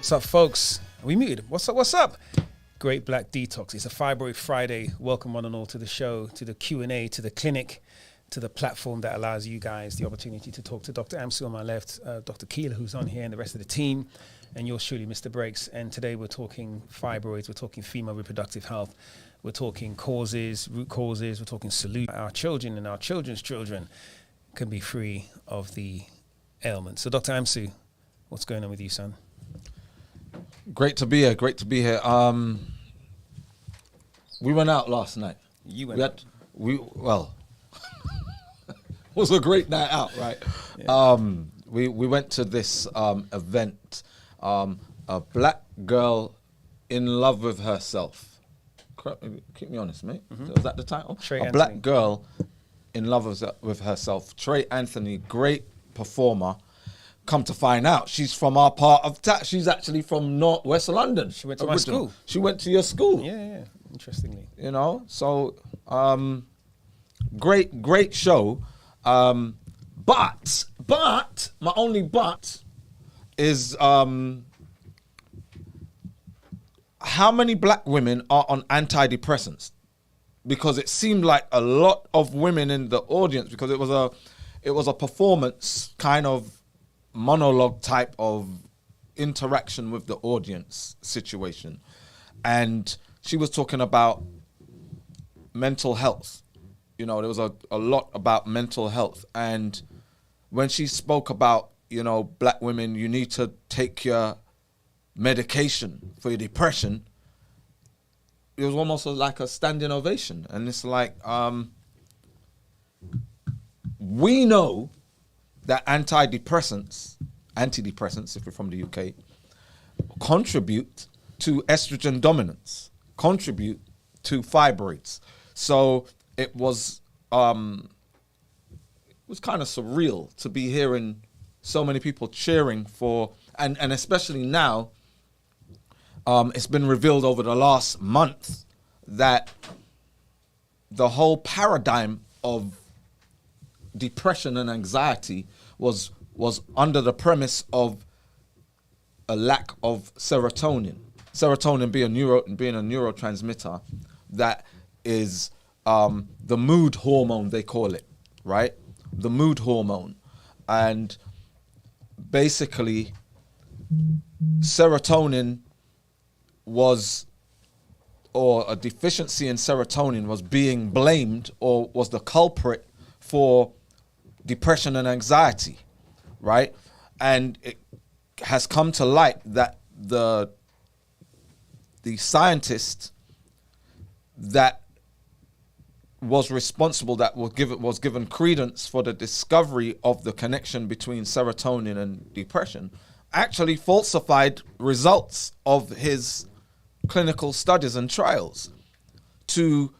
What's up, folks? We muted. What's up? What's up? Great Black Detox. It's a Fibroid Friday. Welcome one and all to the show, to the Q&A, to the clinic, to the platform that allows you guys the opportunity to talk to Dr. Amsu on my left, Dr. Keeler, who's on here, and the rest of the team, and yours truly, Mr. Breaks. And today we're talking fibroids, we're talking female reproductive health, we're talking causes, root causes, we're talking solutions. Our children and our children's children can be free of the ailment. So Dr. Amsu, what's going on with you, son? Great to be here. Great to be here. We went out last night. You went out. Well, it was a great night out, right? Yeah. We went to this event, a black girl in love with herself. Keep me honest, mate. Mm-hmm. Was that the title? Trey a Anthony. Black girl in love with herself. Trey Anthony, great performer. Come to find out, she's from our part of she's actually from West London. She went to my school. She went to your school. Yeah. Interestingly. You know, so great show. But my only but is how many black women are on antidepressants? Because it seemed like a lot of women in the audience, because it was a performance kind of monologue type of interaction with the audience situation, and she was talking about mental health. You know, there was a lot about mental health, and when she spoke about, you know, black women, you need to take your medication for your depression, it was almost like a standing ovation. And it's like, we know that antidepressants, if you're from the UK, contribute to estrogen dominance, contribute to fibroids. So it was kind of surreal to be hearing so many people cheering for, and especially now, it's been revealed over the last month that the whole paradigm of depression and anxiety was under the premise of a lack of serotonin. Serotonin being a neurotransmitter that is the mood hormone, they call it, right? The mood hormone. And basically, serotonin or a deficiency in serotonin was being blamed, or was the culprit for depression and anxiety, right? And it has come to light that the scientist that was responsible, that was given credence for the discovery of the connection between serotonin and depression, actually falsified results of his clinical studies and trials to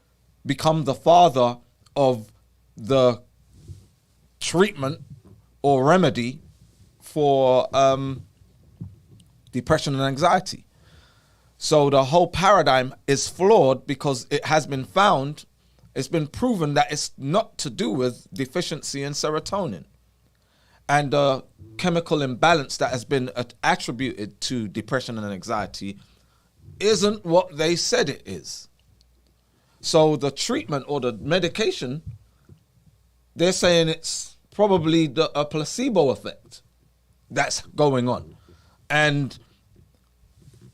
become the father of the treatment or remedy for depression and anxiety. So the whole paradigm is flawed because it's been proven that it's not to do with deficiency in serotonin. And the chemical imbalance that has been attributed to depression and anxiety isn't what they said it is. So the treatment or the medication, they're saying it's probably a placebo effect that's going on. And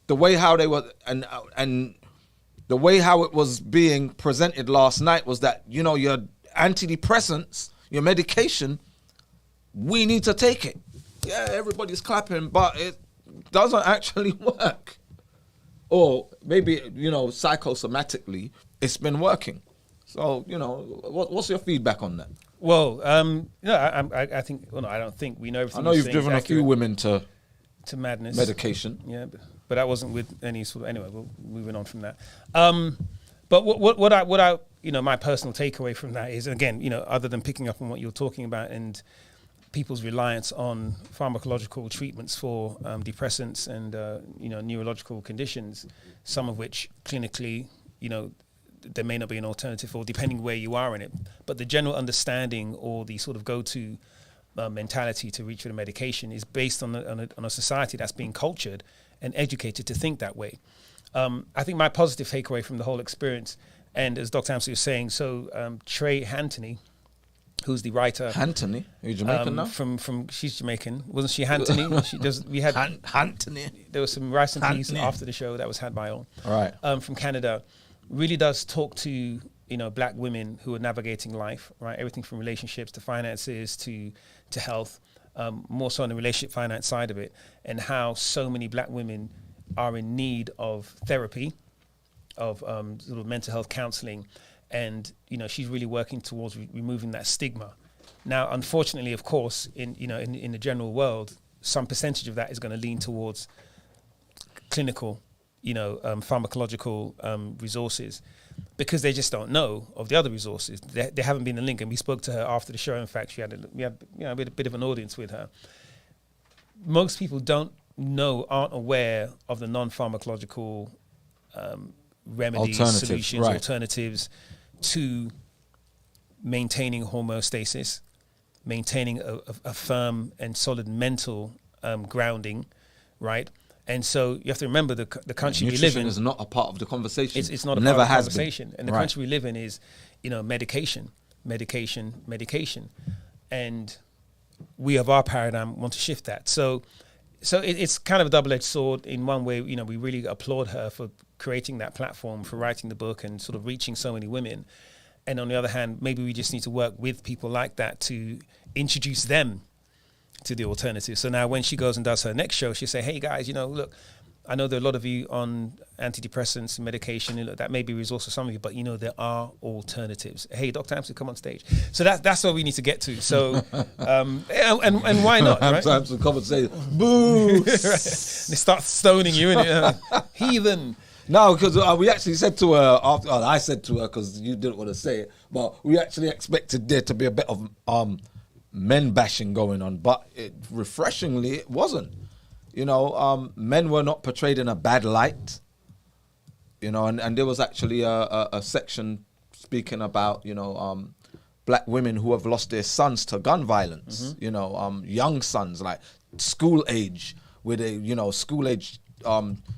the way how they were, and the way how it was being presented last night was that, you know, your antidepressants, your medication, we need to take it. Yeah, everybody's clapping, but it doesn't actually work. Or maybe, you know, psychosomatically, it's been working. So, you know, what's your feedback on that? Well, I think, well, no, I don't think we know everything. I know you've driven a few women to madness. Medication. Yeah, but that wasn't with any sort of, anyway, we're moving on from that. But what I, you know, my personal takeaway from that is, again, you know, other than picking up on what you're talking about and people's reliance on pharmacological treatments for depressants and, you know, neurological conditions, some of which clinically, you know, there may not be an alternative for, depending where you are in it. But the general understanding or the sort of go-to mentality to reach for the medication is based on a society that's being cultured and educated to think that way. I think my positive takeaway from the whole experience, and as Dr. Amsley was saying, so Trey Hantony, who's the writer. Hantony? Are you Jamaican now? From she's Jamaican. Wasn't she Hantony? We had Hantony. There was some rice and peas Hantony. after the show that was had by all. Right. From Canada. Really does talk to, black women who are navigating life, right? Everything from relationships to finances to health, more so on the relationship finance side of it, and how so many black women are in need of therapy, of sort of mental health counseling. And, she's really working towards removing that stigma. Now, unfortunately, of course, in the general world, some percentage of that is going to lean towards clinical, pharmacological resources, because they just don't know of the other resources. They haven't been a link. And we spoke to her after the show. In fact, we had a bit of an audience with her. Most people aren't aware of the non-pharmacological remedies, solutions, alternatives to maintaining homeostasis, maintaining a firm and solid mental grounding, right? And so you have to remember the country we live in. Nutrition is not a part of the conversation. It's not a Never part of the has conversation. Been. And the country we live in is, medication. And we of our paradigm want to shift that. So it's kind of a double-edged sword. In one way, we really applaud her for creating that platform, for writing the book and sort of reaching so many women. And on the other hand, maybe we just need to work with people like that to introduce them to the alternative. So now when she goes and does her next show, she'll say, hey guys, look, I know there are a lot of you on antidepressants and medication, that may be a resource for some of you, but there are alternatives. Hey, Dr. Amsley, come on stage. So that's what we need to get to. So, and why not, right? Amsley come and say, boo! Right. They start stoning you, heathen. No, because we actually said to her, I said to her, because you didn't want to say it, but we actually expected there to be a bit of men bashing going on, but refreshingly, it wasn't. Men were not portrayed in a bad light. And there was actually a section speaking about, black women who have lost their sons to gun violence. Young sons, like school age, where they, school age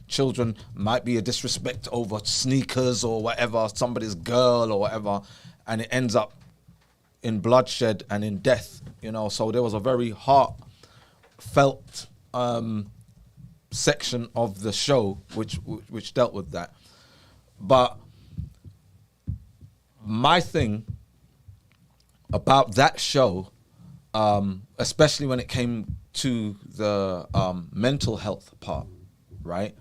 children might be a disrespect over sneakers or whatever, somebody's girl or whatever, and it ends up in bloodshed and in death. So there was a very heartfelt section of the show which dealt with that. But my thing about that show, especially when it came to the mental health part, right?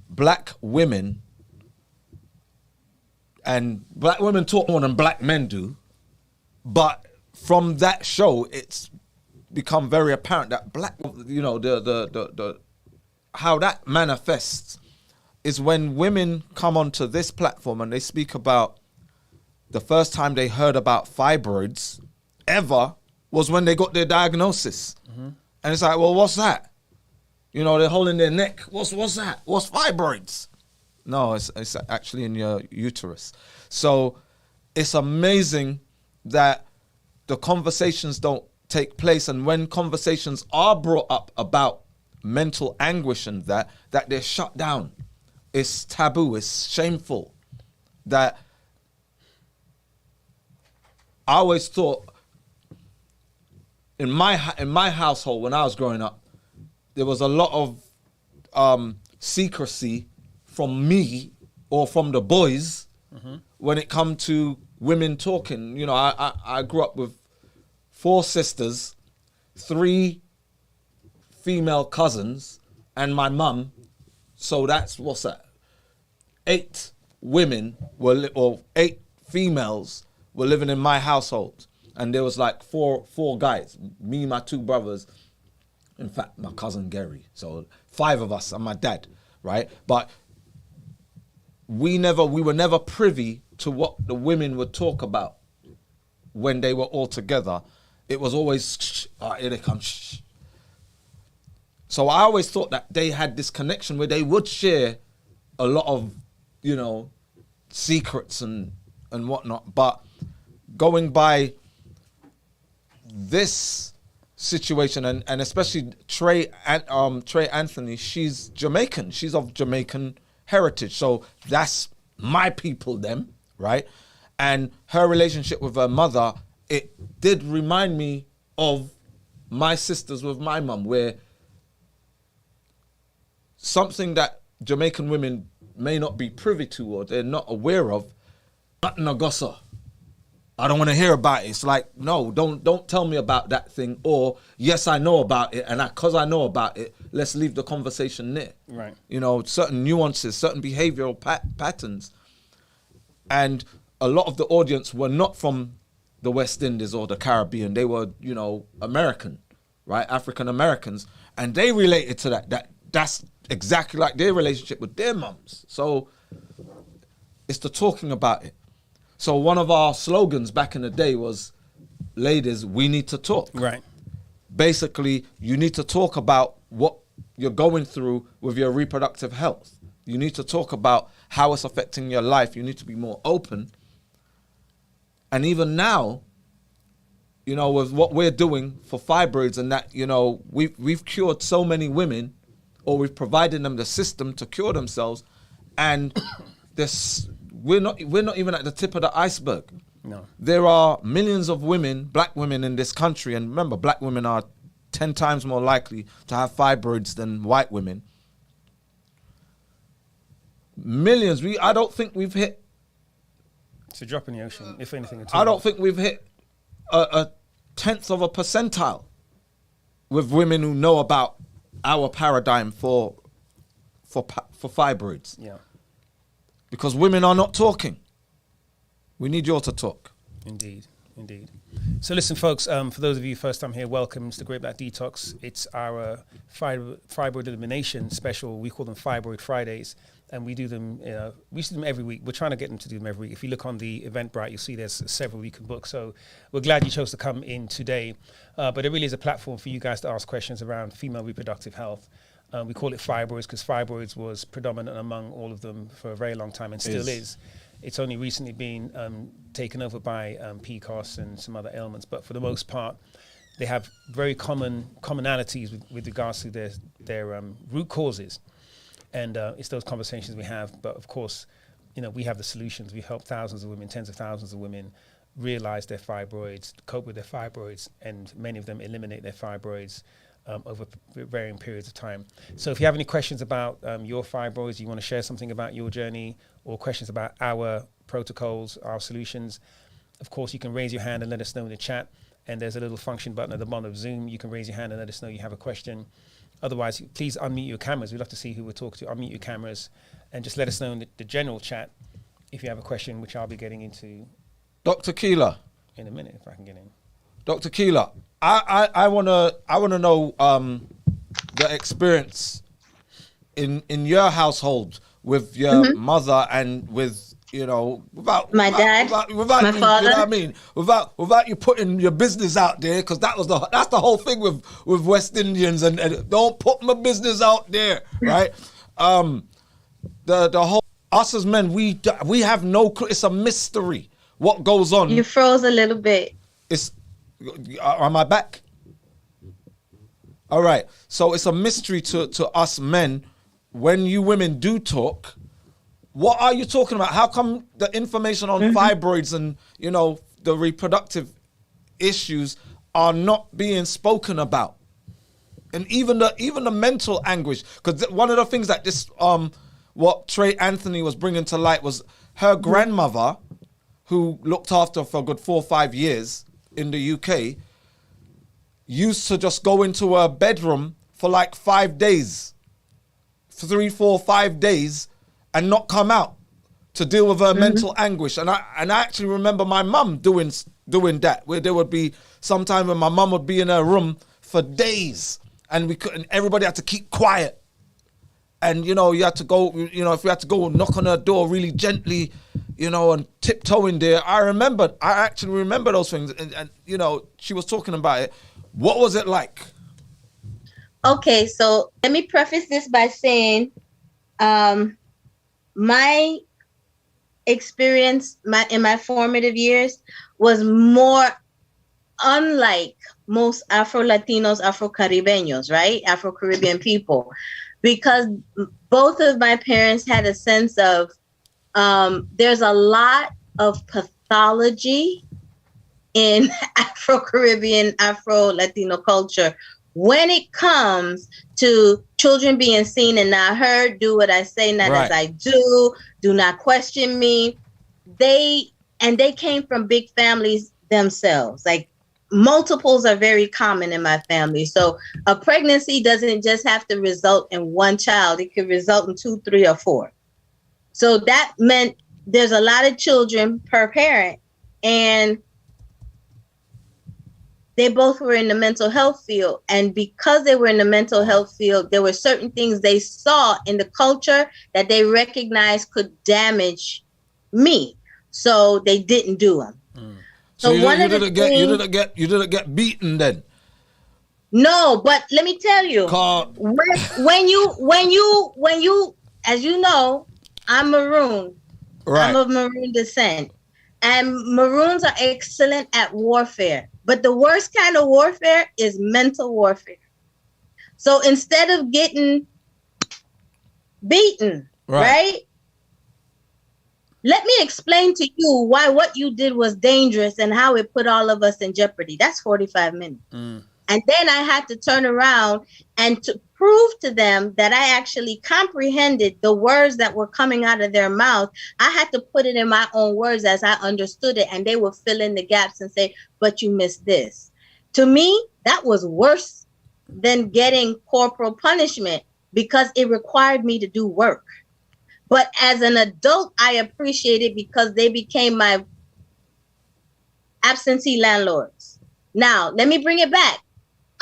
Black women talk more than black men do, but from that show, it's become very apparent that black, the how that manifests is when women come onto this platform and they speak about the first time they heard about fibroids ever was when they got their diagnosis. Mm-hmm. And it's like, well, what's that? They're holding their neck. What's that? What's fibroids? No, it's actually in your uterus. So it's amazing that the conversations don't take place, and when conversations are brought up about mental anguish and that they're shut down. It's taboo. It's shameful. That I always thought in my household when I was growing up, there was a lot of secrecy from me or from the boys when it come to women talking. I grew up with 4 sisters, 3 female cousins, and my mum. So that's, what's that? 8 women or 8 females were living in my household. And there was like four guys, me, my 2 brothers, in fact, my cousin Gary. So 5 of us and my dad, right? But we were never privy to what the women would talk about when they were all together. It was always, shh, here they come, shh. So I always thought that they had this connection where they would share a lot of, secrets and whatnot. But going by this situation, and especially Trey Anthony, she's Jamaican. She's of Jamaican heritage. So that's my people, them, right? And her relationship with her mother, it did remind me of my sisters with my mum, where something that Jamaican women may not be privy to or they're not aware of, nothing a gossa. I don't want to hear about it. It's like, no, don't tell me about that thing. Or, yes, I know about it, and because I know about it, let's leave the conversation there. Right. You know, certain nuances, certain behavioral patterns. And a lot of the audience were not from the West Indies or the Caribbean. They were, you know, American, right? African Americans. And they related to that's exactly like their relationship with their mums. So it's the talking about it. So one of our slogans back in the day was, ladies, we need to talk. Right. Basically, you need to talk about what you're going through with your reproductive health. You need to talk about how it's affecting your life. You need to be more open. And even now, you know, with what we're doing for fibroids and that, you know, we've cured so many women, or we've provided them the system to cure themselves, and this. We're not even at the tip of the iceberg. No. There are millions of women, black women in this country, and remember, black women are 10 times more likely to have fibroids than white women. Millions. I don't think we've hit. It's a drop in the ocean, if anything at all. I don't think we've hit a tenth of a percentile with women who know about our paradigm for fibroids. Yeah. Because women are not talking. We need you all to talk. Indeed. So listen, folks, for those of you first time here, welcome. It's the Great Black Detox. It's our fibroid elimination special. We call them Fibroid Fridays. And we do them, we used to do them every week. We're trying to get them to do them every week. If you look on the Eventbrite, you'll see there's several you can book. So we're glad you chose to come in today. But it really is a platform for you guys to ask questions around female reproductive health. We call it fibroids because fibroids was predominant among all of them for a very long time and still is. It's only recently been taken over by PCOS and some other ailments, but for the most part, they have very commonalities with regards to their root causes, and it's those conversations we have. But of course, you know, we have the solutions. We help thousands of women, tens of thousands of women, realize their fibroids, cope with their fibroids, and many of them eliminate their fibroids over varying periods of time. So if you have any questions about your fibroids, you want to share something about your journey, or questions about our protocols, our solutions, of course, you can raise your hand and let us know in the chat. And there's a little function button at the bottom of Zoom. You can raise your hand and let us know you have a question. Otherwise, please unmute your cameras. We'd love to see who we're talking to. Unmute your cameras and just let us know in the general chat if you have a question, which I'll be getting into Dr. Keeler. In a minute, if I can get in. Dr. Keeler, I wanna know the experience in your household with your mother and with, you know, without my dad, without my you, father. You know what I mean? Without you putting your business out there, because that's the whole thing with West Indians, and don't put my business out there, right? The whole, us as men, we have no clue. It's a mystery what goes on. You froze a little bit. Am I back? All right. So it's a mystery to us men. When you women do talk, what are you talking about? How come the information on fibroids and, you know, the reproductive issues are not being spoken about? And even the mental anguish, because one of the things that this what Trey Anthony was bringing to light was her grandmother, who looked after her for a good 4 or 5 years in the UK, used to just go into her bedroom for like 5 days, 3, 4, 5 days, and not come out to deal with her mental anguish. And I actually remember my mum doing that, where there would be sometime when my mum would be in her room for days, and everybody had to keep quiet. And, you know, you had to go, you know, if you had to go and knock on her door really gently, you know, and tiptoe in there. I actually remember those things. And, you know, she was talking about it. What was it like? Okay, so let me preface this by saying my experience in my formative years was more unlike most Afro-Latinos, Afro-Caribeños, right? Afro-Caribbean people, because both of my parents had a sense of there's a lot of pathology in Afro-Caribbean, Afro-Latino culture when it comes to children being seen and not heard, do what I say, not as I do not question me. They came from big families themselves. Like multiples are very common in my family. So a pregnancy doesn't just have to result in one child. It could result in 2, 3, or 4. So that meant there's a lot of children per parent, and they both were in the mental health field. And because they were in the mental health field, there were certain things they saw in the culture that they recognized could damage me. So they didn't do them. So you didn't get beaten then? No, but let me tell you, when you, as you know, I'm Maroon. Right. I'm of Maroon descent. And Maroons are excellent at warfare. But the worst kind of warfare is mental warfare. So instead of getting beaten, right? Let me explain to you why what you did was dangerous and how it put all of us in jeopardy. That's 45 minutes. And then I had to turn around and to prove to them that I actually comprehended the words that were coming out of their mouth. I had to put it in my own words as I understood it, and they would fill in the gaps and say, but you missed this. To me, that was worse than getting corporal punishment because it required me to do work. But as an adult, I appreciate it because they became my absentee landlords. Now, let me bring it back.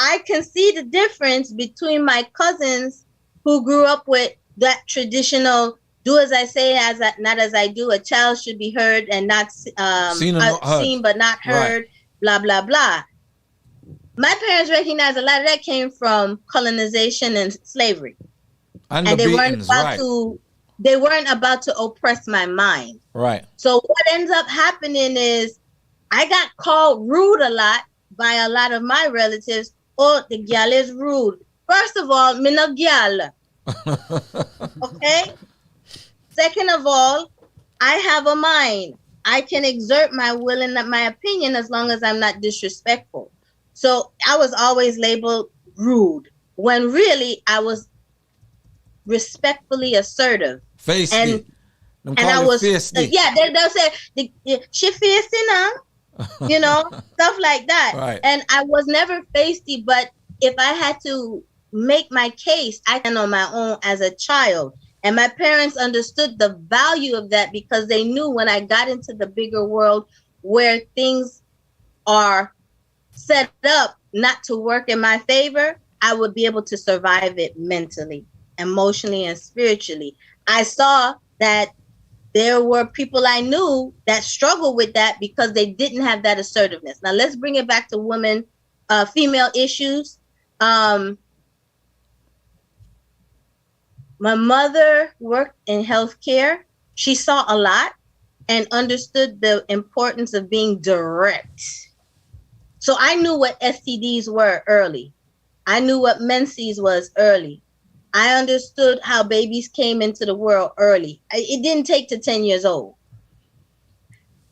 I can see the difference between my cousins who grew up with that traditional do as I say, not as I do. A child should be heard and not seen but not heard, blah, blah, blah. My parents recognized a lot of that came from colonization and slavery. And they weren't about to oppress my mind. Right. So what ends up happening is I got called rude a lot by a lot of my relatives. Oh, the girl is rude. First of all, me no girl. Okay? Second of all, I have a mind. I can exert my will and my opinion as long as I'm not disrespectful. So I was always labeled rude when really I was respectfully assertive. And I was, they'll say, she feisty now. You know, stuff like that. Right. And I was never feisty, but if I had to make my case, I can on my own as a child. And my parents understood the value of that because they knew when I got into the bigger world where things are set up not to work in my favor, I would be able to survive it mentally, emotionally, and spiritually. I saw that there were people I knew that struggled with that because they didn't have that assertiveness. Now let's bring it back to women, female issues. My mother worked in healthcare. She saw a lot and understood the importance of being direct. So I knew what STDs were early. I knew what menses was early. I understood how babies came into the world early. It didn't take to 10 years old.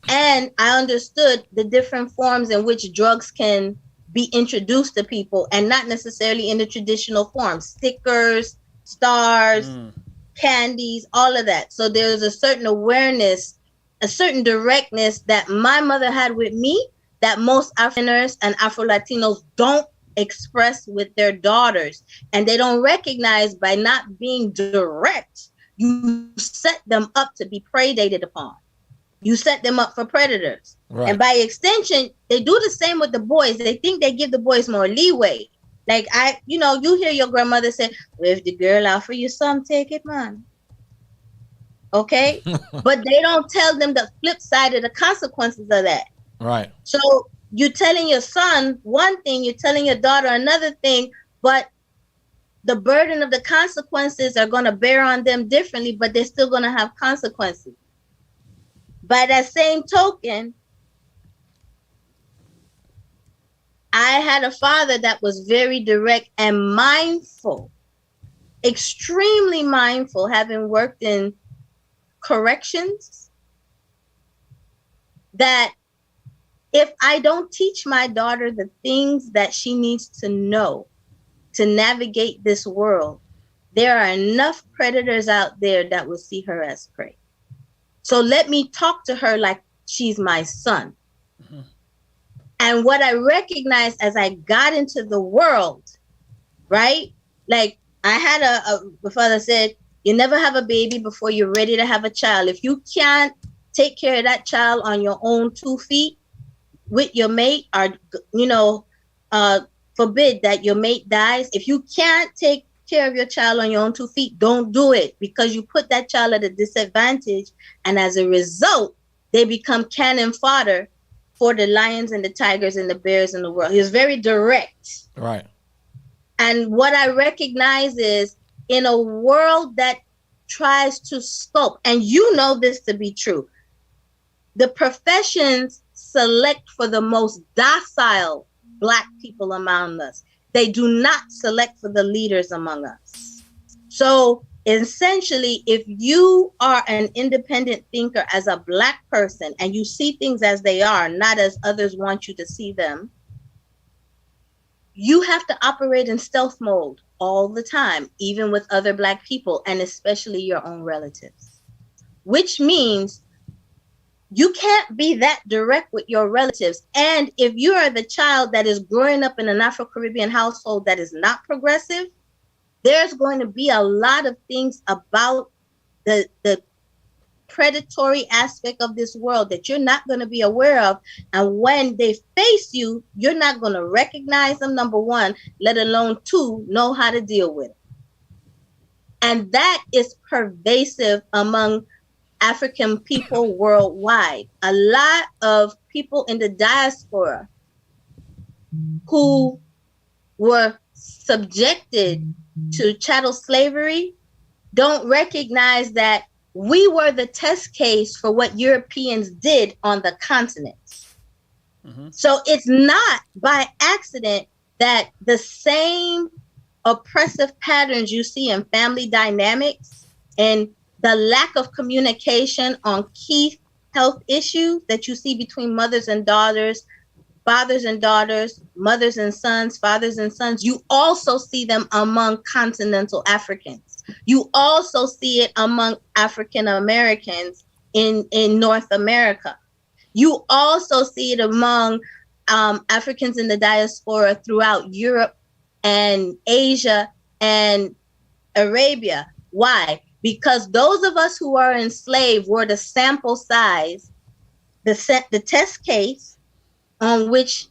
And I understood the different forms in which drugs can be introduced to people and not necessarily in the traditional form. Stickers, stars, candies, all of that. So there's a certain awareness, a certain directness that my mother had with me that most Afrikaners and Afro-Latinos don't express with their daughters, and they don't recognize by not being direct, you set them up to be predated upon. You set them up for predators. Right. And by extension, they do the same with the boys. They think they give the boys more leeway. Like you hear your grandmother say, well, if the girl offer you some, take it, man. Okay? But they don't tell them the flip side of the consequences of that. Right. So you're telling your son one thing, you're telling your daughter another thing, but the burden of the consequences are going to bear on them differently, but they're still going to have consequences. By that same token, I had a father that was very direct and mindful, extremely mindful, having worked in corrections, that if I don't teach my daughter the things that she needs to know to navigate this world, there are enough predators out there that will see her as prey. So let me talk to her like she's my son. Mm-hmm. And what I recognized as I got into the world, right? Like I had my father said, you never have a baby before you're ready to have a child. If you can't take care of that child on your own 2 feet with your mate, or, forbid that your mate dies. If you can't take care of your child on your own 2 feet, don't do it, because you put that child at a disadvantage. And as a result, they become cannon fodder for the lions and the tigers and the bears in the world. He was very direct. Right. And what I recognize is, in a world that tries to scope, and you know this to be true, the professions select for the most docile Black people among us. They do not select for the leaders among us. So essentially, if you are an independent thinker as a Black person and you see things as they are, not as others want you to see them, you have to operate in stealth mode all the time, even with other Black people, and especially your own relatives, which means you can't be that direct with your relatives. And if you are the child that is growing up in an Afro-Caribbean household that is not progressive, there's going to be a lot of things about the predatory aspect of this world that you're not going to be aware of. And when they face you, you're not going to recognize them, number one, let alone two, know how to deal with it. And that is pervasive among African people worldwide. A lot of people in the diaspora who were subjected to chattel slavery don't recognize that we were the test case for what Europeans did on the continent. Mm-hmm. So it's not by accident that the same oppressive patterns you see in family dynamics and the lack of communication on key health issues that you see between mothers and daughters, fathers and daughters, mothers and sons, fathers and sons, you also see them among continental Africans. You also see it among African Americans in North America. You also see it among Africans in the diaspora throughout Europe and Asia and Arabia. Why? Because those of us who are enslaved were the sample size, the test case on which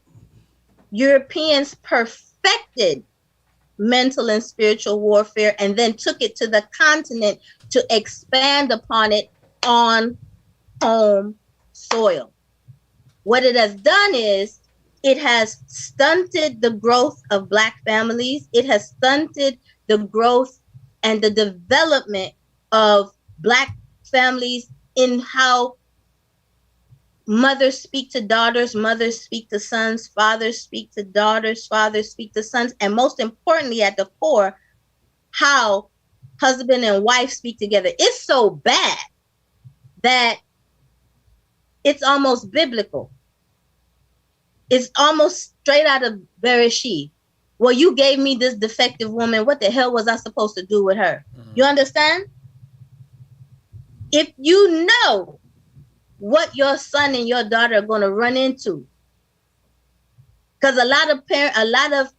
Europeans perfected mental and spiritual warfare and then took it to the continent to expand upon it on home soil. What it has done is it has stunted the growth of Black families. It has stunted the growth and the development of Black families in how mothers speak to daughters, mothers speak to sons, fathers speak to daughters, fathers speak to sons, and most importantly, at the core, how husband and wife speak together. It's so bad that it's almost biblical. It's almost straight out of Bereshit. Well, you gave me this defective woman. What the hell was I supposed to do with her? Mm-hmm. You understand? If you know what your son and your daughter are going to run into, because a lot of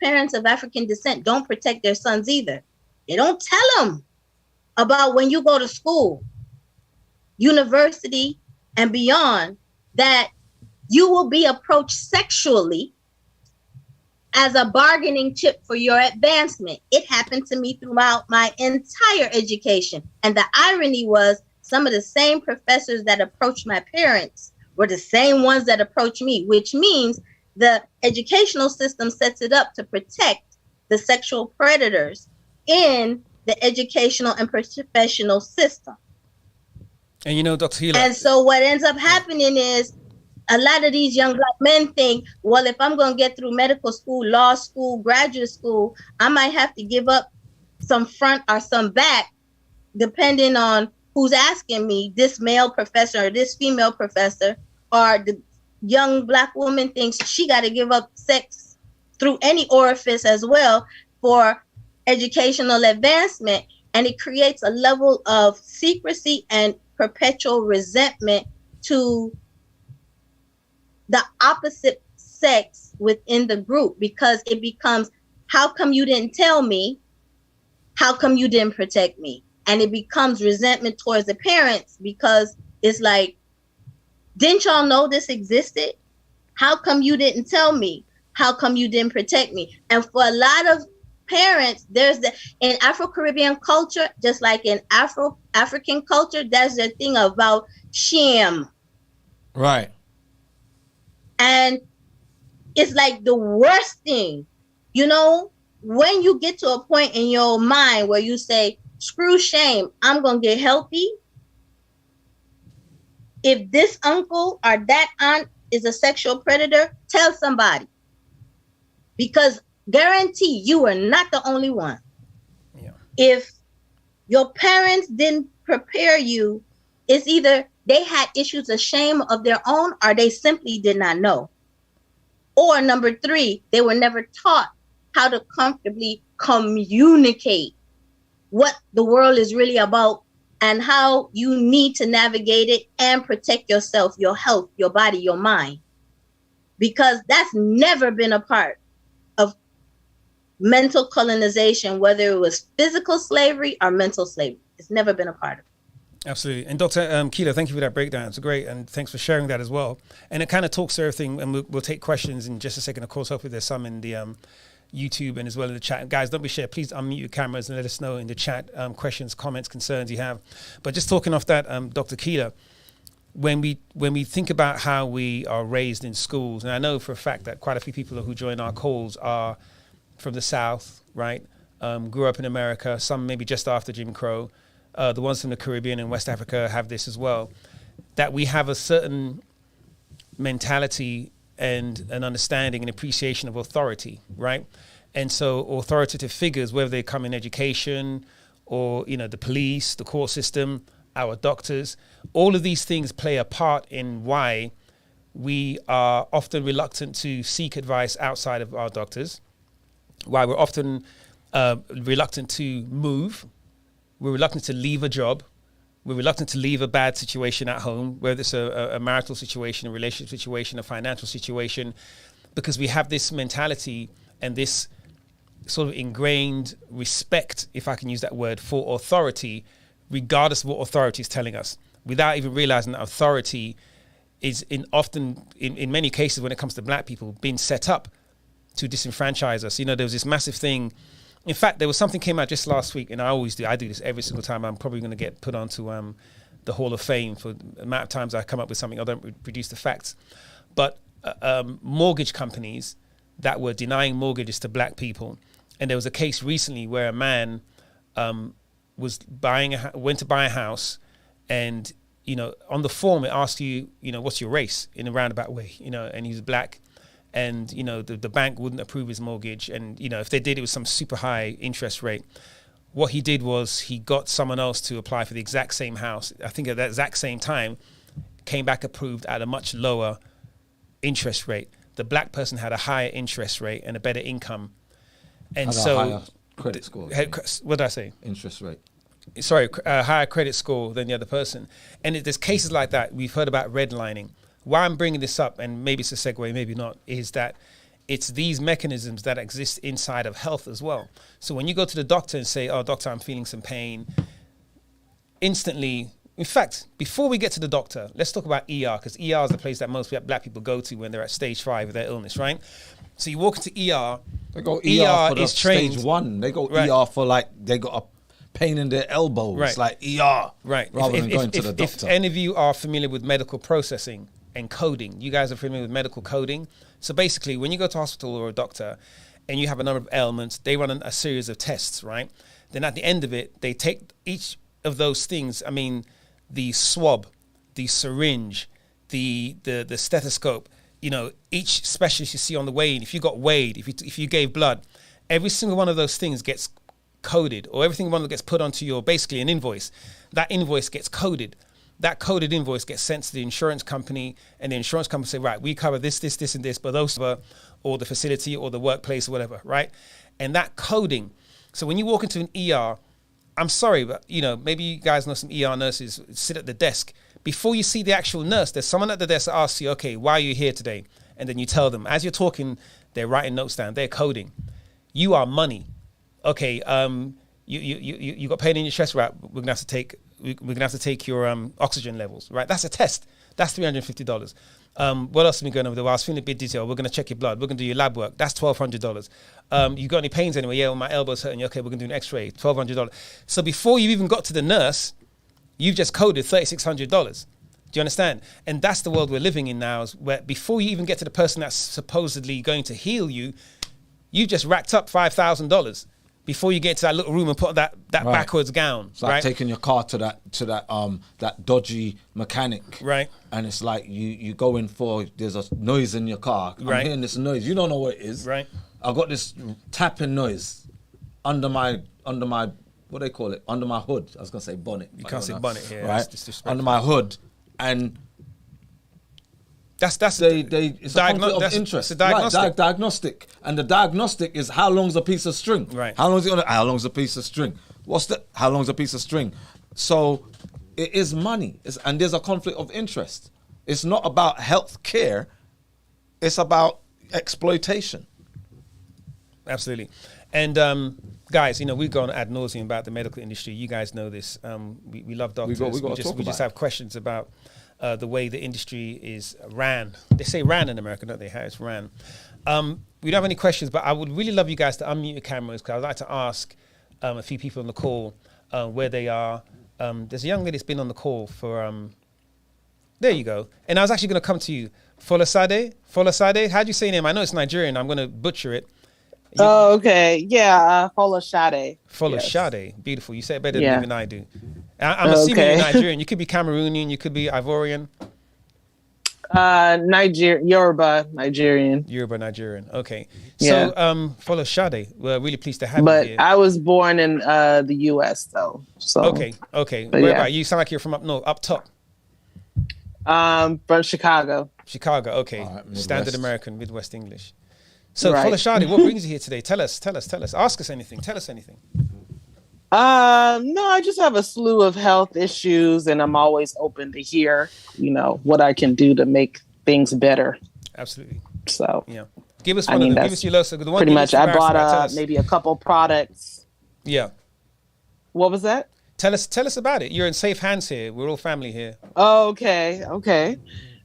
parents of African descent don't protect their sons either. They don't tell them about when you go to school, university, and beyond, that you will be approached sexually as a bargaining chip for your advancement. It happened to me throughout my entire education. And the irony was, some of the same professors that approached my parents were the same ones that approached me, which means the educational system sets it up to protect the sexual predators in the educational and professional system. And you know, Dr. Hila. And so what ends up happening is a lot of these young black men think, well, if I'm going to get through medical school, law school, graduate school, I might have to give up some front or some back, depending on who's asking me, this male professor or this female professor, or the young black woman thinks she got to give up sex through any orifice as well for educational advancement. And it creates a level of secrecy and perpetual resentment to the opposite sex within the group, because it becomes, how come you didn't tell me? How come you didn't protect me? And it becomes resentment towards the parents, because it's like, didn't y'all know this existed? How come you didn't tell me? How come you didn't protect me? And for a lot of parents, in Afro-Caribbean culture, just like in African culture, there's the thing about shame. Right. And it's like the worst thing, when you get to a point in your mind where you say, screw shame, I'm going to get healthy. If this uncle or that aunt is a sexual predator, tell somebody. Because guarantee you are not the only one. Yeah. If your parents didn't prepare you, it's either they had issues of shame of their own, or they simply did not know. Or number 3, they were never taught how to comfortably communicate what the world is really about and how you need to navigate it and protect yourself, your health, your body, your mind. Because that's never been a part of mental colonization, whether it was physical slavery or mental slavery. It's never been a part of it. Absolutely. And Dr. Keela, thank you for that breakdown. It's great. And thanks for sharing that as well. And it kind of talks to everything. And we'll take questions in just a second. Of course, hopefully there's some in the YouTube and as well in the chat. Guys, don't be shy. Please unmute your cameras and let us know in the chat questions, comments, concerns you have. But just talking off that, Dr. Keela, when we think about how we are raised in schools, and I know for a fact that quite a few people who join our calls are from the South, right? Grew up in America, some maybe just after Jim Crow. The ones from the Caribbean and West Africa have this as well, that we have a certain mentality and an understanding and appreciation of authority, right? And so authoritative figures, whether they come in education or, the police, the court system, our doctors, all of these things play a part in why we are often reluctant to seek advice outside of our doctors, why we're often reluctant to move. We're reluctant to leave a job. We're reluctant to leave a bad situation at home, whether it's a marital situation, a relationship situation, a financial situation, because we have this mentality and this sort of ingrained respect, if I can use that word, for authority, regardless of what authority is telling us, without even realizing that authority is in many cases when it comes to black people being set up to disenfranchise us. There was this massive thing. In fact, there was something came out just last week, and I do this every single time. I'm probably going to get put onto the Hall of Fame for the amount of times I come up with something. I don't produce the facts. But mortgage companies that were denying mortgages to black people. And there was a case recently where a man went to buy a house, and, on the form it asked you, what's your race in a roundabout way, and he was black. And, the bank wouldn't approve his mortgage. And, if they did, it was some super high interest rate. What he did was he got someone else to apply for the exact same house. I think at that exact same time, came back approved at a much lower interest rate. The black person had a higher interest rate and a better income. And Had a higher credit score. What did I say? Interest rate. Sorry, a higher credit score than the other person. And there's cases like that. We've heard about redlining. Why I'm bringing this up, and maybe it's a segue, maybe not, is that it's these mechanisms that exist inside of health as well. So when you go to the doctor and say, oh, doctor, I'm feeling some pain, instantly, in fact, before we get to the doctor, let's talk about ER, because ER is the place that most black people go to when they're at stage 5 of their illness, right? So you walk into ER. They go ER for the trained, stage 1. They go right. ER for they got a pain in their elbows, right. Like ER, right? Rather than going to the doctor. If any of you are familiar with medical processing and coding, you guys are familiar with medical coding. So basically, when you go to hospital or a doctor and you have a number of ailments, they run a series of tests, right? Then at the end of it, they take each of those things, the swab, the syringe, the stethoscope, you know, each specialist you see on the weigh-in, if you got weighed, if you gave blood, every single one of those things gets coded, or everything one that gets put onto your, basically an invoice. That invoice gets coded. That coded invoice gets sent to the insurance company, and the insurance company say, right, we cover this, and this, but those cover or the facility or the workplace or whatever, right? And that coding. So when you walk into an ER, I'm sorry, but you know, maybe you guys know some ER nurses sit at the desk. Before you see the actual nurse, there's someone at the desk that asks you, okay, why are you here today? And then you tell them. As you're talking, they're writing notes down, they're coding. You are money. Okay, you got pain in your chest, right? We're gonna have to take your oxygen levels, right? That's a test. That's $350. What else are we going over there? Well, I was feeling a bit dizzy. We're going to check your blood. We're going to do your lab work. That's $1,200. You got any pains anyway? Yeah, well, my elbow's hurting. Okay, we're going to do an X-ray. $1,200. So before you even got to the nurse, you've just coded $3,600. Do you understand? And that's the world we're living in now, is where before you even get to the person that's supposedly going to heal you, you just racked up $5,000 before you get to that little room and put that right. backwards gown. It's like right? taking your car to that dodgy mechanic. Right. And it's like you go in for, there's a noise in your car. I'm right. hearing this noise. You don't know what it is. Right. I've got this tapping noise under my what do they call it? Under my hood. I was gonna say bonnet. You can't say bonnet here. Right. Under my hood. And That's it's a conflict of interest. It's a diagnostic. Right, diagnostic. And the diagnostic is how long's a piece of string? Right. How long's a piece of string? How long's a piece of string? So it is money. And there's a conflict of interest. It's not about health care. It's about exploitation. Absolutely. And guys, you know, we've gone ad nauseum about the medical industry. You guys know this. We love doctors. We just have questions about the way the industry is ran. They say ran in America, don't they? How it's ran. We don't have any questions, but I would really love you guys to unmute your cameras, because I'd like to ask a few people on the call where they are. There's a young lady that's been on the call for, there you go. And I was actually going to come to you. Folasade? How do you say your name? I know it's Nigerian. I'm going to butcher it. Oh, okay. Yeah, Folashade. Folashade. Yes. Beautiful. You say it better than even I do. I'm assuming you're Nigerian. You could be Cameroonian. You could be Ivorian. Yoruba Nigerian. Okay. Yeah. So, Folashade, we're really pleased to have you here. But I was born in the U.S. though. So. Okay. Where about you? Sound like you're from up top. From Chicago. Okay. Right, Standard American, Midwest English. So, right. Folashade, what brings you here today? Tell us. Ask us anything. Tell us anything. No, I just have a slew of health issues, and I'm always open to hear, what I can do to make things better. Absolutely. So, yeah. Give us one of them. Give us your list. The one pretty much. I bought maybe a couple products. Yeah. What was that? Tell us about it. You're in safe hands here. We're all family here. Oh, okay.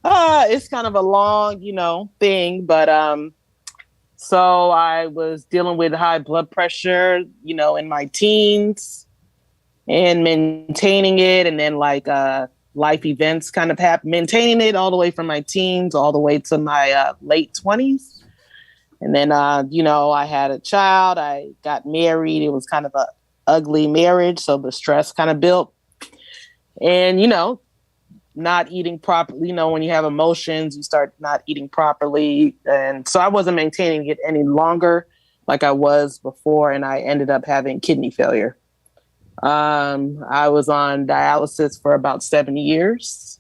It's kind of a long, thing, but so I was dealing with high blood pressure, in my teens and maintaining it. And then life events kind of happened, maintaining it all the way from my teens all the way to my late 20s. And then, I had a child, I got married. It was kind of a ugly marriage. So the stress kind of built and, not eating properly. When you have emotions, you start not eating properly. And so I wasn't maintaining it any longer like I was before. And I ended up having kidney failure. I was on dialysis for about 7 years.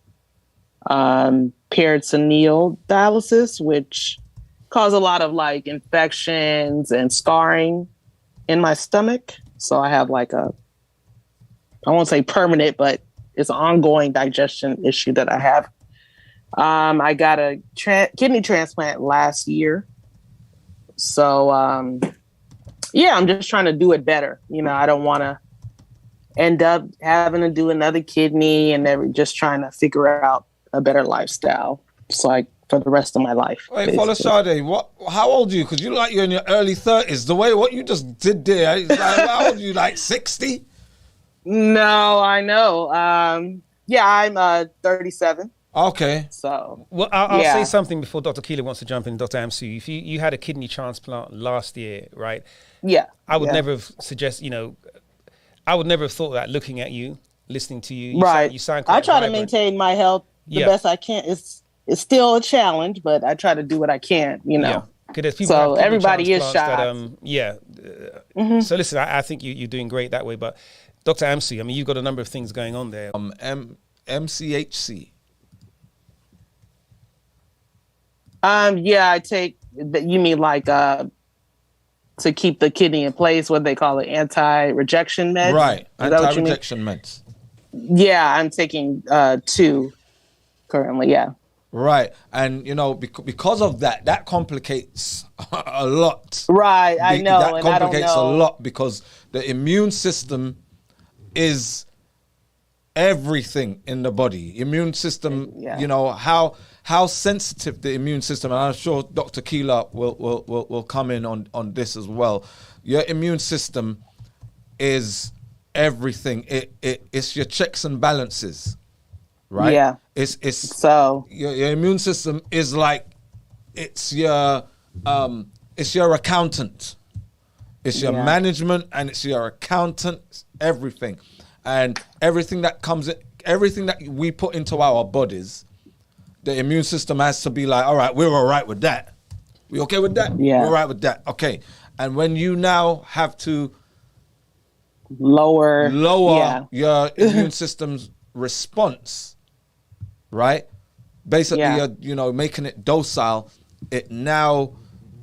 Peritoneal dialysis, which caused a lot of infections and scarring in my stomach. So I have I won't say permanent, but it's an ongoing digestion issue that I have. I got a kidney transplant last year. So, I'm just trying to do it better. I don't want to end up having to do another kidney and just trying to figure out a better lifestyle. It's for the rest of my life. Wait, Folashade, how old are you? Because you look like you're in your early 30s. The way what you just did there, how old are you, 60? No, I know. I'm 37. Okay. So, well, I'll say something before Dr. Keeler wants to jump in. Dr. Amsu, if you had a kidney transplant last year, right? Yeah. I would never have I would never have thought that looking at you, listening to you. Right. You sound I try vibrant. to maintain my health Yeah. best I can. It's still a challenge, but I try to do what I can, you know. Yeah. Because there's people who So have kidney everybody is transplants shocked. So listen, I think you're doing great that way. But Dr. Amsi, I mean, you've got a number of things going on there. MCHC. Yeah, I take. You mean like to keep the kidney in place? What they call it, anti-rejection meds? Right, Is that what you mean? anti-rejection meds. Yeah, I'm taking 2 currently. Yeah. Right, and you know, because of that, that complicates a lot. Right, I know, That and I don't complicates a know. lot because the immune system is everything in the body. Immune system, Yeah. you know how sensitive the immune system. And I'm sure Dr. Keeler will come in on this as well. Your immune system is everything. It's your checks and balances. Right? Yeah. It's So your immune system is like it's your accountant. It's your Yeah. management and it's your accountant, it's everything. And everything that we put into our bodies, the immune system has to be like, all right, we're all right with that. We okay with that? Yeah. We're all right with that. Okay. And when you now have to lower yeah. your immune system's response, right? Basically, Yeah. you're, making it docile. It now,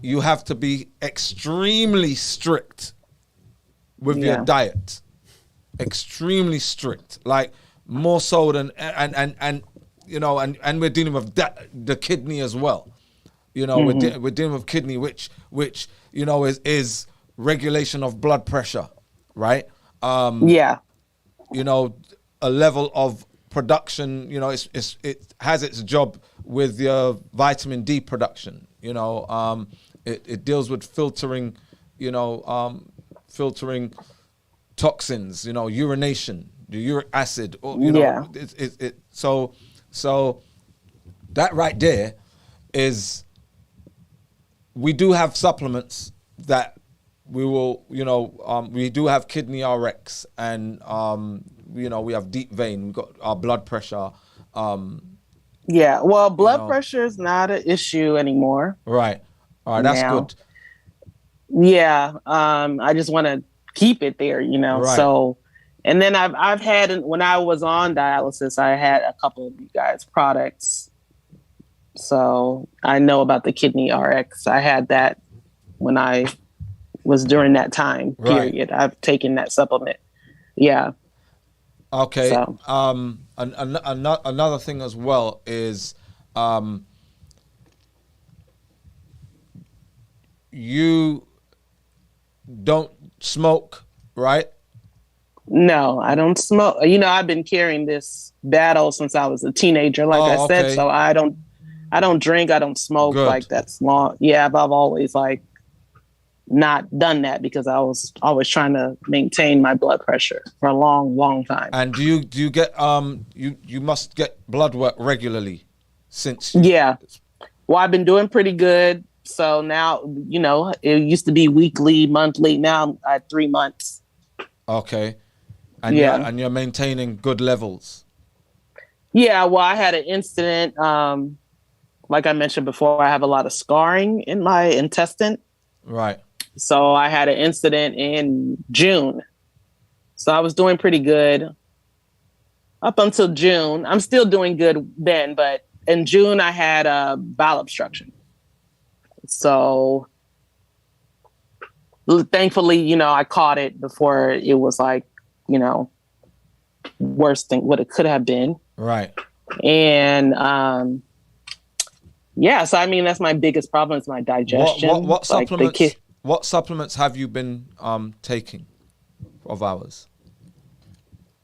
you have to be extremely strict with your Yeah. diet. Extremely strict, like more so than and we're dealing with the kidney as well. We're dealing with kidney, which is regulation of blood pressure, right? Yeah. A level of production, it has its job with your vitamin D production. It deals with filtering toxins, urination, the uric acid, Yeah. so that right there is, we do have supplements that we will, we do have kidney RX and, we have deep vein, we've got our blood pressure. Yeah. Well, blood pressure is not an issue anymore. Right. All right. That's Now. good. Yeah. I just want to keep it there, Right. So, and then I've had, when I was on dialysis, I had a couple of you guys' products. So I know about the kidney RX. I had that when I was during that time period. Right. I've taken that supplement. Yeah. Okay. So. Another thing as well is, you don't smoke, right? No, I don't smoke. I've been carrying this battle since I was a teenager, like I said. Okay. So I don't drink. I don't smoke. Good. Like that's long. Yeah, I've always not done that because I was always trying to maintain my blood pressure for a long, long time. And do you get you must get blood work regularly since Yeah. Well, I've been doing pretty good. So now, it used to be weekly, monthly. Now I 3 months. Okay. And Yeah. you're maintaining good levels. Yeah. Well, I had an incident. Like I mentioned before, I have a lot of scarring in my intestine. Right. So I had an incident in June. So I was doing pretty good up until June. I'm still doing good then, but in June I had a bowel obstruction. So thankfully, I caught it before it was worse than what it could have been. Right. And so I mean that's my biggest problem is my digestion. What supplements? What supplements have you been taking of ours?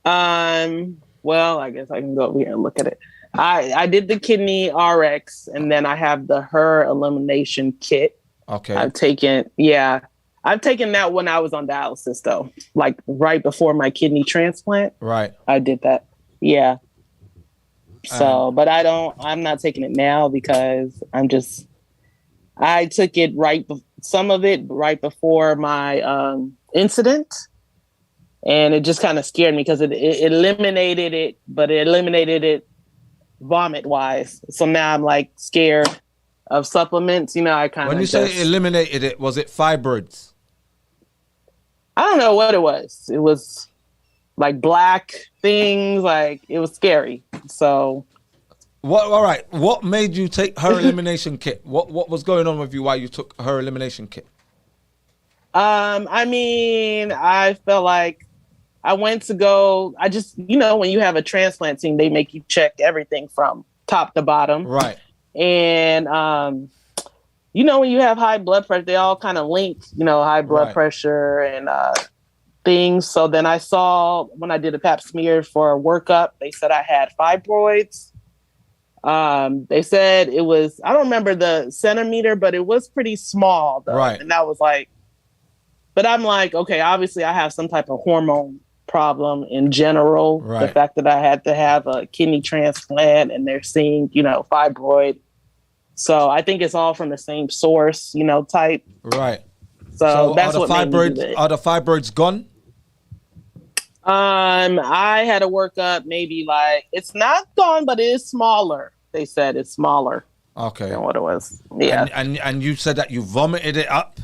Well, I guess I can go over here and look at it. I did the kidney RX and then I have the Her elimination kit. Okay. I've taken that when I was on dialysis though, like right before my kidney transplant. Right. I did that. Yeah. So, but I'm not taking it now because I took it some of it right before my incident. And it just kind of scared me because it eliminated it, but it eliminated it vomit wise. So now I'm like scared of supplements. You know, I kind of. When you say eliminated it, was it fibroids? I don't know what it was. It was like black things. Like it was scary. So. What? All right. What made you take her elimination kit? What was going on with you while you took her elimination kit? I mean, I felt like I went to go. I just, you know, when you have a transplant team, they make you check everything from top to bottom. Right. And you know, when you have high blood pressure, they all kind of link, you know, high blood pressure and things. So then I saw when I did a pap smear for a workup, they said I had fibroids. They said it was, I don't remember the centimeter, but it was pretty small though. Right. And that was like, but I'm like, okay, obviously I have some type of hormone problem in general. Right. The fact that I had to have a kidney transplant and they're seeing, you know, fibroid. So I think it's all from the same source, you know, type. Right. So that's what made me do it. Are the fibroids gone? I had a workup, maybe like, it's not gone, but it is smaller. They said it's smaller. Okay. Than what it was. Yeah. And you said that you vomited it up?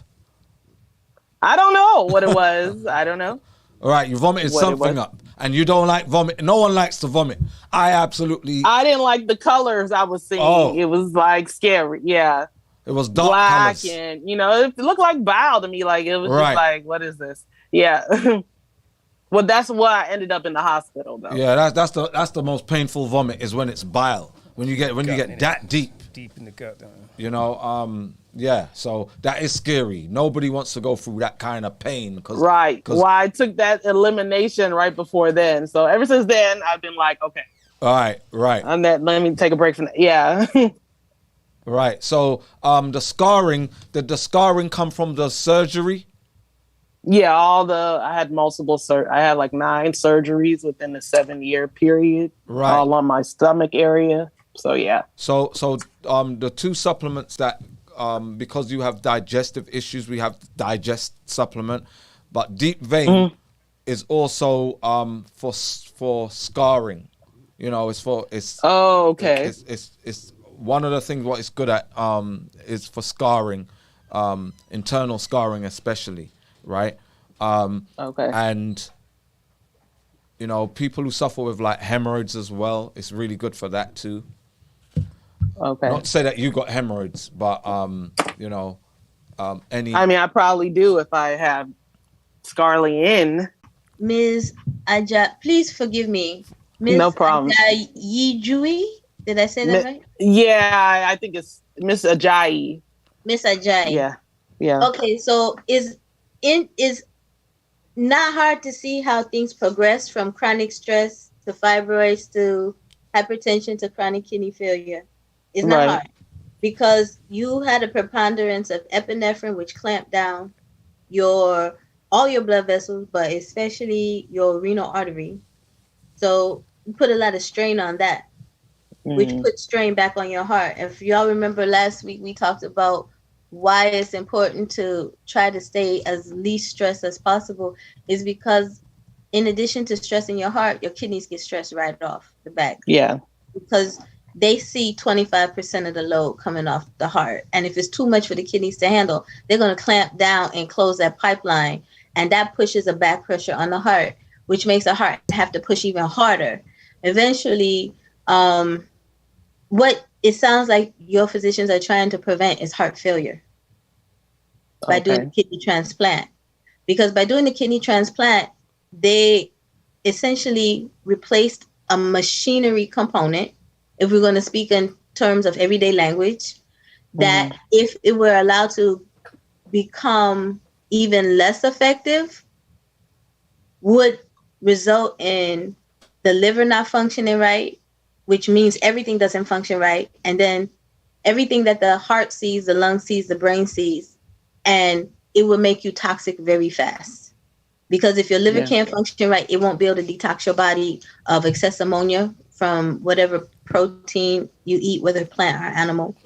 I don't know what it was. I don't know. All right, you vomited something up. And you don't like vomit. No one likes to vomit. I didn't like the colors I was seeing. Oh. It was like scary. Yeah. It was dark black colors. And, you know, it looked like bile to me. Like, it was just like, what is this? Yeah. Well, that's why I ended up in the hospital, though. Yeah, that's the most painful vomit is when it's bile. When you get that deep in the gut, you know. Yeah, so that is scary. Nobody wants to go through that kind of pain. Right. Well, I took that elimination right before then. So ever since then, I've been like, okay. All right. On that, let me take a break from that. Yeah. Right. So the scarring, did the scarring come from the surgery? Yeah, I had multiple I had like 9 surgeries within a 7-year period. Right. All on my stomach area. So yeah. So the 2 supplements that because you have digestive issues, we have digest supplement, but deep vein is also for scarring. You know, it's okay. It's one of the things what it's good at is for scarring, internal scarring especially, right? Okay. And you know, people who suffer with like hemorrhoids as well, it's really good for that too. Okay. Not to say that you got hemorrhoids, but you know, any. I mean, I probably do if I have scarring. Ms. Aja, please forgive me. Ms. No problem. Yijui, did I say that right? Yeah, I think it's Miss Ajayi. Miss Ajayi. Yeah. Okay, so is not hard to see how things progress from chronic stress to fibroids to hypertension to chronic kidney failure. It's not hard because you had a preponderance of epinephrine, which clamped down all your blood vessels, but especially your renal artery. So you put a lot of strain on that, which put strain back on your heart. If y'all remember last week, we talked about why it's important to try to stay as least stressed as possible is because in addition to stressing your heart, your kidneys get stressed right off the back. Yeah. Because they see 25% of the load coming off the heart. And if it's too much for the kidneys to handle, they're going to clamp down and close that pipeline. And that pushes a back pressure on the heart, which makes the heart have to push even harder. Eventually, what it sounds like your physicians are trying to prevent is heart failure by doing the kidney transplant. Because by doing the kidney transplant, they essentially replaced a machinery component, if we're going to speak in terms of everyday language, that if it were allowed to become even less effective, would result in the liver not functioning right, which means everything doesn't function right. And then everything that the heart sees, the lung sees, the brain sees, and it will make you toxic very fast. Because if your liver can't function right, it won't be able to detox your body of excess ammonia from whatever protein you eat, whether plant or animal.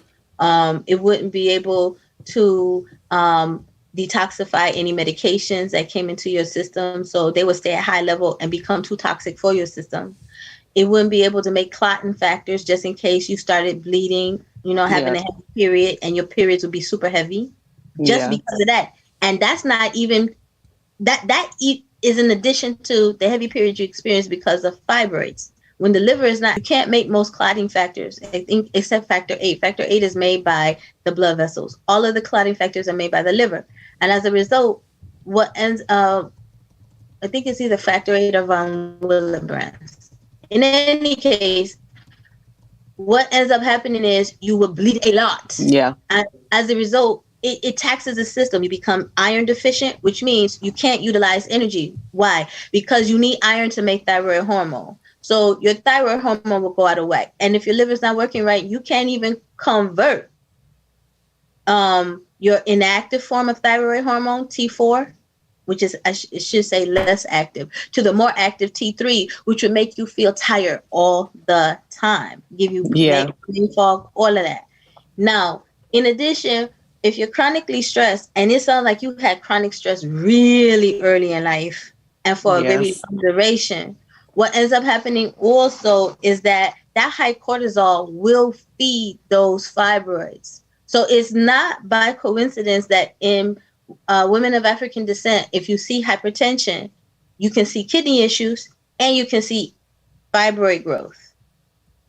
It wouldn't be able to detoxify any medications that came into your system. So they would stay at high level and become too toxic for your system. It wouldn't be able to make clotting factors just in case you started bleeding, having a heavy period, and your periods would be super heavy just because of that. And that's not even that is in addition to the heavy periods you experience because of fibroids. When the liver is not, you can't make most clotting factors, I think, except factor 8. Factor 8 is made by the blood vessels. All of the clotting factors are made by the liver. And as a result, what ends up, I think it's either factor 8 or von Willebrand's. In any case, what ends up happening is you will bleed a lot. Yeah. And as a result, it taxes the system. You become iron deficient, which means you can't utilize energy. Why? Because you need iron to make thyroid hormone. So your thyroid hormone will go out of whack. And if your liver's not working right, you can't even convert your inactive form of thyroid hormone, T4, which is, I should say, less active, to the more active T3, which would make you feel tired all the time, give you brain fog, all of that. Now, in addition, if you're chronically stressed, and it sounds like you had chronic stress really early in life and for a very long duration, what ends up happening also is that high cortisol will feed those fibroids. So it's not by coincidence that in women of African descent, if you see hypertension, you can see kidney issues and you can see fibroid growth,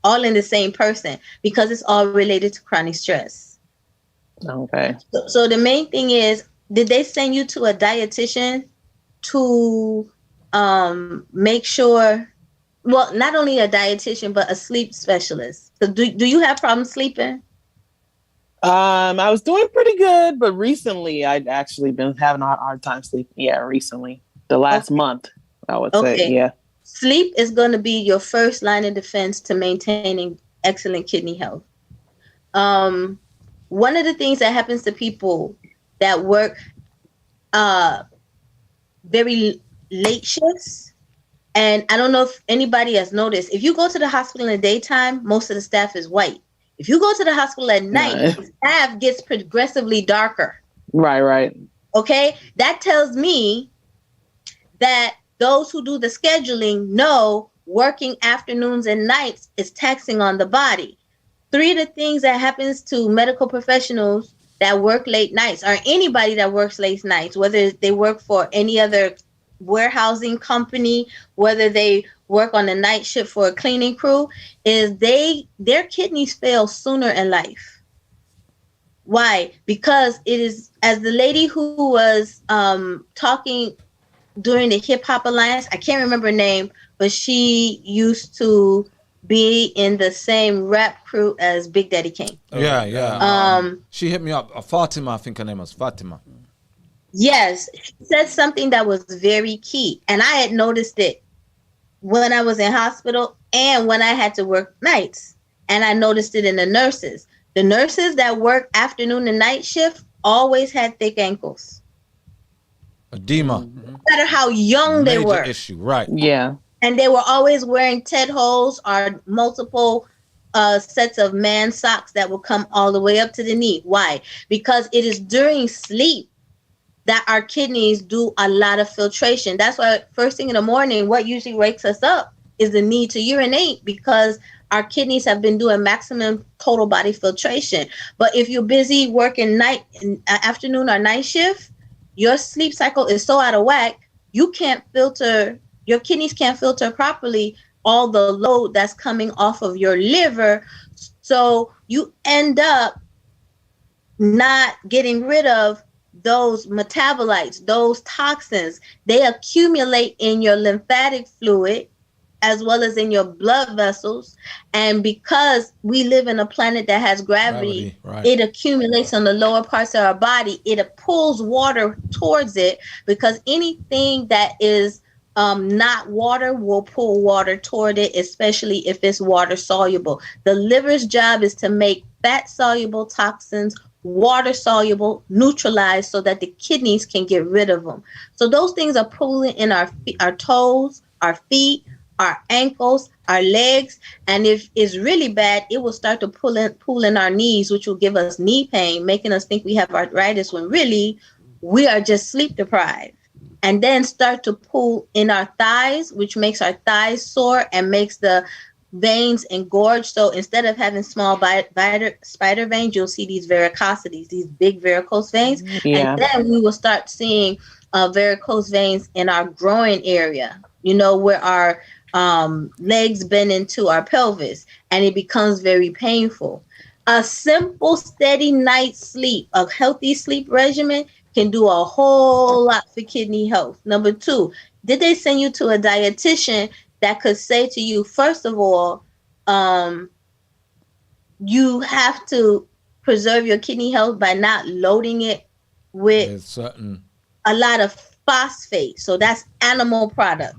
all in the same person, because it's all related to chronic stress. Okay. So the main thing is, did they send you to a dietitian to make sure, well, not only a dietitian, but a sleep specialist? So do you have problems sleeping? I was doing pretty good, but recently I'd actually been having a hard time sleeping. Yeah, recently. The last month, I would say. Yeah. Sleep is going to be your first line of defense to maintaining excellent kidney health. One of the things that happens to people that work very late shifts, and I don't know if anybody has noticed, if you go to the hospital in the daytime, most of the staff is white. If you go to the hospital at night, the staff gets progressively darker. Right. Okay? That tells me that those who do the scheduling know working afternoons and nights is taxing on the body. 3 of the things that happens to medical professionals that work late nights, or anybody that works late nights, whether they work for any other warehousing company, whether they work on the night shift for a cleaning crew, is their kidneys fail sooner in life. Why? Because it is, as the lady who was talking during the Hip Hop Alliance, I can't remember her name, but she used to be in the same rap crew as Big Daddy Kane. Yeah. She hit me up. Fatima, I think her name was Fatima. Yes, she said something that was very key, and I had noticed it when I was in hospital and when I had to work nights, and I noticed it in the nurses. The nurses that work afternoon and night shift always had thick ankles. Edema. No matter how young they were. Major issue, right. Yeah. And they were always wearing Ted holes or multiple sets of man socks that will come all the way up to the knee. Why? Because it is during sleep that our kidneys do a lot of filtration. That's why first thing in the morning, what usually wakes us up is the need to urinate, because our kidneys have been doing maximum total body filtration. But if you're busy working night, afternoon or night shift, your sleep cycle is so out of whack, you can't filter, your kidneys can't filter properly all the load that's coming off of your liver. So you end up not getting rid of those metabolites, those toxins. They accumulate in your lymphatic fluid as well as in your blood vessels. And because we live in a planet that has gravity, right, it accumulates on the lower parts of our body. It pulls water towards it, because anything that is not water will pull water toward it, especially if it's water soluble. The liver's job is to make fat soluble toxins water soluble, neutralized, so that the kidneys can get rid of them. So those things are pulling in our toes, our feet, our ankles, our legs, and if it's really bad, it will start to pull in our knees, which will give us knee pain, making us think we have arthritis when really we are just sleep deprived. and then start to pull in our thighs, which makes our thighs sore and makes the veins engorge. So instead of having small spider veins, you'll see these varicosities, these big varicose veins. Yeah. And then we will start seeing varicose veins in our groin area, where our legs bend into our pelvis, and it becomes very painful. A simple, steady night's sleep, a healthy sleep regimen can do a whole lot for kidney health. Number 2, did they send you to a dietitian that could say to you, first of all, you have to preserve your kidney health by not loading it with a lot of phosphate. So that's animal product.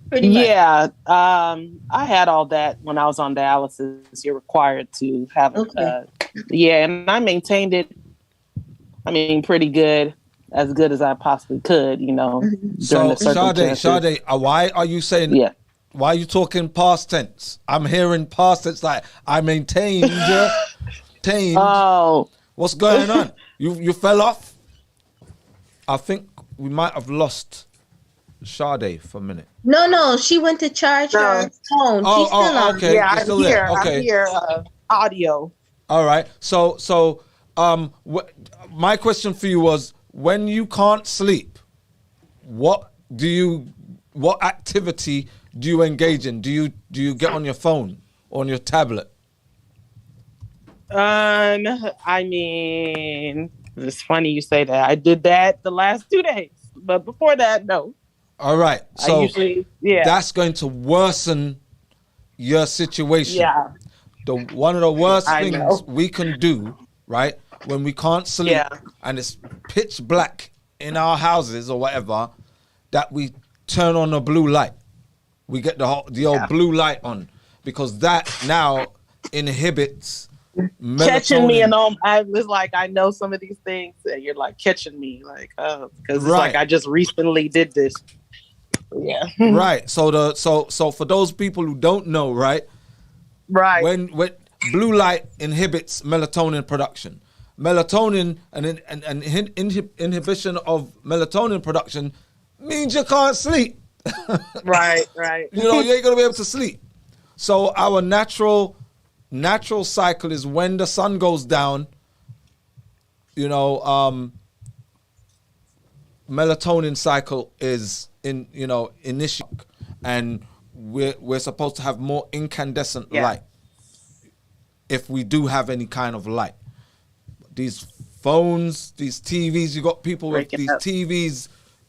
Pretty much. Yeah. I had all that when I was on dialysis. You're required to have and I maintained it. I mean, pretty good, as good as I possibly could, So, Sade, why are you saying, why are you talking past tense? I'm hearing past tense, like, I maintained, Oh. What's going on? You fell off? I think we might have lost Sade for a minute. No, she went to charge her phone. She's still on. Okay. Yeah, still there. Okay. I hear audio. All right. So, my question for you was, when you can't sleep, what activity do you engage in? Do you get on your phone or on your tablet? I mean, it's funny you say that. I did that the last 2 days, but before that, no. All right. So that's going to worsen your situation. Yeah. One of the worst things we can do, right, when we can't sleep and it's pitch black in our houses or whatever, that we turn on a blue light. We get the old blue light on, because that now inhibits melatonin. Catching me, and I was like, I know some of these things, and you're like catching me, like, because it's like I just recently did this. Yeah. Right. So for those people who don't know, right, when blue light inhibits melatonin production. Melatonin and inhibition of melatonin production means you can't sleep. Right. You ain't gonna be able to sleep. So our natural cycle is when the sun goes down, melatonin cycle is initial, and we're supposed to have more incandescent light if we do have any kind of light. These phones, these TVs, you got people with these TVs,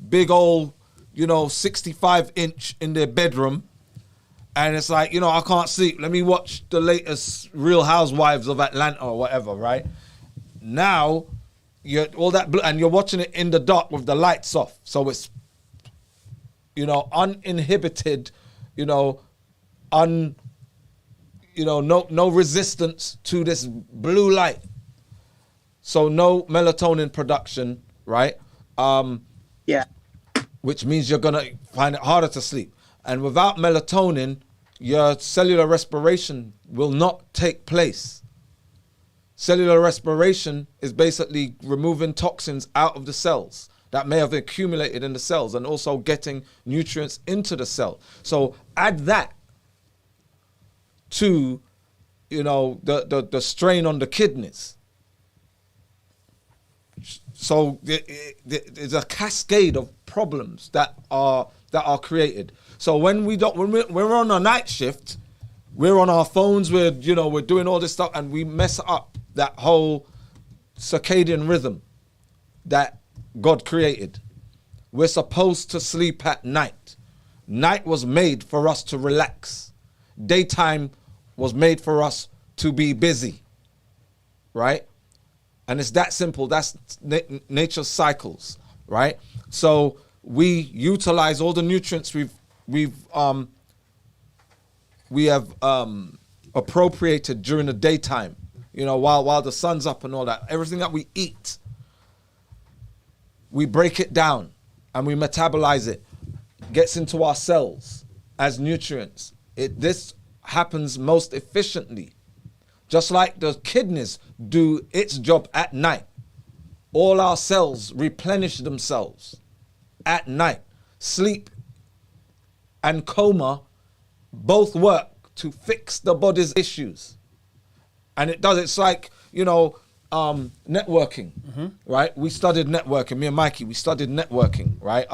big old, 65-inch in their bedroom, and it's like, I can't sleep. Let me watch the latest Real Housewives of Atlanta or whatever, right? Now, you're all that blue, and you're watching it in the dark with the lights off, so it's, uninhibited, no resistance to this blue light. So no melatonin production, right? Which means you're gonna find it harder to sleep. And without melatonin, your cellular respiration will not take place. Cellular respiration is basically removing toxins out of the cells that may have accumulated in the cells, and also getting nutrients into the cell. So add that to, the strain on the kidneys. So there's a cascade of problems that are created. So when we're on a night shift, we're on our phones, we're doing all this stuff, and we mess up that whole circadian rhythm that God created. We're supposed to sleep at night. Night was made for us to relax. Daytime was made for us to be busy, right? And it's that simple. That's nature's cycles, right? So we utilize all the nutrients we have appropriated during the daytime, while the sun's up and all that. Everything that we eat, we break it down and we metabolize it, gets into our cells as nutrients. This happens most efficiently. Just like the kidneys do its job at night, all our cells replenish themselves at night. Sleep and coma both work to fix the body's issues. And it does. It's like, networking, right? We studied networking. Me and Mikey, we studied networking, right?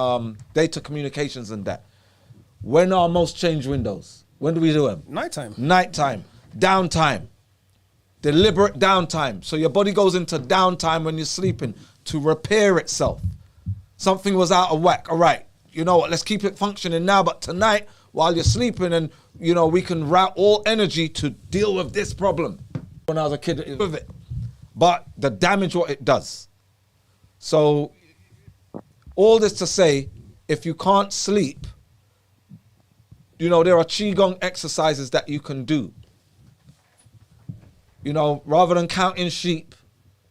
Data communications and that. When are most change windows? When do we do them? Nighttime. Nighttime. Downtime. Deliberate downtime. So your body goes into downtime when you're sleeping to repair itself. Something was out of whack. All right, you know what? Let's keep it functioning now. But tonight, while you're sleeping, and we can route all energy to deal with this problem. When I was a kid, with it, but the damage what it does. So, all this to say, if you can't sleep, there are qigong exercises that you can do. Rather than counting sheep,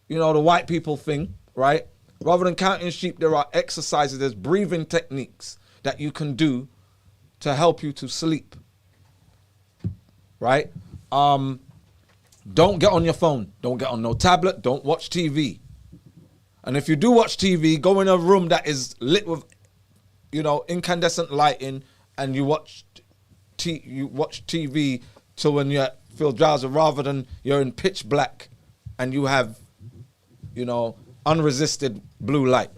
the white people thing, right? Rather than counting sheep, there are exercises, there's breathing techniques that you can do to help you to sleep, right? Don't get on your phone. Don't get on no tablet. Don't watch TV. And if you do watch TV, go in a room that is lit with, incandescent lighting, and you watch TV till when you feel drowsy, rather than you're in pitch black and you have, unresisted blue light.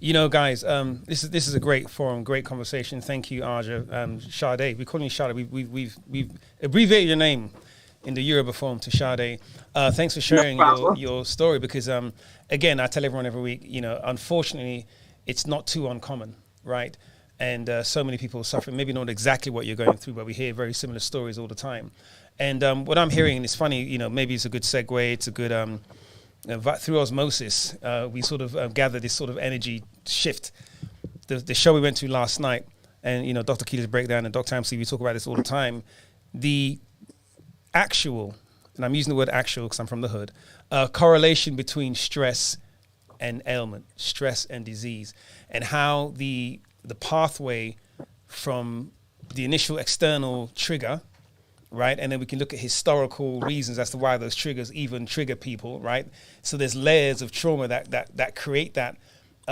Guys, this is a great forum, great conversation. Thank you, Arja. Sade, we call you Sade. We've abbreviated your name in the Yoruba form to Sade. Thanks for sharing your story, because again, I tell everyone every week, unfortunately, it's not too uncommon, right? And so many people suffer. Maybe not exactly what you're going through, but we hear very similar stories all the time. And what I'm hearing, and it's funny, maybe it's a good segue. It's a good through osmosis, we sort of gather this sort of energy shift. The show we went to last night, and Dr. Keeler's breakdown and Dr. MC, we talk about this all the time. The actual, and I'm using the word actual because I'm from the hood, correlation between stress and ailment, stress and disease, and how the pathway from the initial external trigger, right? And then we can look at historical reasons as to why those triggers even trigger people, right? So there's layers of trauma that create that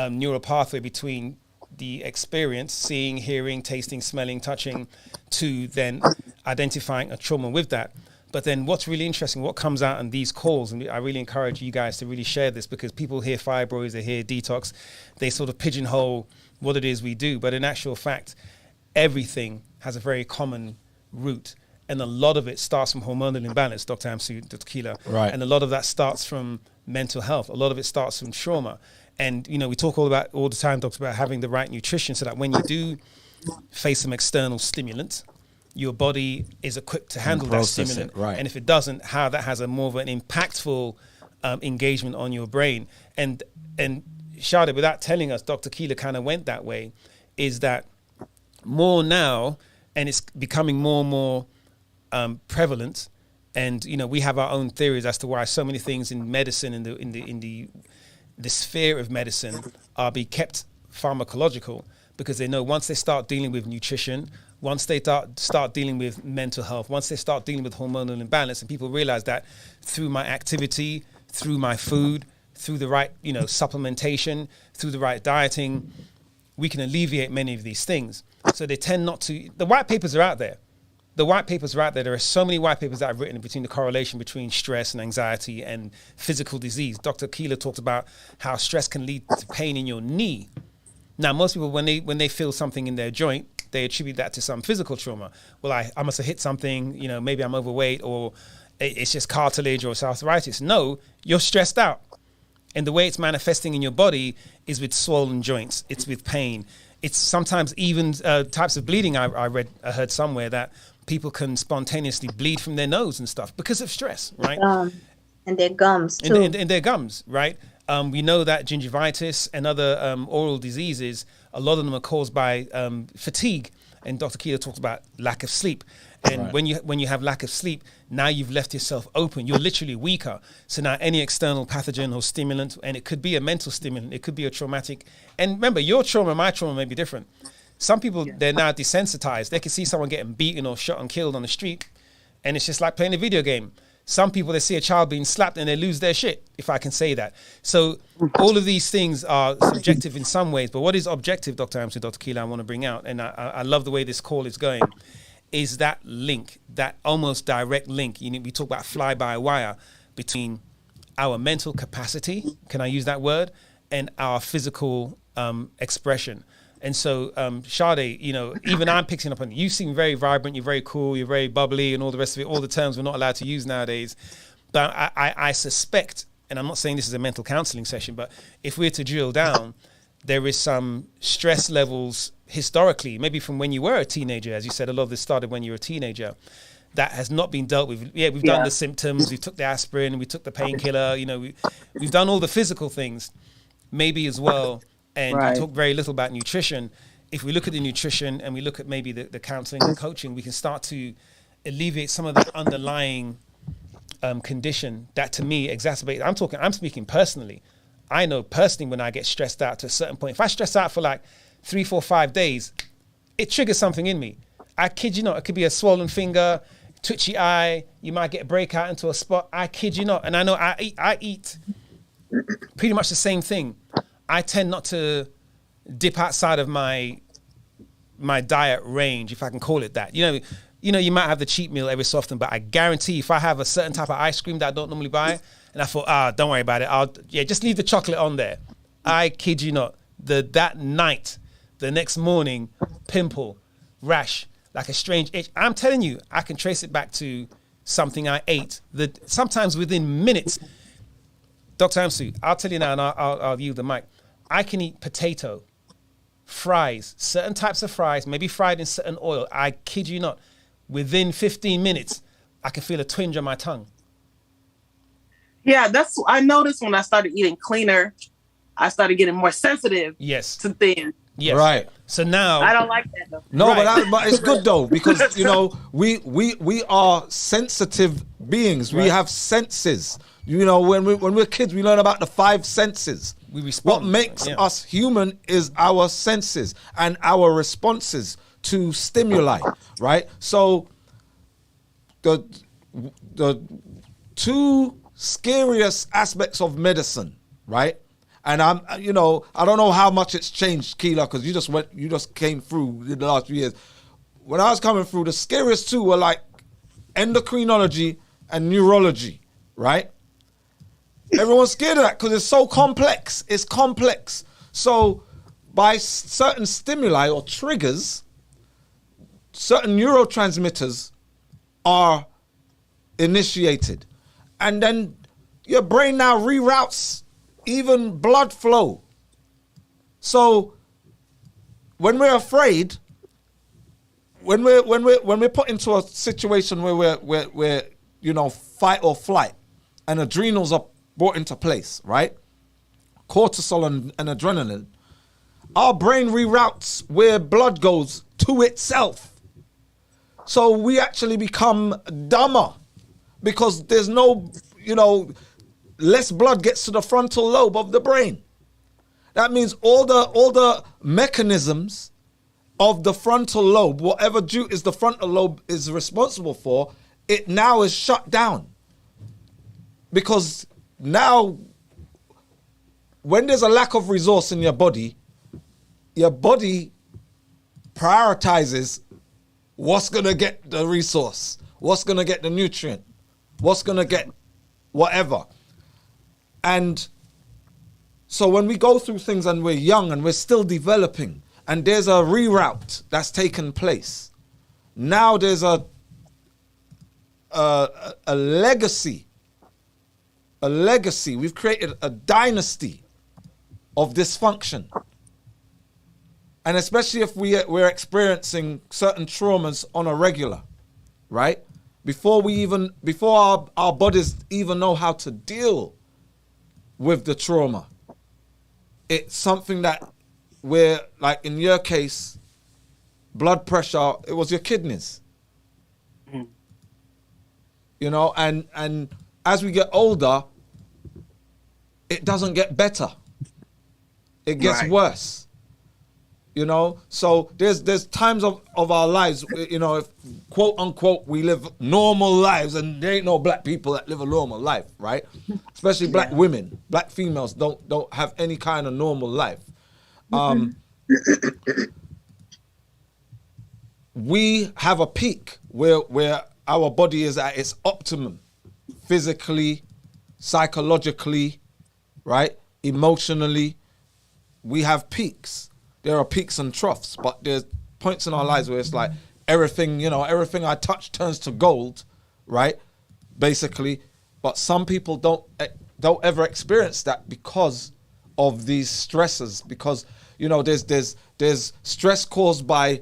neural pathway between the experience, seeing, hearing, tasting, smelling, touching, to then identifying a trauma with that. But then what's really interesting, what comes out in these calls, and I really encourage you guys to really share this, because people hear fibroids, they hear detox, they sort of pigeonhole what it is we do. But in actual fact, everything has a very common root. And a lot of it starts from hormonal imbalance, Dr. Amsu, Dr. Keeler. Right. And a lot of that starts from mental health. A lot of it starts from trauma. And, we talk all the time, doctor, about having the right nutrition, so that when you do face some external stimulant, your body is equipped to handle that stimulant. Right. And if it doesn't, how that has a more of an impactful engagement on your brain. And Shada, without telling us, Dr. Keeler kind of went that way, is that more now, and it's becoming more and more prevalent, and we have our own theories as to why so many things in medicine, in the sphere of medicine, are be kept pharmacological, because they know once they start dealing with nutrition, once they start dealing with mental health, once they start dealing with hormonal imbalance, and people realize that through my activity, through my food, through the right supplementation, through the right dieting, we can alleviate many of these things. So they tend not to. The white papers are out there. There are so many white papers that I've written between the correlation between stress and anxiety and physical disease. Dr. Keeler talked about how stress can lead to pain in your knee. Now, most people, when they feel something in their joint, they attribute that to some physical trauma. Well, I must have hit something, maybe I'm overweight, or it's just cartilage or it's arthritis. No, you're stressed out. And the way it's manifesting in your body is with swollen joints. It's with pain. It's sometimes even types of bleeding. I heard somewhere that people can spontaneously bleed from their nose and stuff because of stress, right? And their gums too. And their gums, right? We know that gingivitis and other oral diseases, a lot of them are caused by fatigue. And Dr. Keeler talks about lack of sleep. And right. when you have lack of sleep, now you've left yourself open. You're literally weaker. So now any external pathogen or stimulant, and it could be a mental stimulant, it could be a traumatic. And remember, your trauma, my trauma may be different. Some people, they're now desensitized. They can see someone getting beaten or shot and killed on the street, and it's just like playing a video game. Some people, they see a child being slapped and they lose their shit, if I can say that. So all of these things are subjective in some ways, but what is objective, Dr. Amsu, Dr. Keela, I want to bring out, and I love the way this call is going, is that link, that almost direct link. We talk about fly-by-wire between our mental capacity, can I use that word, and our physical expression. And so, Sade, even I'm picking up on it. You seem very vibrant, you're very cool, you're very bubbly, and all the rest of it, all the terms we're not allowed to use nowadays. But I suspect, and I'm not saying this is a mental counseling session, but if we're to drill down, there is some stress levels historically, maybe from when you were a teenager, as you said, a lot of this started when you were a teenager, that has not been dealt with. Yeah, we've done the symptoms, we took the aspirin, we took the painkiller, we've done all the physical things, maybe as well. And we talk very little about nutrition. If we look at the nutrition and we look at maybe the counseling and coaching, we can start to alleviate some of that underlying condition that, to me, exacerbates. I'm speaking personally. I know personally when I get stressed out to a certain point, if I stress out for like 3, 4, 5 days, it triggers something in me. I kid you not. It could be a swollen finger, twitchy eye. You might get a breakout into a spot. I kid you not. And I know I eat pretty much the same thing. I tend not to dip outside of my diet range, if I can call it that. You might have the cheat meal every so often, but I guarantee if I have a certain type of ice cream that I don't normally buy, and I thought, don't worry about it. Just leave the chocolate on there. I kid you not. That night, the next morning, pimple, rash, like a strange itch. I'm telling you, I can trace it back to something I ate. Sometimes within minutes. Dr. Amsu, I'll tell you now, and I'll yield the mic. I can eat potato, fries, certain types of fries, maybe fried in certain oil. I kid you not. Within 15 minutes, I can feel a twinge on my tongue. Yeah, I noticed when I started eating cleaner, I started getting more sensitive to things. Yes. Right. So now I don't like that though. No, but it's good though, because we are sensitive beings. We have senses. When we're kids, we learn about the 5 senses. We respond. What makes us human is our senses and our responses to stimuli, right? So the 2 scariest aspects of medicine, right? And I don't know how much it's changed, Keela, because you just came through in the last few years. When I was coming through, the scariest 2 were like endocrinology and neurology, right? Everyone's scared of that because it's so complex. It's complex. So by certain stimuli or triggers, certain neurotransmitters are initiated. And then your brain now reroutes even blood flow. So when we're afraid, when we're put into a situation where we're fight or flight, and adrenals are brought into place, right? Cortisol and adrenaline, our brain reroutes where blood goes to itself. So we actually become dumber because there's no, less blood gets to the frontal lobe of the brain. That means all the mechanisms of the frontal lobe, whatever duties the frontal lobe is responsible for, it now is shut down. Because now, when there's a lack of resource in your body prioritizes what's going to get the resource, what's going to get the nutrient, what's going to get whatever. And so when we go through things and we're young and we're still developing and there's a reroute that's taken place, now there's a legacy. A legacy. We've created a dynasty of dysfunction. And especially if we're experiencing certain traumas on a regular, right? Before our bodies even know how to deal with the trauma, it's something that we're, like in your case, blood pressure, it was your kidneys. And as we get older, it doesn't get better. It gets worse. You know, so there's times of our lives, you know, if quote unquote we live normal lives, and there ain't no black people that live a normal life, right? Especially black women, black females don't have any kind of normal life. We have a peak where our body is at its optimum, physically, psychologically, right? Emotionally, we have peaks. There are peaks and troughs, but there's points in our lives where it's like everything I touch turns to gold, right? Basically, but some people don't ever experience that because of these stresses. Because you know, there's stress caused by,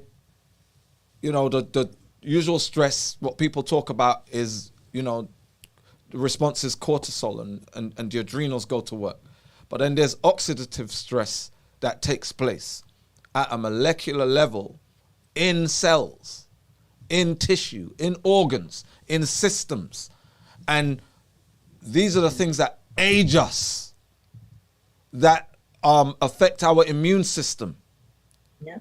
you know, the usual stress. What people talk about is, you know, the response is cortisol and the adrenals go to work. But then there's oxidative stress that takes place at a molecular level in cells, in tissue, in organs, in systems. And these are the things that age us, that affect our immune system. Yeah.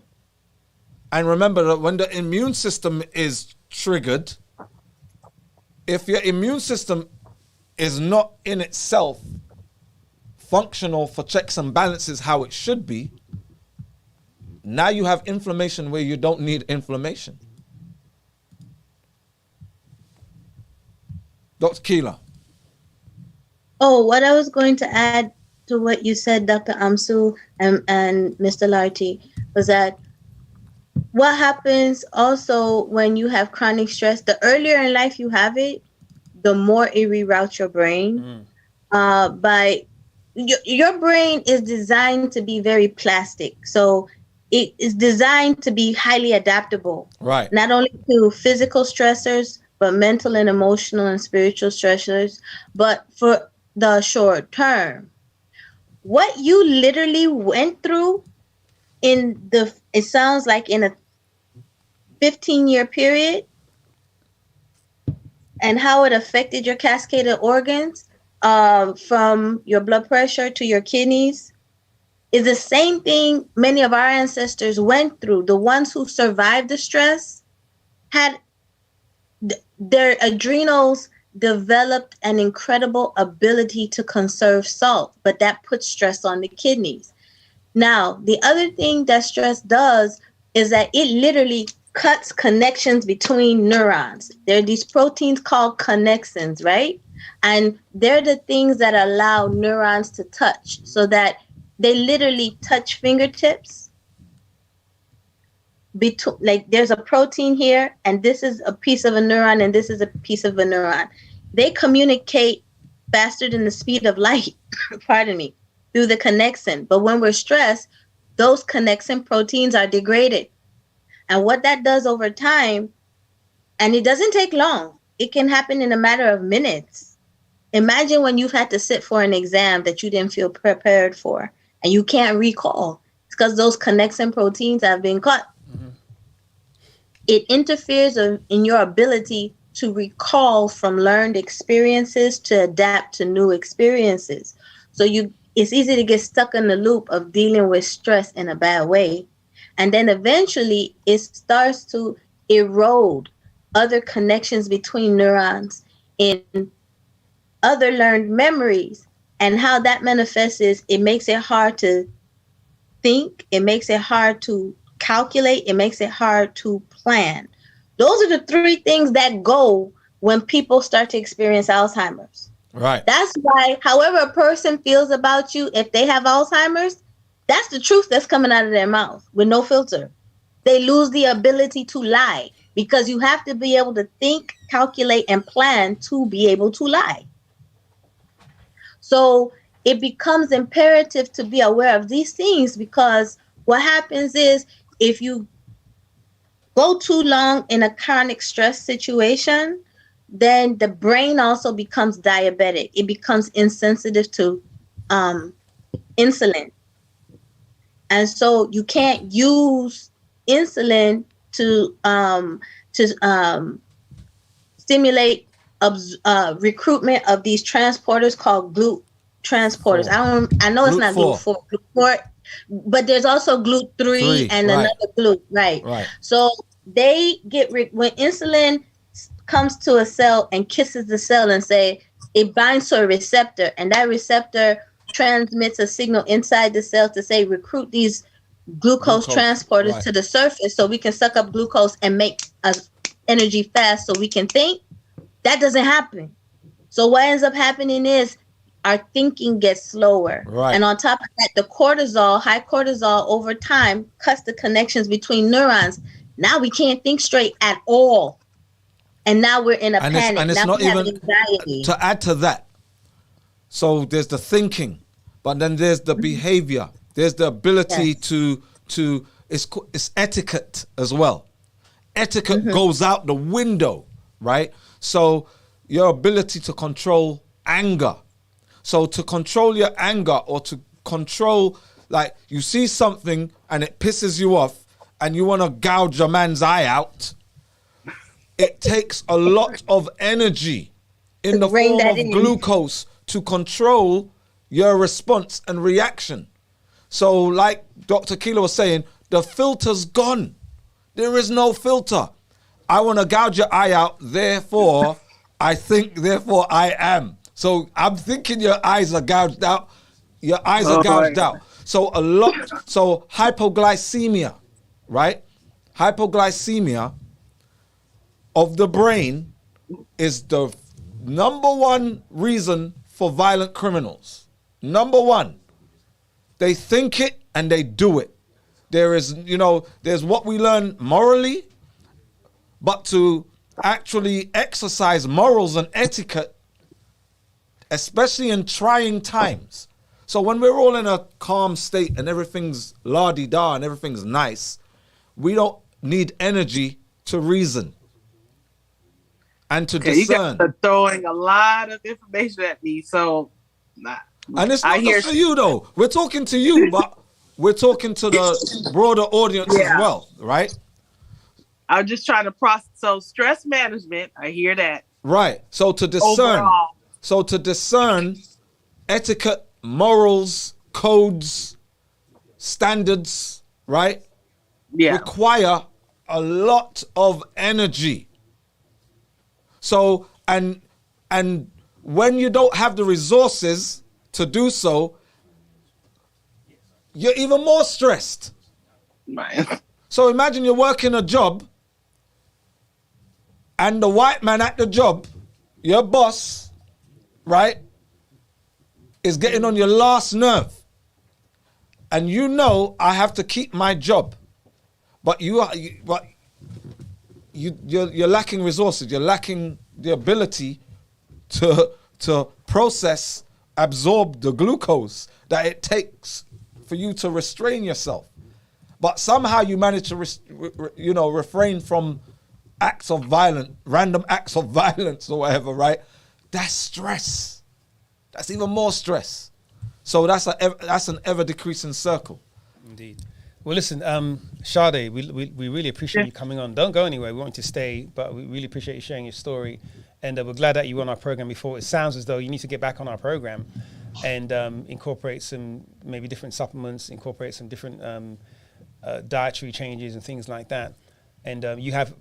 And remember that when the immune system is triggered, if your immune system is not in itself functional for checks and balances how it should be, now you have inflammation where you don't need inflammation. Dr. Keela. Oh, what I was going to add to what you said, Dr. Amsu and Mr. Larty, was that what happens also when you have chronic stress, the earlier in life you have it, the more it reroutes your brain. By your brain is designed to be very plastic. So it is designed to be highly adaptable. Right. Not only to physical stressors, but mental and emotional and spiritual stressors. But for the short term, what you literally went through it sounds like in a 15-year period, and how it affected your cascade of organs, from your blood pressure to your kidneys, is the same thing many of our ancestors went through. The ones who survived the stress had their adrenals developed an incredible ability to conserve salt, but that puts stress on the kidneys. Now, the other thing that stress does is that it literally cuts connections between neurons. There are these proteins called connexins, right? And they're the things that allow neurons to touch, so that they literally touch fingertips. Like there's a protein here, and this is a piece of a neuron, and this is a piece of a neuron. They communicate faster than the speed of light, pardon me, through the connexin. But when we're stressed, those connexin proteins are degraded. And what that does over time, and it doesn't take long, it can happen in a matter of minutes. Imagine when you've had to sit for an exam that you didn't feel prepared for, and you can't recall. It's because those connexin proteins have been cut. Mm-hmm. It interferes in your ability to recall from learned experiences to adapt to new experiences. So it's easy to get stuck in the loop of dealing with stress in a bad way. And then eventually it starts to erode other connections between neurons in other learned memories. And how that manifests is it makes it hard to think. It makes it hard to calculate. It makes it hard to plan. Those are the three things that go when people start to experience Alzheimer's. Right. That's why, however a person feels about you, if they have Alzheimer's, that's the truth that's coming out of their mouth with no filter. They lose the ability to lie, because you have to be able to think, calculate, and plan to be able to lie. So it becomes imperative to be aware of these things, because what happens is if you go too long in a chronic stress situation, then the brain also becomes diabetic. It becomes insensitive to insulin. And so you can't use insulin to stimulate recruitment of these transporters called GLUT transporters. I know it's not GLUT4. But there's also GLUT3 and right. another GLUT, right? Right. So they get when insulin comes to a cell and kisses the cell and say it binds to a receptor, and that receptor transmits a signal inside the cell to say recruit these glucose transporters right. to the surface so we can suck up glucose and make us energy fast so we can think. That doesn't happen. So what ends up happening is our thinking gets slower. Right. And on top of that, the cortisol, high cortisol over time cuts the connections between neurons. Now we can't think straight at all. And now we're in a panic. And it's now not we have even anxiety. to add to that. So there's the thinking, but then there's the behavior. There's the ability to it's etiquette as well. Etiquette goes out the window, right? So your ability to control anger. So to control your anger, or to control, like, you see something and it pisses you off and you want to gouge a man's eye out, it takes a lot of energy in the form of glucose to control your response and reaction. So like Dr. Keela was saying, the filter's gone. There is no filter. I want to gouge your eye out, therefore I think, therefore I am. So I'm thinking your eyes are gouged out. Your eyes are gouged out. So so hypoglycemia, right? Hypoglycemia of the brain is the number one reason for violent criminals. Number one. They think it and they do it. There is, there's what we learn morally, but to actually exercise morals and etiquette, especially in trying times. So when we're all in a calm state and everything's la-di-da and everything's nice, we don't need energy to reason and to discern. You guys are throwing a lot of information at me, so... And it's not just for you, though. We're talking to you, but we're talking to the broader audience as well, right? I'm just trying to process. So stress management, I hear that. Right. So to discern. Overall. So to discern etiquette, morals, codes, standards, right? Yeah. Require a lot of energy. So, and when you don't have the resources to do so, you're even more stressed. Right. So imagine you're working a job and the white man at the job, your boss, right, is getting on your last nerve. And I have to keep my job. But you're lacking resources. You're lacking the ability to process, absorb the glucose that it takes for you to restrain yourself. But somehow you manage to refrain from random acts of violence or whatever, right? That's stress. That's even more stress. So that's an ever decreasing circle. Indeed. Well, listen, Sade, we really appreciate you coming on. Don't go anywhere. We want you to stay, but we really appreciate you sharing your story. And we're glad that you were on our program before. It sounds as though you need to get back on our program and incorporate some maybe different supplements, incorporate some different dietary changes and things like that. And you have,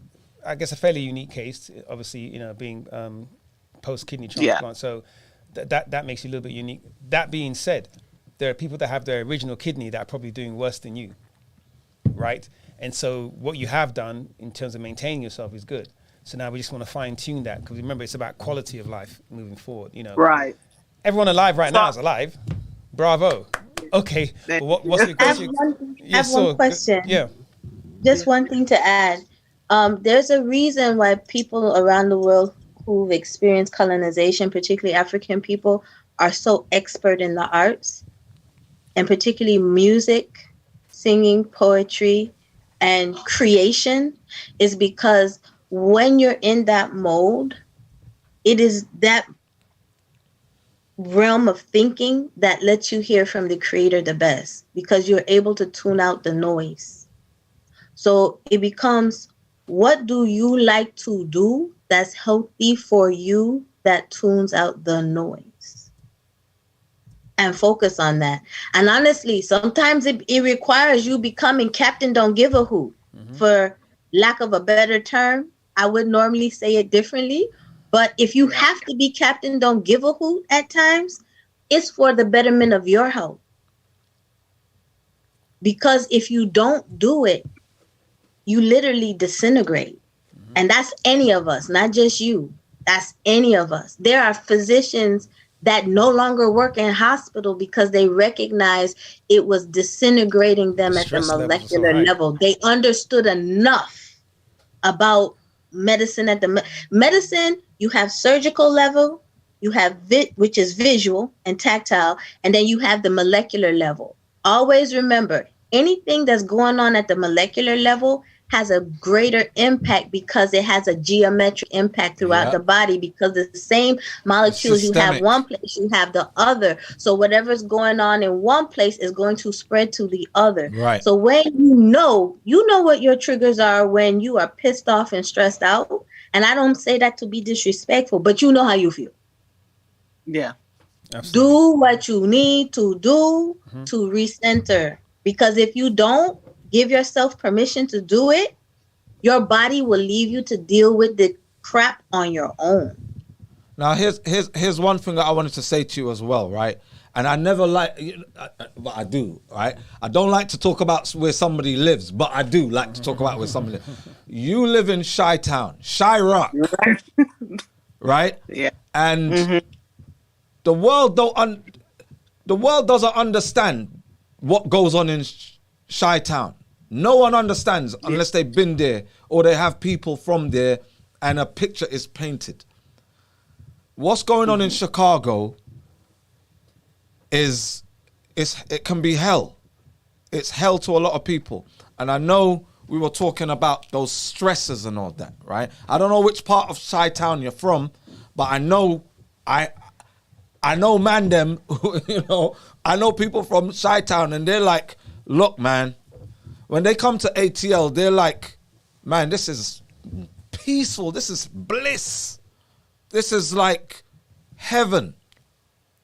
I guess, a fairly unique case, obviously, being post-kidney transplant. Yeah. So that makes you a little bit unique. That being said, there are people that have their original kidney that are probably doing worse than you, right? And so what you have done in terms of maintaining yourself is good. So now we just want to fine-tune that, because remember, it's about quality of life moving forward, Right. Everyone alive right now is alive. Bravo. Okay. Well, what's the question? I have one question. Yeah. Just one thing to add. There's a reason why people around the world who've experienced colonization, particularly African people, are so expert in the arts, and particularly music, singing, poetry, and creation, is because when you're in that mode, it is that realm of thinking that lets you hear from the creator the best, because you're able to tune out the noise. So it becomes, what do you like to do that's healthy for you that tunes out the noise? and focus on that. And honestly, sometimes it requires you becoming Captain Don't Give a Hoot. For lack of a better term, I would normally say it differently. But if you have to be Captain Don't Give a Hoot at times, it's for the betterment of your health. Because if you don't do it, you literally disintegrate. And that's any of us, not just you. That's any of us. There are physicians that no longer work in hospital because they recognize it was disintegrating them at the molecular level. They understood enough about medicine at the medicine. You have surgical level, you have which is visual and tactile, and then you have the molecular level. Always remember, anything that's going on at the molecular level has a greater impact because it has a geometric impact throughout the body, because the same molecules you have one place, you have the other. So whatever's going on in one place is going to spread to the other. Right. So when you know what your triggers are when you are pissed off and stressed out. And I don't say that to be disrespectful, but you know how you feel. Yeah. Absolutely. Do what you need to do to recenter. Because if you don't give yourself permission to do it, your body will leave you to deal with the crap on your own. Now, here's one thing that I wanted to say to you as well, right? And I never but I do, right? I don't like to talk about where somebody lives, but I do like to talk about where somebody lives. You live in Chi-Town, Chi-Rock, right? Yeah. And the world doesn't understand what goes on in Chi-Town. No one understands unless they've been there or they have people from there and a picture is painted. What's going on in Chicago it can be hell. It's hell to a lot of people. And I know we were talking about those stresses and all that, right? I don't know which part of Chi-Town you're from, but I know man them, I know people from Chi-Town and they're like, look, man, when they come to ATL, they're like, man, this is peaceful. This is bliss. This is like heaven,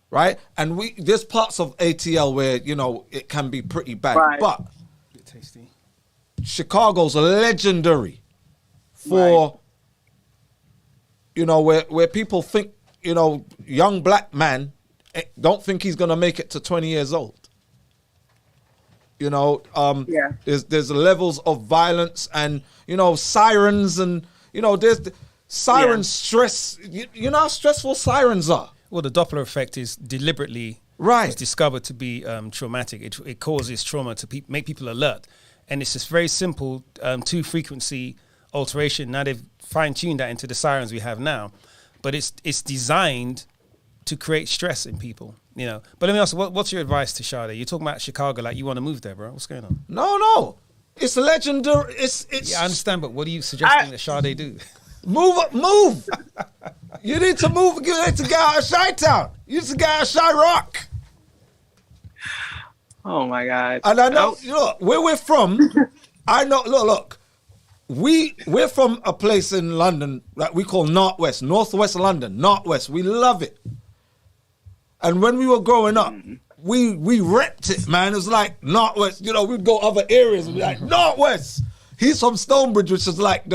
right? And there's parts of ATL where, it can be pretty bad. Right. But Bit tasty. Chicago's legendary for, where people think, young black man don't think he's going to make it to 20 years old. There's levels of violence and, sirens and, there's sirens stress. You know how stressful sirens are? Well, the Doppler effect is deliberately was discovered to be traumatic. It causes trauma to make people alert. And it's just very simple 2-frequency alteration. Now they've fine-tuned that into the sirens we have now. But it's designed to create stress in people. But let me ask, what's your advice to Sade? You're talking about Chicago like you want to move there, bro. What's going on? No. It's legendary. It's Yeah, I understand, but what are you suggesting that Sade do? Move. You need to move. You need to get out of Chi-Town. You need to get out of Chi-Rock. Oh my God. And I know, look, where we're from, I know, look, we're from a place in London that we call Northwest London, Northwest. We love it. And when we were growing up, we repped it, man. It was like Northwest, we'd go other areas and be like, Northwest. He's from Stonebridge, which is like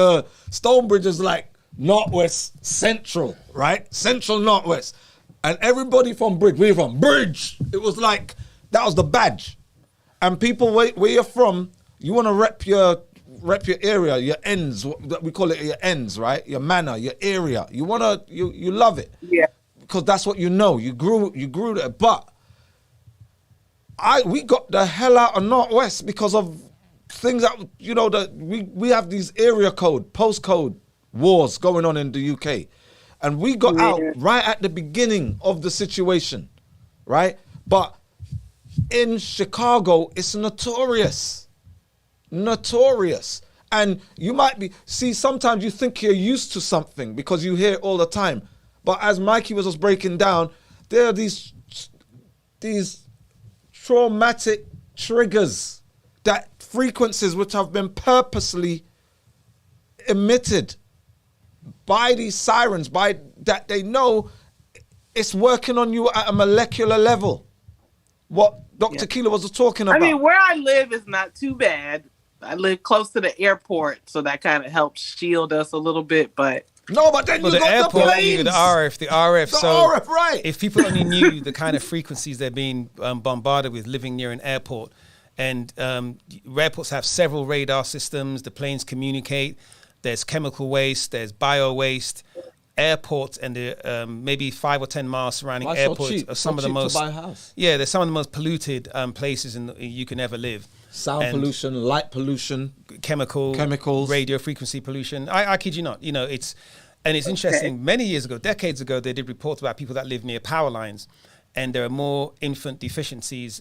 Stonebridge is like Northwest Central, right? Central Northwest. And everybody from Bridge, we're from Bridge. It was like, that was the badge. And people where you're from, you want to rep your area, your ends. We call it your ends, right? Your manor, your area. You love it. Yeah. Because that's what you know. You grew there. But we got the hell out of Northwest because of things that, we have these area code, postcode wars going on in the UK. And we got out right at the beginning of the situation, right? But in Chicago, it's notorious. And you might sometimes you think you're used to something because you hear it all the time. But as Mikey was just breaking down, there are these traumatic triggers, that frequencies which have been purposely emitted by these sirens, by that they know it's working on you at a molecular level. what Dr. Keeler was talking about. I mean, where I live is not too bad. I live close to the airport, so that kind of helps shield us a little bit. But no, but then you the got airport, the planes. the RF. The So RF, right. if people only knew the kind of frequencies they're being bombarded with living near an airport, and airports have several radar systems, the planes communicate, there's chemical waste, there's bio waste. Airports and the maybe 5 or 10 miles surrounding Why so airports cheap? are some of the So cheap to most buy a house. Yeah, they're some of the most polluted places you can ever live. Sound And pollution, light pollution, chemicals, radio frequency pollution. I kid you not. You know, it's interesting. Many years ago, decades ago, they did reports about people that live near power lines, and there are more infant deficiencies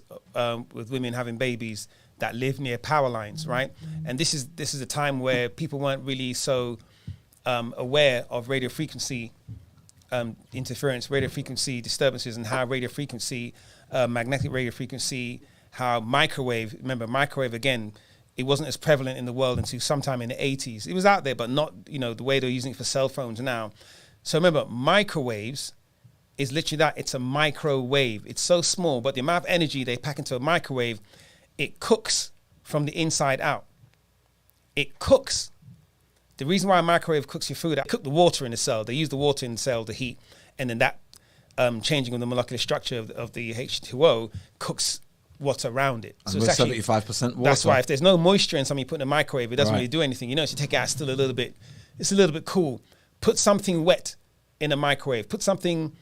with women having babies that live near power lines, right? And this is a time where people weren't really so aware of radio frequency interference, radio frequency disturbances, and how radio frequency, magnetic radio frequency, how microwave. Remember, microwave again. It wasn't as prevalent in the world until sometime in the 80s. It was out there, but not the way they're using it for cell phones now. So remember, microwaves is literally that. It's a microwave. It's so small, but the amount of energy they pack into a microwave, it cooks from the inside out. It cooks. The reason why a microwave cooks your food, they cook the water in the cell. They use the water in the cell to heat, and then that changing of the molecular structure of the H2O cooks what's around it. So it's actually 75% water. That's why if there's no moisture in something you put in a microwave, it doesn't really do anything. So you take it out, it's a little bit cool. Put something wet in a microwave. Put something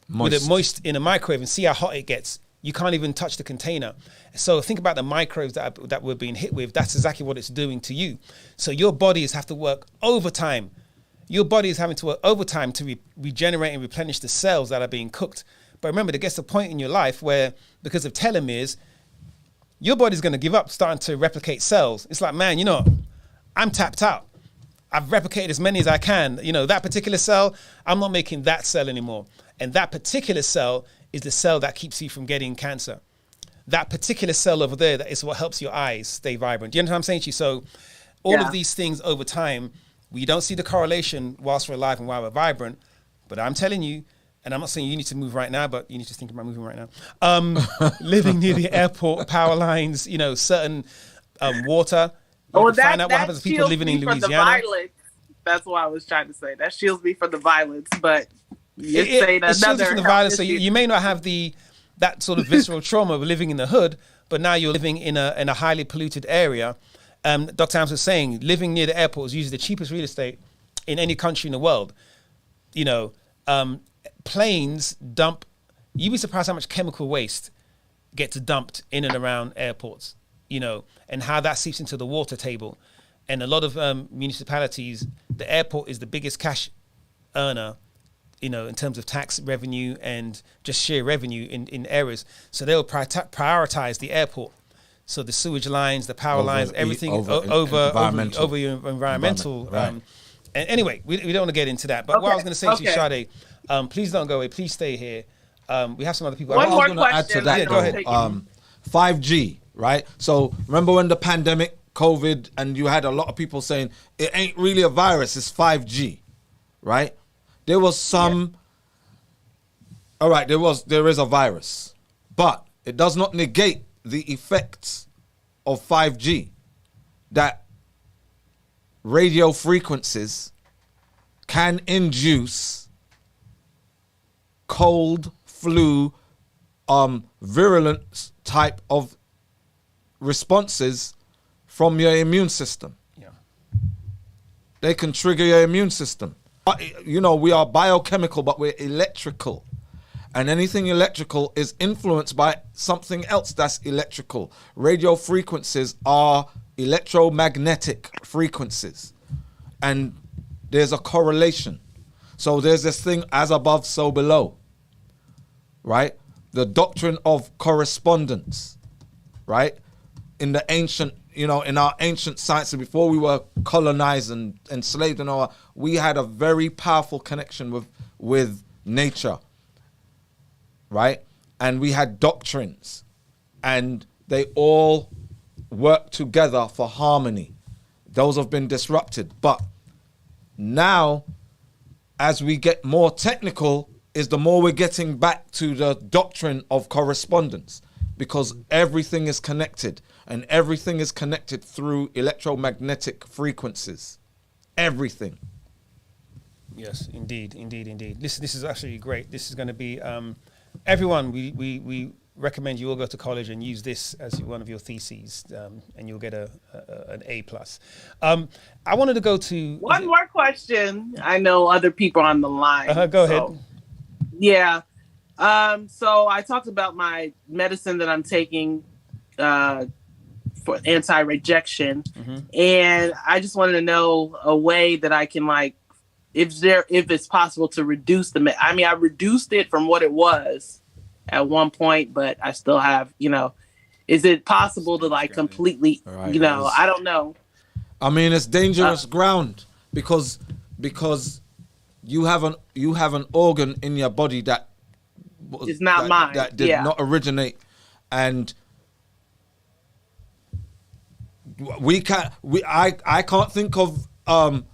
with it moist in a microwave and see how hot it gets. You can't even touch the container. So think about the microwaves that we're being hit with. That's exactly what it's doing to you. So your bodies have to work overtime. Your body is having to work overtime to regenerate and replenish the cells that are being cooked. But remember, there gets a point in your life where, because of telomeres, your body's going to give up starting to replicate cells. It's like, man, I'm tapped out. I've replicated as many as I can. That particular cell, I'm not making that cell anymore. And that particular cell is the cell that keeps you from getting cancer. That particular cell over there, that is what helps your eyes stay vibrant. Do you understand what I'm saying to you? So all of these things over time, we don't see the correlation whilst we're alive and while we're vibrant. But I'm telling you, and I'm not saying you need to move right now, but you need to think about moving right now. Living near the airport, power lines, certain water. Find out what happens to people living in Louisiana. That's what I was trying to say. That shields me from the violence, but you're saying it shields you from the violence. So issue. you may not have that sort of visceral trauma of living in the hood, but now you're living in a highly polluted area. Dr.Ams was saying, living near the airport is usually the cheapest real estate in any country in the world. Planes dump. You'd be surprised how much chemical waste gets dumped in and around airports, and how that seeps into the water table. And a lot of municipalities, the airport is the biggest cash earner, in terms of tax revenue and just sheer revenue in areas. So they'll prioritize the airport. So the sewage lines, the power lines, everything over your environmental. Right. And anyway, we don't want to get into that. But what I was going to say to you, Sade, please don't go away. Please stay here. We have some other people. One more question. Add to that, go ahead. 5G, right? So remember when the pandemic, COVID, and you had a lot of people saying it ain't really a virus, it's 5G, right? There was some. All right, there is a virus, but it does not negate the effects of 5G. That radio frequencies can induce cold, flu, virulent type of responses from your immune system. Yeah. They can trigger your immune system. We are biochemical, but we're electrical. And anything electrical is influenced by something else that's electrical. Radio frequencies are electromagnetic frequencies. And there's a correlation. So there's this thing, as above, so below. Right? The doctrine of correspondence. Right? In the ancient, in our ancient science, before we were colonized and enslaved and all, we had a very powerful connection with nature. Right? And we had doctrines. And they all work together for harmony. Those have been disrupted. But now, as we get more technical, is the more we're getting back to the doctrine of correspondence. because everything is connected, and everything is connected through electromagnetic frequencies. Everything. Yes, indeed. This is actually great. This is going to be everyone. We recommend you all go to college and use this as one of your theses, and you'll get an A+. I wanted to go to one more question. I know other people on the line. Go ahead. Yeah. So I talked about my medicine that I'm taking for anti-rejection, and I just wanted to know a way that I can if it's possible to reduce I reduced it from what it was at one point, but I still have, is it possible to completely, right. I don't know. I mean, it's dangerous ground because you have an organ in your body that is not mine. That did not originate, and I can't think of an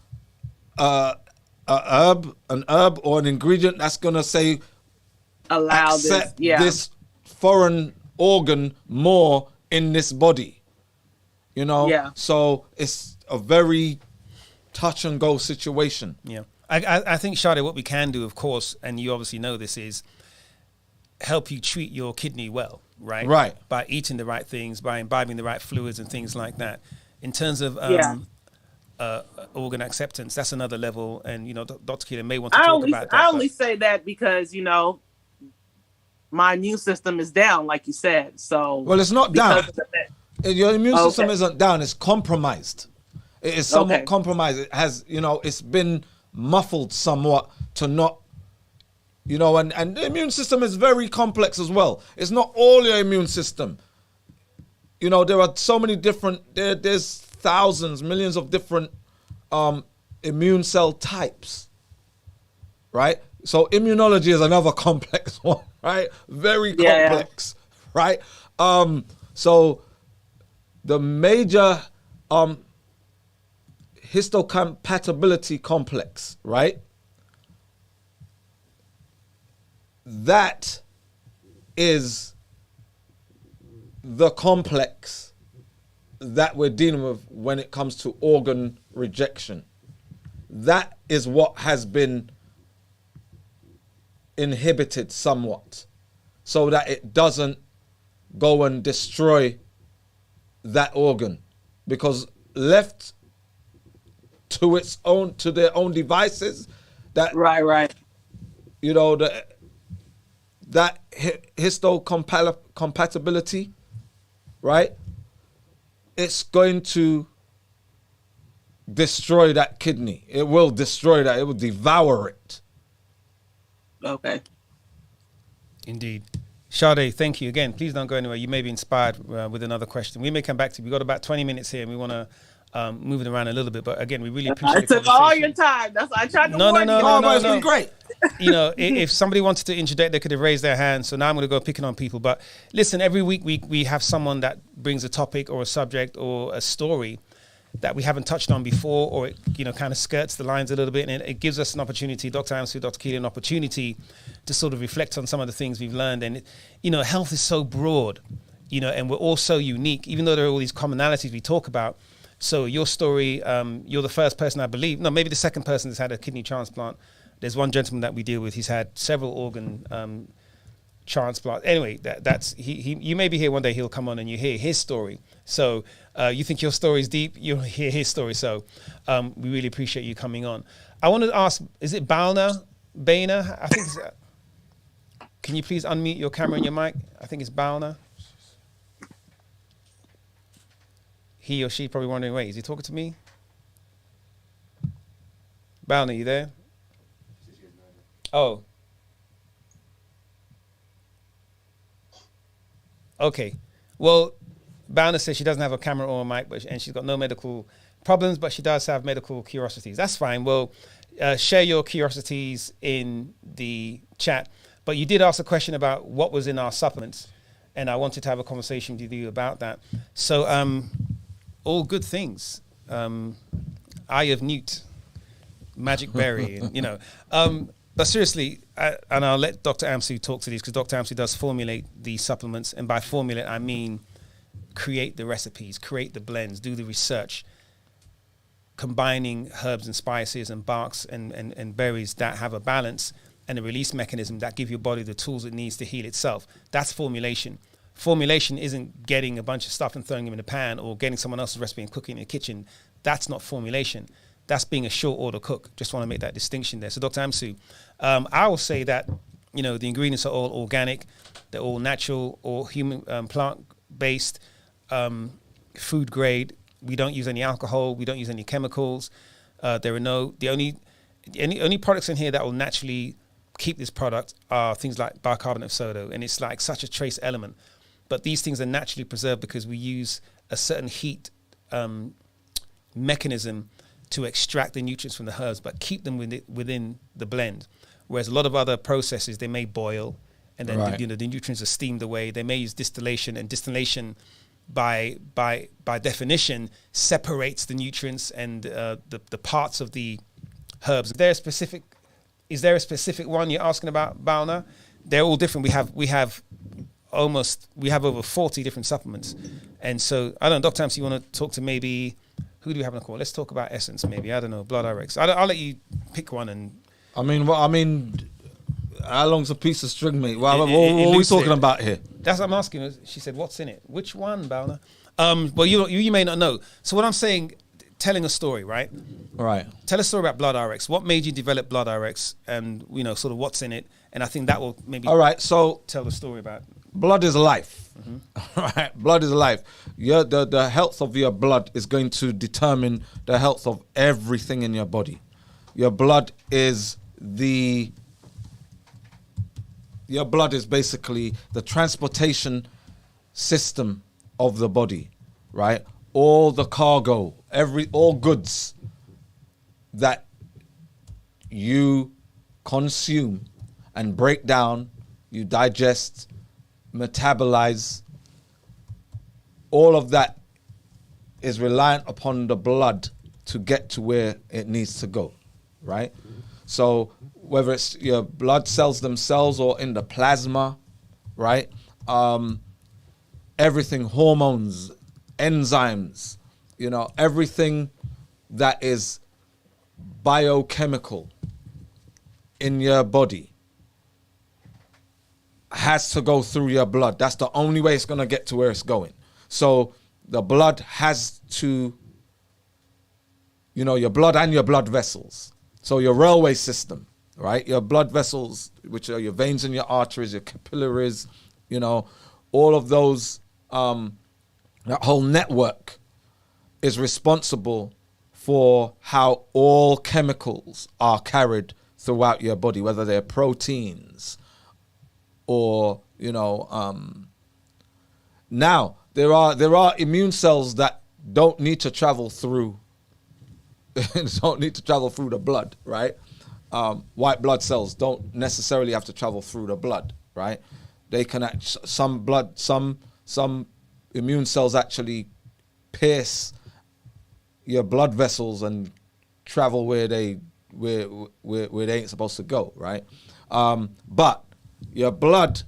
herb or an ingredient that's gonna say allow this foreign organ more in this body. So it's a very touch and go situation. Yeah, I think, Sade, what we can do, of course, and you obviously know this, is help you treat your kidney well, right? Right. By eating the right things, by imbibing the right fluids and things like that. In terms of organ acceptance, that's another level, and Dr. Keelan may want to talk about that. I only say that because my immune system is down, like you said. So well, it's not down. Your immune system isn't down; it's compromised. It is somewhat compromised. It has, it's been muffled somewhat to not, and the immune system is very complex as well. It's not all your immune system. There are so many different. There's thousands, millions of different immune cell types, right? So immunology is another complex one, right? Very complex, right? So the major histocompatibility complex, right? That is the complex that we're dealing with when it comes to organ rejection. That is what has been inhibited somewhat so that it doesn't go and destroy that organ, because left to their own devices, that right that histocompatibility, right, it's going to destroy that kidney. It will destroy that. It will devour it. Okay. Indeed. Sade, thank you again. Please don't go anywhere. You may be inspired with another question. We may come back to you. We've got about 20 minutes here, and we want to move it around a little bit. But again, we really appreciate it. I took all your time. That's why I tried to warn you. No, it's been great. If somebody wanted to interject, they could have raised their hand. So now I'm going to go picking on people. But listen, every week we have someone that brings a topic or a subject or a story that we haven't touched on before, or it kind of skirts the lines a little bit, and it gives us an opportunity, Dr. Amsu, Dr. Keelan, an opportunity to sort of reflect on some of the things we've learned. And health is so broad, and we're all so unique, even though there are all these commonalities we talk about. So your story, you're the first person, I believe, no, maybe the second person that's had a kidney transplant. There's one gentleman that we deal with, he's had several organ transplant. Anyway, that's you may be here one day, he'll come on and you hear his story. So you think your story is deep, you'll hear his story. So we really appreciate you coming on. I wanted to ask, is it Baina? I think it's, can you please unmute your camera and your mic? I think it's Baina. He or she probably wondering, wait, is he talking to me? Baina, you there? Oh. Okay. Well, Baina says she doesn't have a camera or a mic, and she's got no medical problems, but she does have medical curiosities. That's fine. Well, share your curiosities in the chat. But you did ask a question about what was in our supplements, and I wanted to have a conversation with you about that. So, all good things. Eye of Newt, Magic Berry, But seriously, and I'll let Dr. Amsu talk to these, because Dr. Amsu does formulate these supplements. And by formulate, I mean create the recipes, create the blends, do the research, combining herbs and spices and barks and berries that have a balance and a release mechanism that give your body the tools it needs to heal itself. That's formulation. Formulation isn't getting a bunch of stuff and throwing them in a pan or getting someone else's recipe and cooking in the kitchen. That's not formulation. That's being a short order cook. Just want to make that distinction there. So Dr. Amsu, I will say that, you know, the ingredients are all organic, they're all natural or human, plant-based, food grade. We don't use any alcohol. We don't use any chemicals. The only products in here that will naturally keep this product are things like bicarbonate of soda, and it's like such a trace element. But these things are naturally preserved because we use a certain heat mechanism to extract the nutrients from the herbs, but keep them within the blend. Whereas a lot of other processes, they may boil, and then Right. the nutrients are steamed away. They may use distillation, and distillation, by definition, separates the nutrients and the parts of the herbs. Is there a specific one you're asking about, Balna? They're all different. We have over 40 different supplements, and so I don't know, Dr. Amps, you want to talk to maybe, who do we have on the call? Let's talk about Essence, maybe. I don't know, Blood RX. I'll let you pick one. And I mean, how long's a piece of string, mate? What are we talking about here? That's what I'm asking her. She said, "What's in it? Which one, Balna?" Well, you may not know. So what I'm saying, telling a story, right? Right. Tell a story about Blood RX. What made you develop Blood RX, and sort of what's in it? And I think that will maybe All right. So tell the story about. blood is life. Right. Blood is life. The health of your blood is going to determine the health of everything in your body. Your blood is basically the transportation system of the body, right? All the cargo, all goods that you consume and break down, you digest, metabolize, all of that is reliant upon the blood to get to where it needs to go, right? So whether it's your blood cells themselves or in the plasma, right? Everything, hormones, enzymes, everything that is biochemical in your body has to go through your blood. That's the only way it's going to get to where it's going. So the blood has to, your blood and your blood vessels. So your railway system, right? Your blood vessels, which are your veins and your arteries, your capillaries, all of those, that whole network is responsible for how all chemicals are carried throughout your body, whether they're proteins or, now there are immune cells that don't need to travel through the blood, right? White blood cells don't necessarily have to travel through the blood, right? They can some immune cells actually pierce your blood vessels and travel where they ain't supposed to go, right? But your blood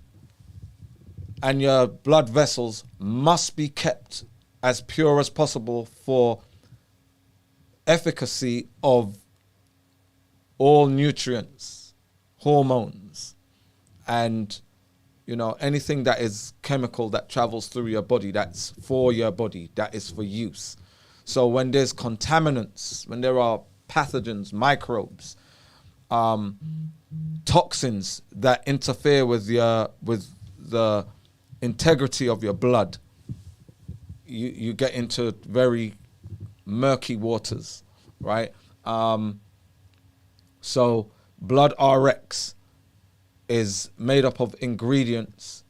and your blood vessels must be kept as pure as possible for efficacy of all nutrients, hormones, and anything that is chemical that travels through your body, that's for your body, that is for use. So when there's contaminants, when there are pathogens, microbes, toxins that interfere with the integrity of your blood, you get into very murky waters, right? So Blood RX is made up of ingredients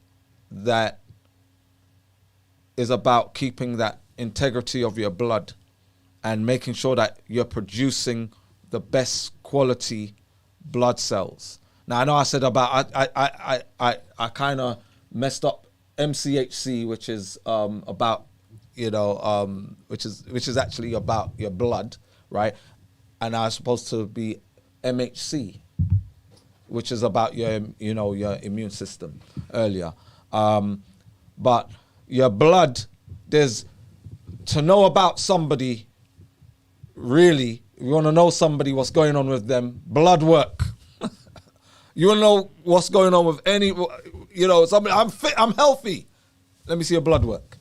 that is about keeping that integrity of your blood and making sure that you're producing the best quality blood cells. Now I know I said about I kind of messed up MCHC, which is about which is actually about your blood, right? And I was supposed to be MHC, which is about your immune system earlier. But your blood, to know about somebody, really, you want to know somebody, what's going on with them, blood work. You want to know what's going on with somebody, I'm fit, I'm healthy. Let me see your blood work.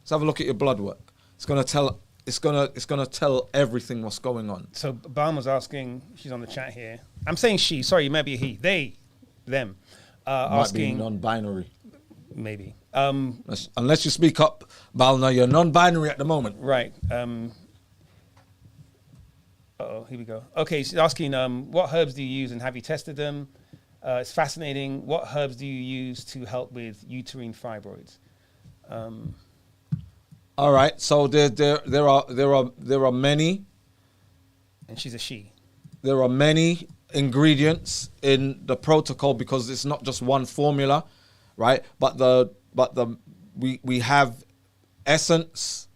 Let's have a look at your blood work. It's going to tell everything what's going on. So Balm was asking, she's on the chat here. I'm saying she, sorry, maybe he, they, them. Might Asking, be non-binary. maybe. Unless you speak up, Balna, you're non-binary at the moment. Right. Here we go. Okay, she's asking, what herbs do you use and have you tested them? It's fascinating. What herbs do you use to help with uterine fibroids? All right. So there are many. And she's a she. There are many ingredients in the protocol because it's not just one formula, right? We have essence,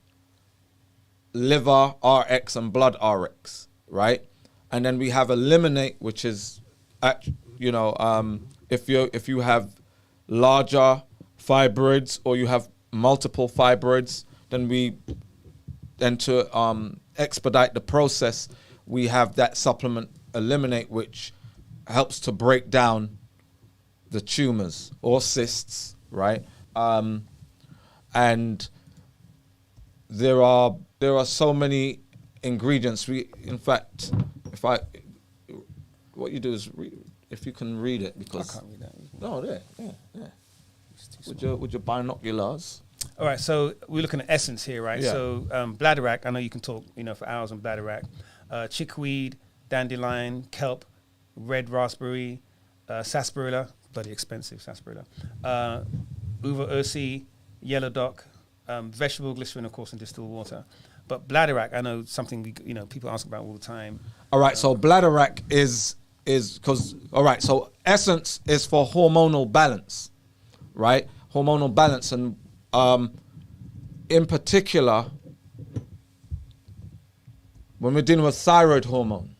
liver RX, and blood RX, right? And then we have eliminate, which is if you have larger fibroids or you have multiple fibroids, then to expedite the process, we have that supplement eliminate, which helps to break down the tumors or cysts, right? And there are so many ingredients. What you do is if you can read it, because I can't read that. no, there, yeah. With your binoculars. All right, so we're looking at essence here, right? Yeah. So bladderwrack, I know you can talk, for hours on bladderwrack. Chickweed, dandelion, kelp, red raspberry, sarsaparilla, bloody expensive sarsaparilla, uva ursi, yellow dock, vegetable glycerin, of course, and distilled water. But bladderwrack, I know something people ask about all the time. All right, so bladderwrack is because so essence is for hormonal balance, right? Hormonal balance, and in particular, when we're dealing with thyroid hormone,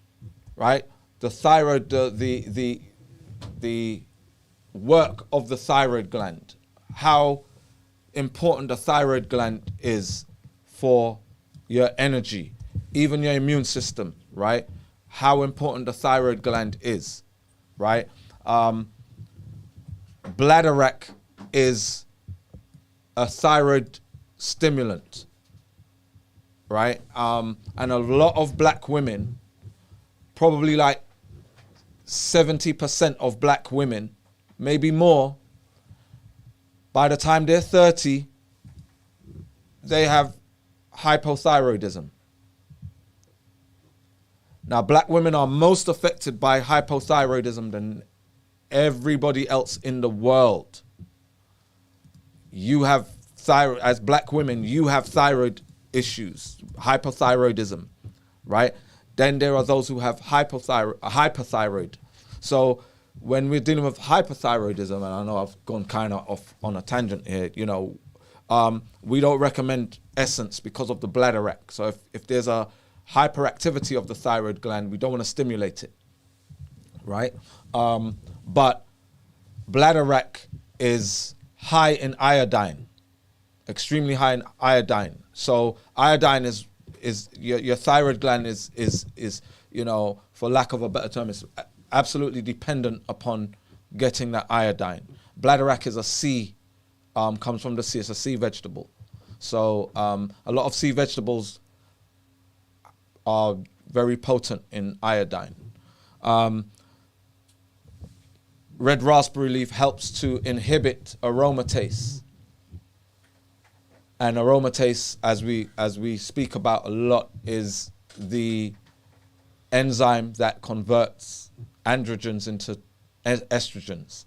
right? The thyroid, the work of the thyroid gland, how important the thyroid gland is for your energy, even your immune system, right? How important the thyroid gland is, right? Bladderwrack is a thyroid stimulant, right? And a lot of black women, probably like 70% of black women, maybe more, by the time they're 30, they have hypothyroidism. Now, black women are most affected by hypothyroidism than everybody else in the world. You have thyroid, as black women, you have thyroid issues, hypothyroidism, right? Then there are those who have hyperthyroid. So when we're dealing with hyperthyroidism, and I know I've gone kind of off on a tangent here, we don't recommend essence because of the bladderwrack. So if there's a hyperactivity of the thyroid gland, we don't want to stimulate it, right? But bladderwrack is high in iodine, extremely high in iodine. So iodine is your thyroid gland is for lack of a better term, is absolutely dependent upon getting that iodine. Bladderwrack is a sea, comes from the sea. It's a sea vegetable. So a lot of sea vegetables are very potent in iodine. Red raspberry leaf helps to inhibit aromatase. And aromatase, as we speak about a lot, is the enzyme that converts androgens into estrogens.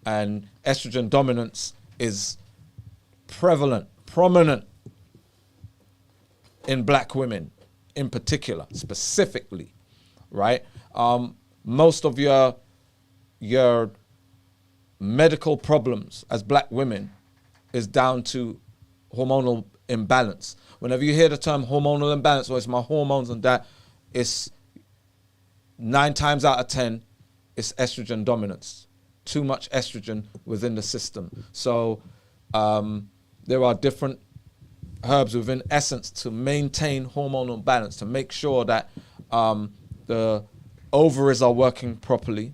And estrogen dominance is prominent in black women in particular, specifically, right? Most of your medical problems as black women is down to hormonal imbalance. Whenever you hear the term hormonal imbalance, or it's my hormones and that, it's 9 times out of 10, it's estrogen dominance. Too much estrogen within the system. So there are different herbs within essence to maintain hormonal balance, to make sure that the ovaries are working properly,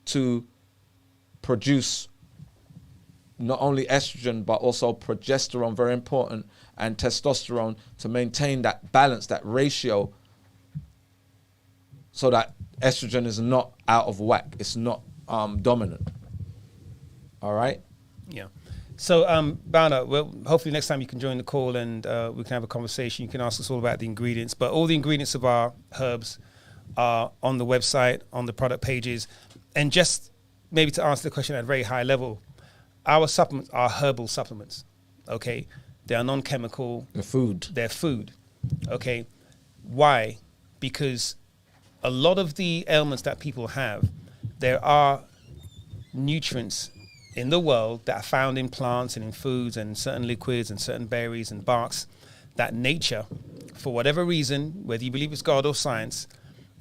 to produce not only estrogen but also progesterone, very important, and testosterone, to maintain that balance, that ratio, so that estrogen is not out of whack, it's not dominant. All right? Yeah. So, Bana, well, hopefully next time you can join the call and we can have a conversation. You can ask us all about the ingredients. But all the ingredients of our herbs are on the website, on the product pages. And just maybe to answer the question at a very high level, our supplements are herbal supplements, okay? They are non-chemical. The food. They're food, okay? Why? Because a lot of the ailments that people have, there are nutrients in the world that are found in plants and in foods and certain liquids and certain berries and barks that nature, for whatever reason, whether you believe it's God or science,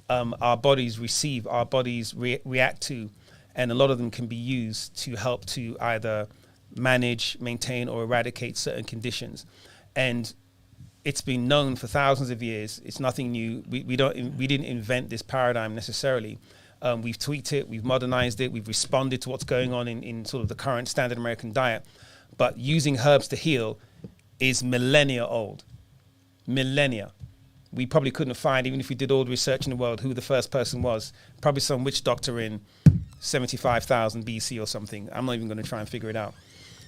our bodies receive, our bodies react to, and a lot of them can be used to help to either manage, maintain, or eradicate certain conditions. And it's been known for thousands of years. It's nothing new. We didn't invent this paradigm necessarily. We've tweaked it, we've modernized it, we've responded to what's going on in sort of the current standard American diet. But using herbs to heal is millennia old. Millennia. We probably couldn't find, even if we did all the research in the world, who the first person was. Probably some witch doctor in 75,000 BC or something. I'm not even going to try and figure it out.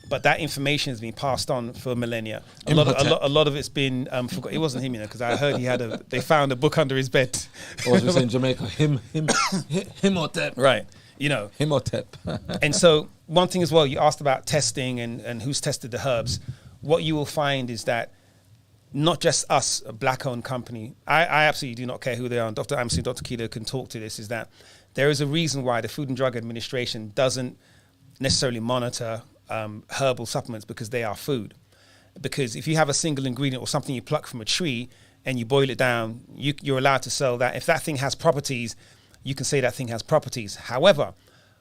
But that information has been passed on for millennia. A lot of it's been forgot. It wasn't him, because I heard they found a book under his bed. Or as we say in Jamaica, Himotep. Right, Himotep. And so one thing as well, you asked about testing and who's tested the herbs. What you will find is that not just us, a black-owned company, I absolutely do not care who they are, and Dr. Amsi, Dr. Keto can talk to this, is that there is a reason why the Food and Drug Administration doesn't necessarily monitor herbal supplements, because they are food. Because if you have a single ingredient or something you pluck from a tree and you boil it down, you're allowed to sell that. If that thing has properties, you can say that thing has properties. However,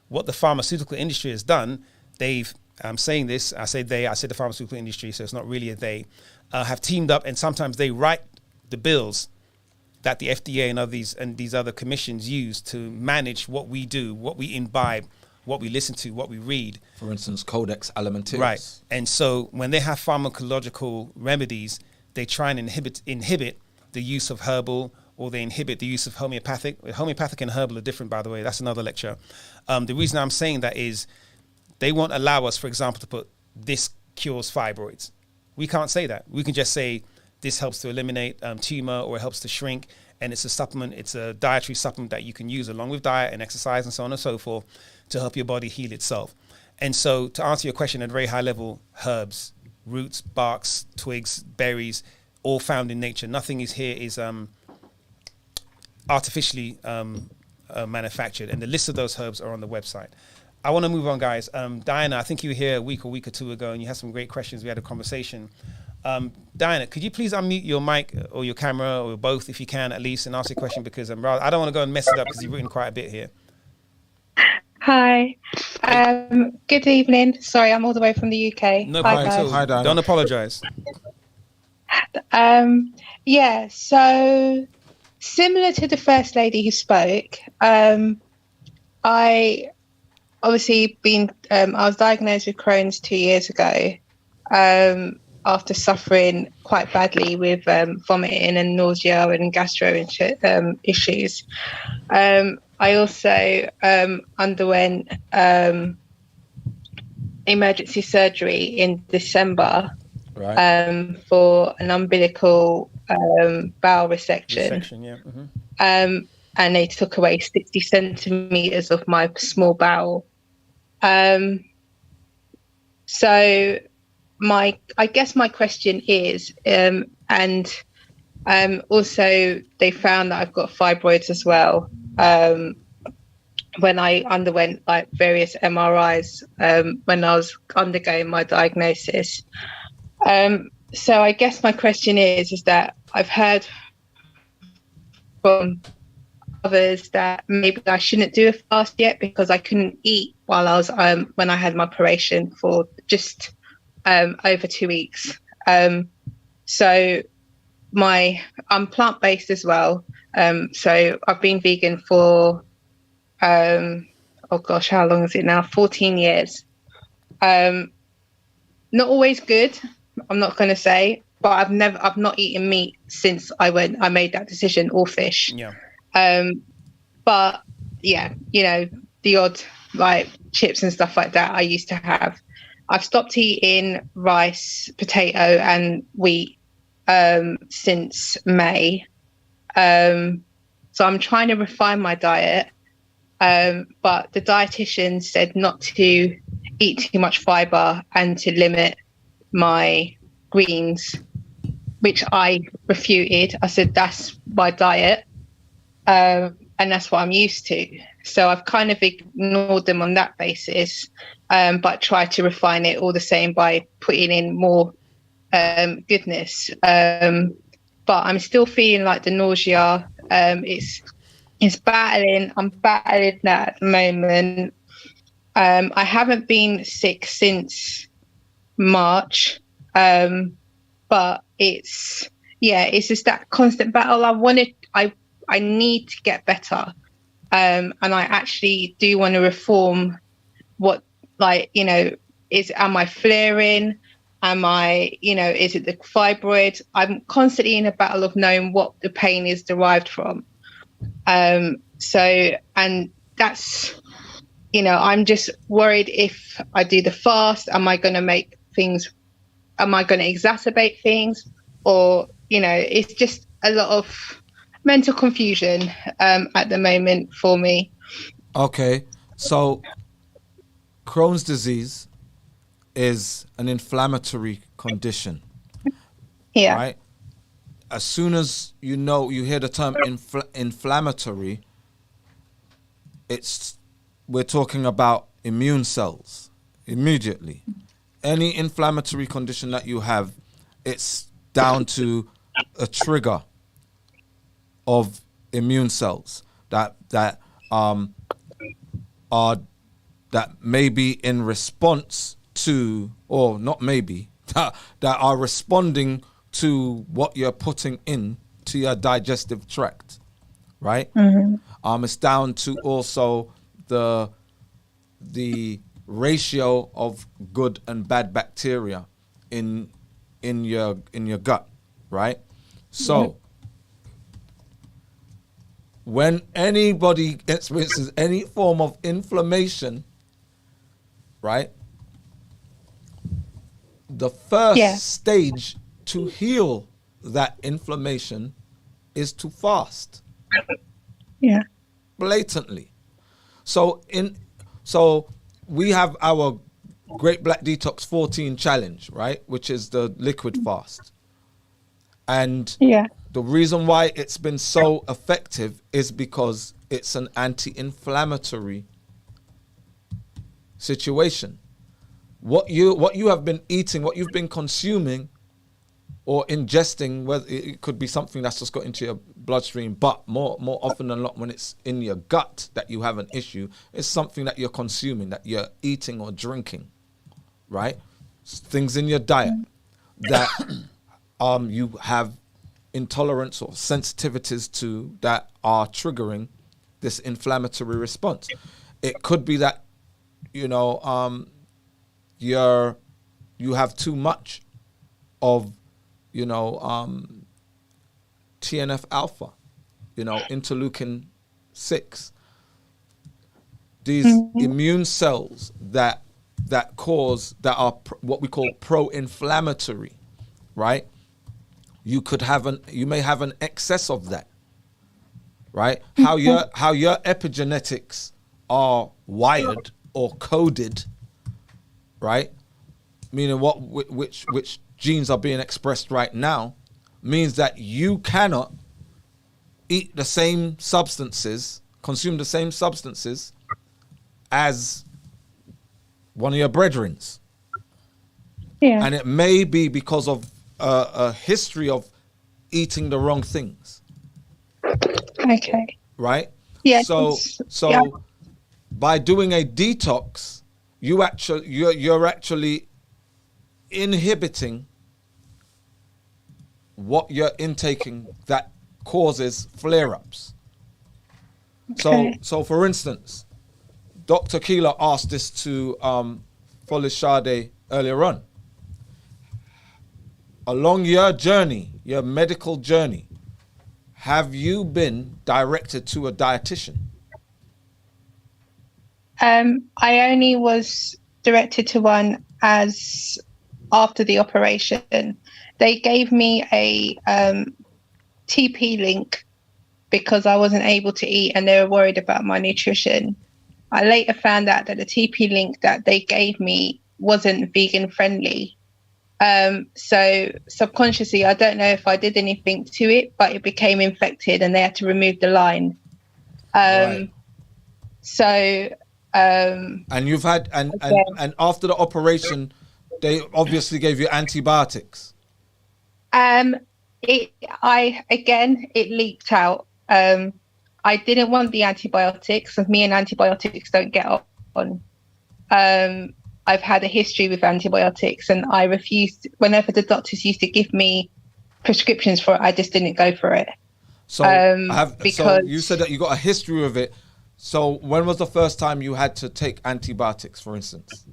what the pharmaceutical industry has done, I'm saying this, I said the pharmaceutical industry, so it's not really a they, have teamed up, and sometimes they write the bills that the FDA and these other commissions use to manage what we do, what we imbibe, what we listen to, what we read. For instance, Codex Alimentarius. Right. And so when they have pharmacological remedies, they try and inhibit the use of herbal, or they inhibit the use of homeopathic. Homeopathic and herbal are different, by the way. That's another lecture. The reason I'm saying that is they won't allow us, for example, to put this cures fibroids. We can't say that. We can just say this helps to eliminate tumor, or it helps to shrink, and it's a supplement. It's a dietary supplement that you can use along with diet and exercise and so on and so forth to help your body heal itself. And so to answer your question at a very high level, herbs, roots, barks, twigs, berries, all found in nature. Nothing is artificially manufactured. And the list of those herbs are on the website. I want to move on, guys. Diana, I think you were here a week or two ago, and you had some great questions. We had a conversation. Diana, could you please unmute your mic or your camera, or both if you can at least, and ask your question, because I don't want to go and mess it up, because you've written quite a bit here. Hi. Good evening. Sorry, I'm all the way from the UK. No problem at all. Hi, Diana. Don't apologize. Yeah, so similar to the first lady who spoke, I obviously I was diagnosed with Crohn's 2 years ago, after suffering quite badly with vomiting and nausea and gastro issues. I also underwent emergency surgery in December, right, for an umbilical bowel resection. Yeah. Mm-hmm. And they took away 60 centimeters of my small bowel. So I guess my question is, also they found that I've got fibroids as well. When I underwent various MRIs, when I was undergoing my diagnosis. So I guess my question is that I've heard from others that maybe I shouldn't do a fast yet because I couldn't eat while I was when I had my operation for just over 2 weeks. So I'm plant-based as well. So I've been vegan for oh gosh, how long is it now? 14 years. Not always good, I'm not going to say, but I've not eaten meat since I made that decision, or fish. Yeah. But yeah, you know, the odd like chips and stuff like that I used to have. I've stopped eating rice, potato and wheat since May. So I'm trying to refine my diet. But the dietitian said not to eat too much fiber and to limit my greens, which I refuted. I said that's my diet, and that's what I'm used to. So I've kind of ignored them on that basis, but tried to refine it all the same by putting in more goodness. But I'm still feeling like the nausea. It's battling. I'm battling that at the moment. I haven't been sick since March, but it's just that constant battle. I need to get better, and I actually do want to reform. What, like, you know, am I flaring? Am I, you know, is it the fibroid? I'm constantly in a battle of knowing what the pain is derived from. So, and that's, you know, I'm just worried if I do the fast, am I going to exacerbate things? Or, you know, it's just a lot of mental confusion at the moment for me. Okay, so Crohn's disease is an inflammatory condition. Yeah. Right? As soon as you hear the term inflammatory, we're talking about immune cells immediately. Any inflammatory condition that you have, it's down to a trigger of immune cells that may be in response to, or not maybe, that are responding to what you're putting in to your digestive tract, right? Mm-hmm. It's down to also the ratio of good and bad bacteria in your gut, right? So when anybody experiences any form of inflammation, right, the first stage to heal that inflammation is to fast. Yeah. Blatantly. So we have our Great Black Detox 14 challenge, right? Which is the liquid fast. And the reason why it's been so effective is because it's an anti-inflammatory situation. What you have been eating, what you've been consuming or ingesting, whether it could be something that's just got into your bloodstream, but more often than not, when it's in your gut that you have an issue, it's something that you're consuming, that you're eating or drinking, right? Things in your diet that you have intolerance or sensitivities to that are triggering this inflammatory response. It could be that, you know, you have too much of, you know, TNF alpha, you know, interleukin 6. These immune cells that are what we call pro-inflammatory, right? You may have an excess of that, right? How your epigenetics are wired or coded, right? Meaning which genes are being expressed right now, means that you cannot eat the same substances, consume the same substances as one of your brethrens. Yeah. And it may be because of a history of eating the wrong things. Okay. Right? Yeah. So yeah. by doing a detox, you're actually inhibiting what you're intaking that causes flare-ups. Okay. So for instance, Dr. Keeler asked this to Folishade earlier on. Along your journey, your medical journey, have you been directed to a dietitian? I only was directed to one as after the operation. They gave me a TP link because I wasn't able to eat and they were worried about my nutrition. I later found out that the TP link that they gave me wasn't vegan friendly. So subconsciously, I don't know if I did anything to it, but it became infected and they had to remove the line. Right. So, And you've had, and after the operation, they obviously gave you antibiotics. it leaked out. I didn't want the antibiotics, and me and antibiotics don't get on. I've had a history with antibiotics, and I refused. Whenever the doctors used to give me prescriptions for it, I just didn't go for it. So, because so you said that you got a history with it. So when was the first time you had to take antibiotics, for instance?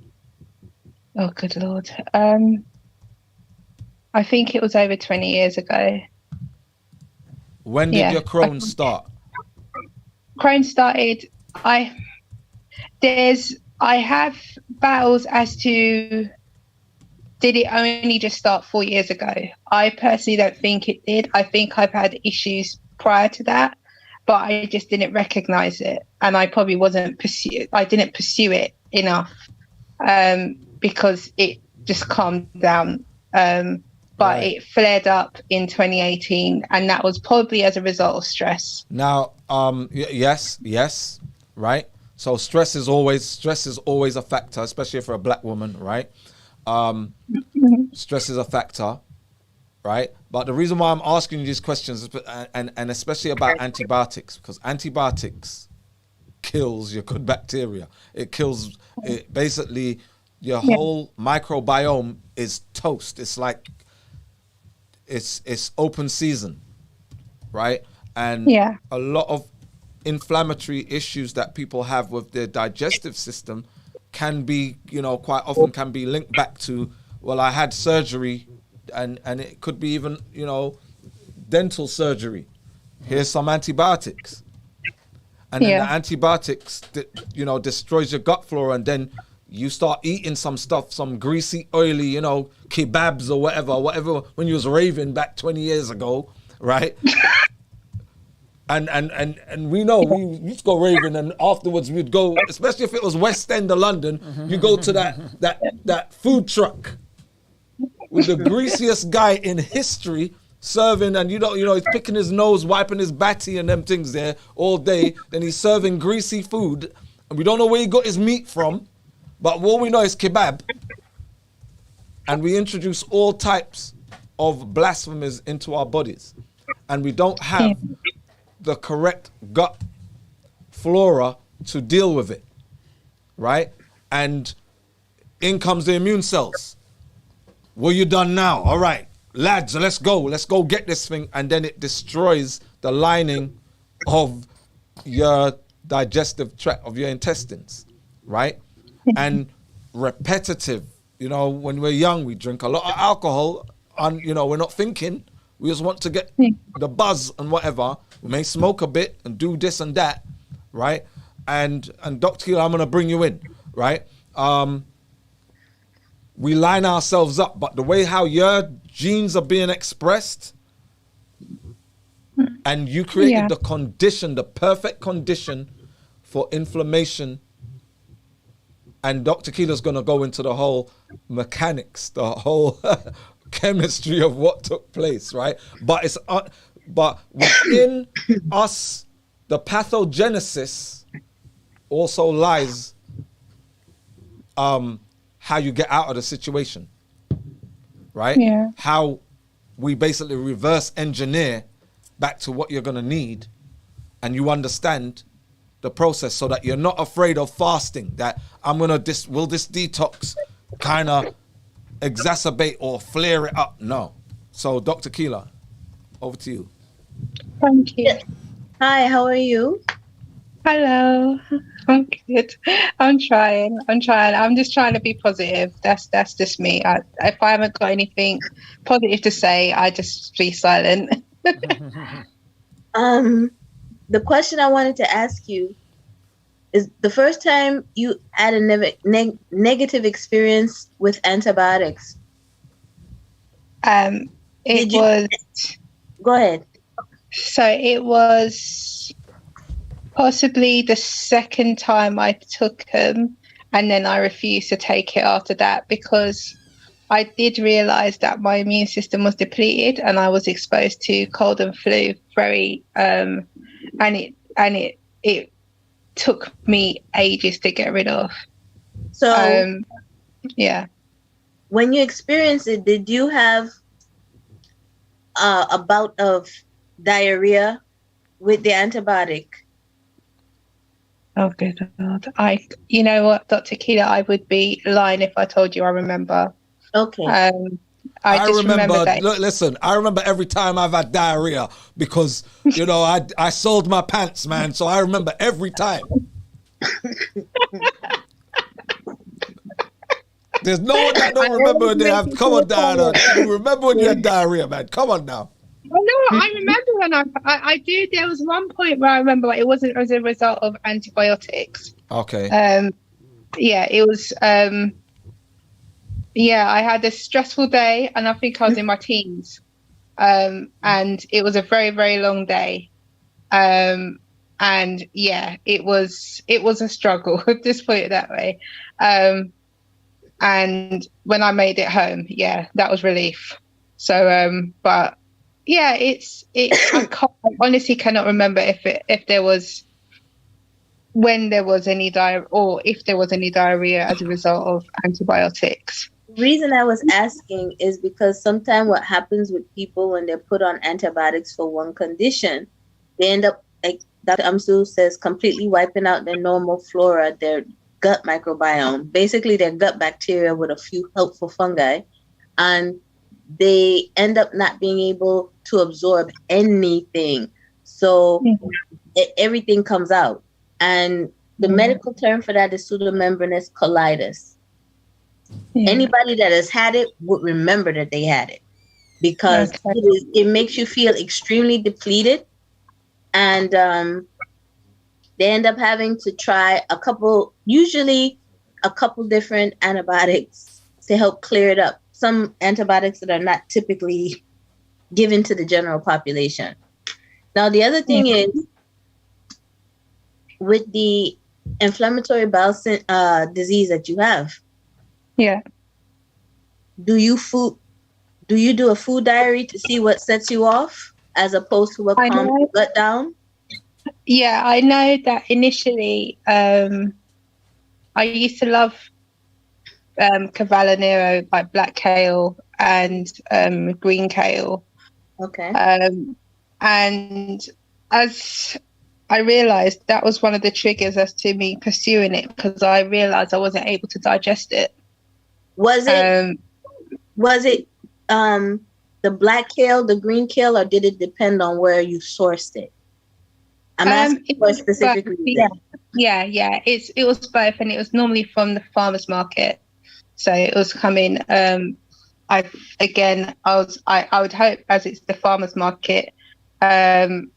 Oh, good Lord. I think it was over 20 years ago. When did your Crohn's start? Crohn's started. I have battles as to did it only just start 4 years ago. I personally don't think it did. I think I've had issues prior to that, but I just didn't recognize it, and I probably didn't pursue it enough because it just calmed down. But Right. it flared up in 2018, and that was probably as a result of stress. Now, yes, right. So stress is always a factor, especially for a black woman, right? Stress is a factor, right? But the reason why I'm asking you these questions is, and especially about antibiotics, because antibiotics kills your good bacteria. It kills it, basically your whole microbiome is toast. It's like it's open season, right? And a lot of inflammatory issues that people have with their digestive system can be, quite often can be linked back to, well, I had surgery, and it could be even, dental surgery. Here's some antibiotics. And then the antibiotics, destroys your gut flora, and then you start eating some stuff, some greasy, oily, kebabs or whatever, when you was raving back 20 years ago, right? And we know we used to go raving, and afterwards we'd go, especially if it was West End of London, you go to that food truck with the greasiest guy in history serving, and he's picking his nose, wiping his batty and them things there all day. Then he's serving greasy food, and we don't know where he got his meat from, but all we know is kebab. And we introduce all types of blasphemies into our bodies, and we don't have the correct gut flora to deal with it, right? And in comes the immune cells. Well, you done now? All right, lads, let's go get this thing. And then it destroys the lining of your digestive tract, of your intestines, right? And repetitive, when we're young, we drink a lot of alcohol, and we're not thinking. We just want to get the buzz and whatever. We may smoke a bit and do this and that, right? And Dr. Keeler, I'm going to bring you in, right? We line ourselves up, but the way how your genes are being expressed, and you created the condition, the perfect condition for inflammation. And Dr. Keeler's going to go into the whole mechanics, the whole chemistry of what took place, right? But but within us, the pathogenesis also lies how you get out of the situation, right? Yeah. How we basically reverse engineer back to what you're going to need, and you understand the process so that you're not afraid of fasting, that will this detox kind of exacerbate or flare it up? No. So Dr. Keela, over to you. Thank you. Hi, how are you? Hello. I'm good. I'm trying. I'm just trying to be positive. That's just me. If I haven't got anything positive to say, I just be silent. The question I wanted to ask you is the first time you had a negative experience with antibiotics. Was. Go ahead. So it was possibly the second time I took them, and then I refused to take it after that because I did realize that my immune system was depleted and I was exposed to cold and flu and it took me ages to get rid of. So yeah. When you experienced it, did you have a bout of diarrhea with the antibiotic? Oh, good God. You know what, Dr. Keela, I would be lying if I told you I remember. Okay. I just remember that. Look, listen, I remember every time I've had diarrhea because, you know, I sold my pants, man. So I remember every time. There's no one that don't remember when they have. Come on, Diana. You remember when you had diarrhea, man. Come on now. Oh, no, I remember when I do. There was one point where I remember it wasn't as a result of antibiotics. Okay. Yeah, it was. Yeah, I had a stressful day, and I think I was in my teens. And it was a very, very long day. And yeah, it was a struggle. Just put it that way. And when I made it home, yeah, that was relief. So, but yeah, I honestly cannot remember if there was any diarrhea as a result of antibiotics. The reason I was asking is because sometimes what happens with people when they're put on antibiotics for one condition, they end up, like Dr. Amsu says, completely wiping out their normal flora, their gut microbiome, basically their gut bacteria with a few helpful fungi, and they end up not being able to absorb anything. So everything comes out. And the medical term for that is pseudomembranous colitis. Yeah. Anybody that has had it would remember that they had it because it makes you feel extremely depleted. And they end up having to try usually a couple different antibiotics to help clear it up. Some antibiotics that are not typically given to the general population. Now, the other thing is with the inflammatory bowel disease that you have. Yeah. Do you do a food diary to see what sets you off as opposed to what calms your gut down? Yeah, I know that initially I used to love Cavallonero, like black kale and green kale. Okay. And as I realized, that was one of the triggers as to me pursuing it because I realized I wasn't able to digest it. Was it the black kale, the green kale, or did it depend on where you sourced it? I'm asking for specifically. Yeah. It was both, and it was normally from the farmer's market. So it was coming. I would hope, as it's the farmer's market, the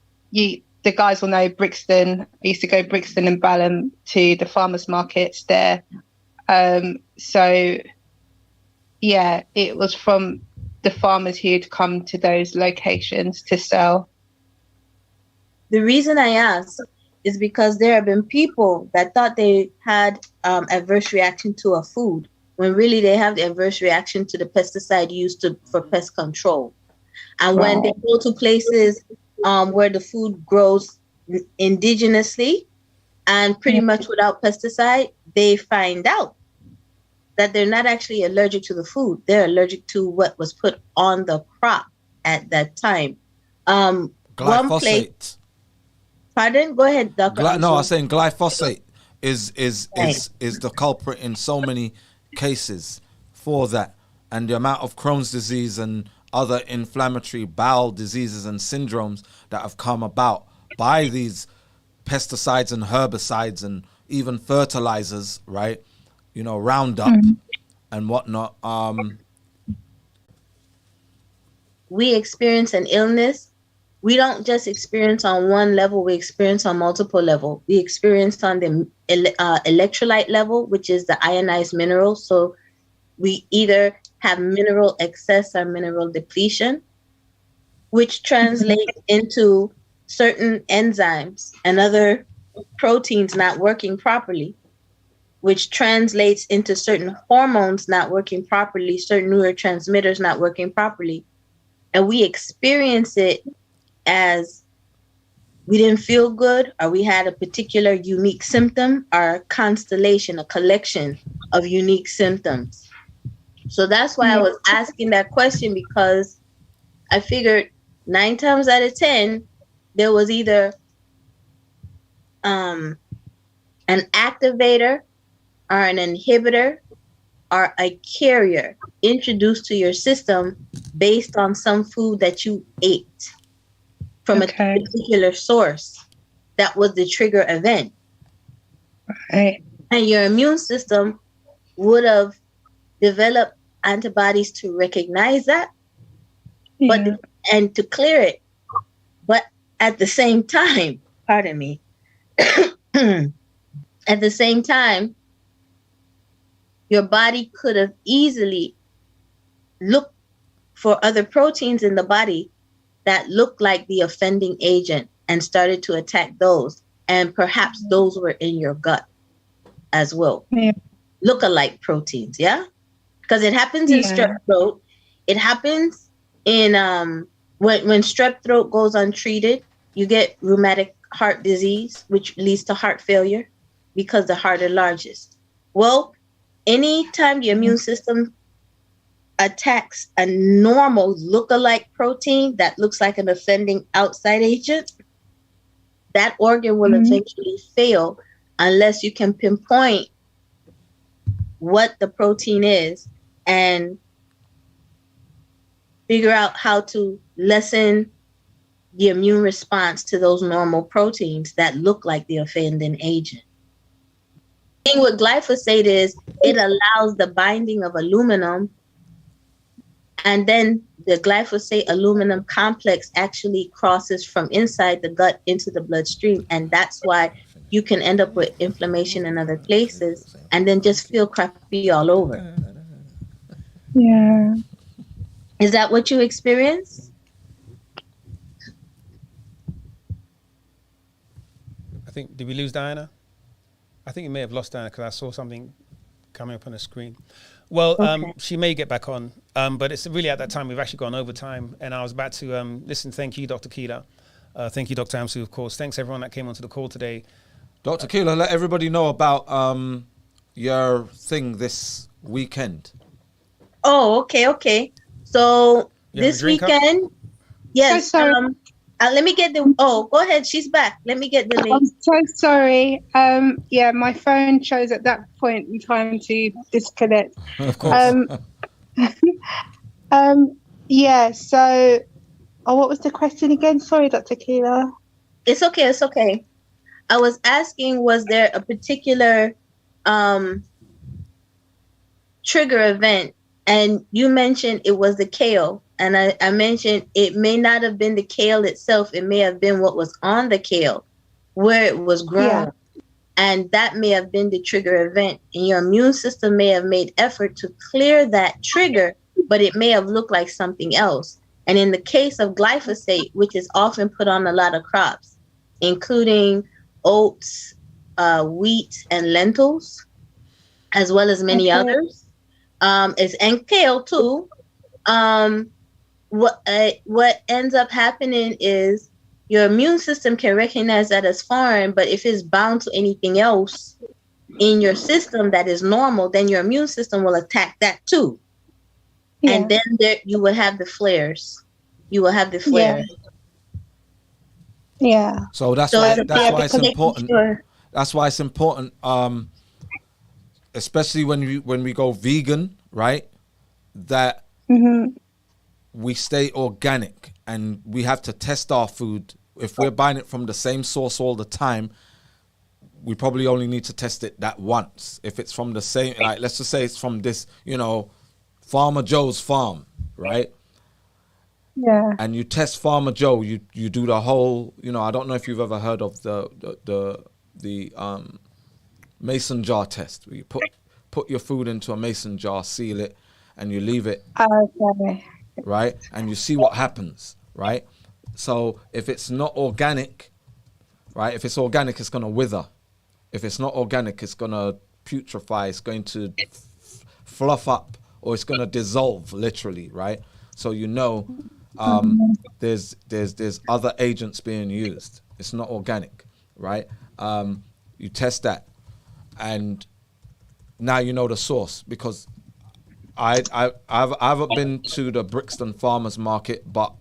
guys will know Brixton. I used to go Brixton and Balham to the farmer's markets there. So yeah, it was from the farmers who'd come to those locations to sell. The reason I ask is because there have been people that thought they had adverse reaction to a food when really they have the adverse reaction to the pesticide used for pest control. And when they go to places where the food grows indigenously and pretty much without pesticide, they find out that they're not actually allergic to the food. They're allergic to what was put on the crop at that time. Glyphosate. Pardon? Go ahead, Dr. No, I Armstrong. was saying glyphosate is Right. the culprit in so many cases for that, and the amount of Crohn's disease and other inflammatory bowel diseases and syndromes that have come about by these pesticides and herbicides and even fertilizers, right? You know, Roundup and whatnot. We experience an illness. We don't just experience on one level, we experience on multiple levels. We experience on the electrolyte level, which is the ionized minerals. So we either have mineral excess or mineral depletion, which translates into certain enzymes and other proteins not working properly, which translates into certain hormones not working properly, certain neurotransmitters not working properly. And we experience it as we didn't feel good, or we had a particular unique symptom, or a constellation, a collection of unique symptoms. So that's why I was asking that question, because I figured 9 times out of 10, there was either an activator or an inhibitor or a carrier introduced to your system based on some food that you ate from a particular source that was the trigger event. Right. And your immune system would have developed antibodies to recognize that, but and to clear it. But at the same time, pardon me, at the same time, your body could have easily looked for other proteins in the body that looked like the offending agent and started to attack those. And perhaps those were in your gut as well. Yeah. Look-alike proteins, yeah? Because it happens in strep throat. It happens in when strep throat goes untreated, you get rheumatic heart disease, which leads to heart failure because the heart enlarges. Well, anytime the immune system attacks a normal look-alike protein that looks like an offending outside agent, that organ will eventually fail unless you can pinpoint what the protein is and figure out how to lessen the immune response to those normal proteins that look like the offending agent. The thing with glyphosate is it allows the binding of aluminum, and then the glyphosate aluminum complex actually crosses from inside the gut into the bloodstream, and that's why you can end up with inflammation in other places and then just feel crappy all over. Yeah. Is that what you experienced? I think, did we lose Diana? I think we may have lost Diana because I saw something coming up on the screen. Well, she may get back on, but it's really at that time we've actually gone over time, and I was about to listen. Thank you, Dr. Keela. Thank you, Dr. Amsu, of course. Thanks everyone that came onto the call today. Dr. Keela, let everybody know about your thing this weekend. Oh, okay. So You have a this drink up? weekend, yes. So sorry. Let me get the. Oh, go ahead. She's back. Let me get the link. I'm so sorry. Yeah, my phone chose at that point in time to disconnect. Of course. Yeah. So, what was the question again? Sorry, Dr. Keela. It's okay. I was asking, was there a particular trigger event? And you mentioned it was the kale. And I mentioned it may not have been the kale itself. It may have been what was on the kale, where it was grown. Yeah. And that may have been the trigger event. And your immune system may have made effort to clear that trigger, but it may have looked like something else. And in the case of glyphosate, which is often put on a lot of crops, including oats, wheat, and lentils, as well as many others, and kale too. What ends up happening is your immune system can recognize that as foreign, but if it's bound to anything else in your system that is normal, then your immune system will attack that too. Yeah. And then you will have the flares. You will have the flares. Yeah. So that's So why it's that's why it's making important. sure. That's why it's important, especially when we go vegan, right? That we stay organic, and we have to test our food. If we're buying it from the same source all the time, we probably only need to test it that once. If it's from the same, like, let's just say it's from this, Farmer Joe's farm, right? Yeah. And you test Farmer Joe, you do the whole, I don't know if you've ever heard of the mason jar test, where you put your food into a mason jar, seal it, and you leave it, Okay. right? And you see what happens, right? So if it's not organic, right? If it's organic, it's going to wither. If it's not organic, it's going to putrefy. It's going to fluff up, or it's going to dissolve, literally, right? So there's other agents being used. It's not organic, right? You test that, and now you know the source, because I haven't been to the Brixton Farmers Market, but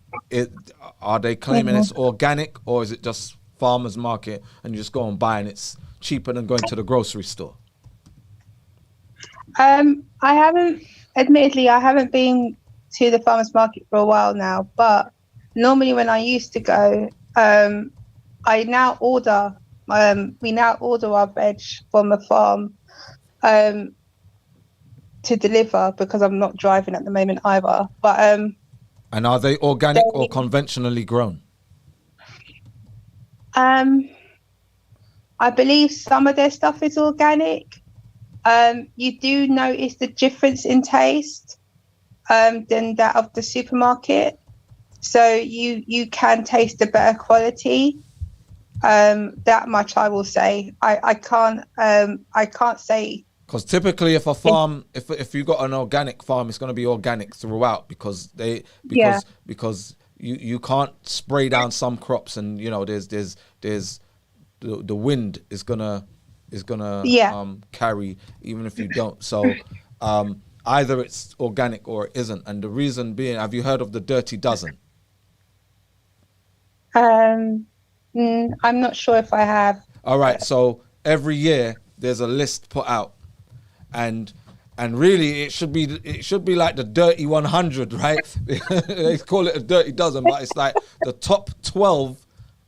are they claiming it's organic, or is it just farmers market and you just go and buy and it's cheaper than going to the grocery store? Admittedly, I haven't been to the farmers market for a while now, but normally when I used to go, we now order our veg from a farm to deliver, because I'm not driving at the moment either. But and are they organic or conventionally grown? I believe some of their stuff is organic. You do notice the difference in taste than that of the supermarket. So you can taste a better quality. That much I will say. I can't say. Because typically, if a farm, if you got an organic farm, it's going to be organic throughout, because you can't spray down some crops, and there's the wind is gonna carry even if you don't. So either it's organic or it isn't. And the reason being, have you heard of the Dirty Dozen? I'm not sure if I have. All right. So every year there's a list put out, and really it should be like the Dirty 100, right? They call it a Dirty Dozen, but it's like the top 12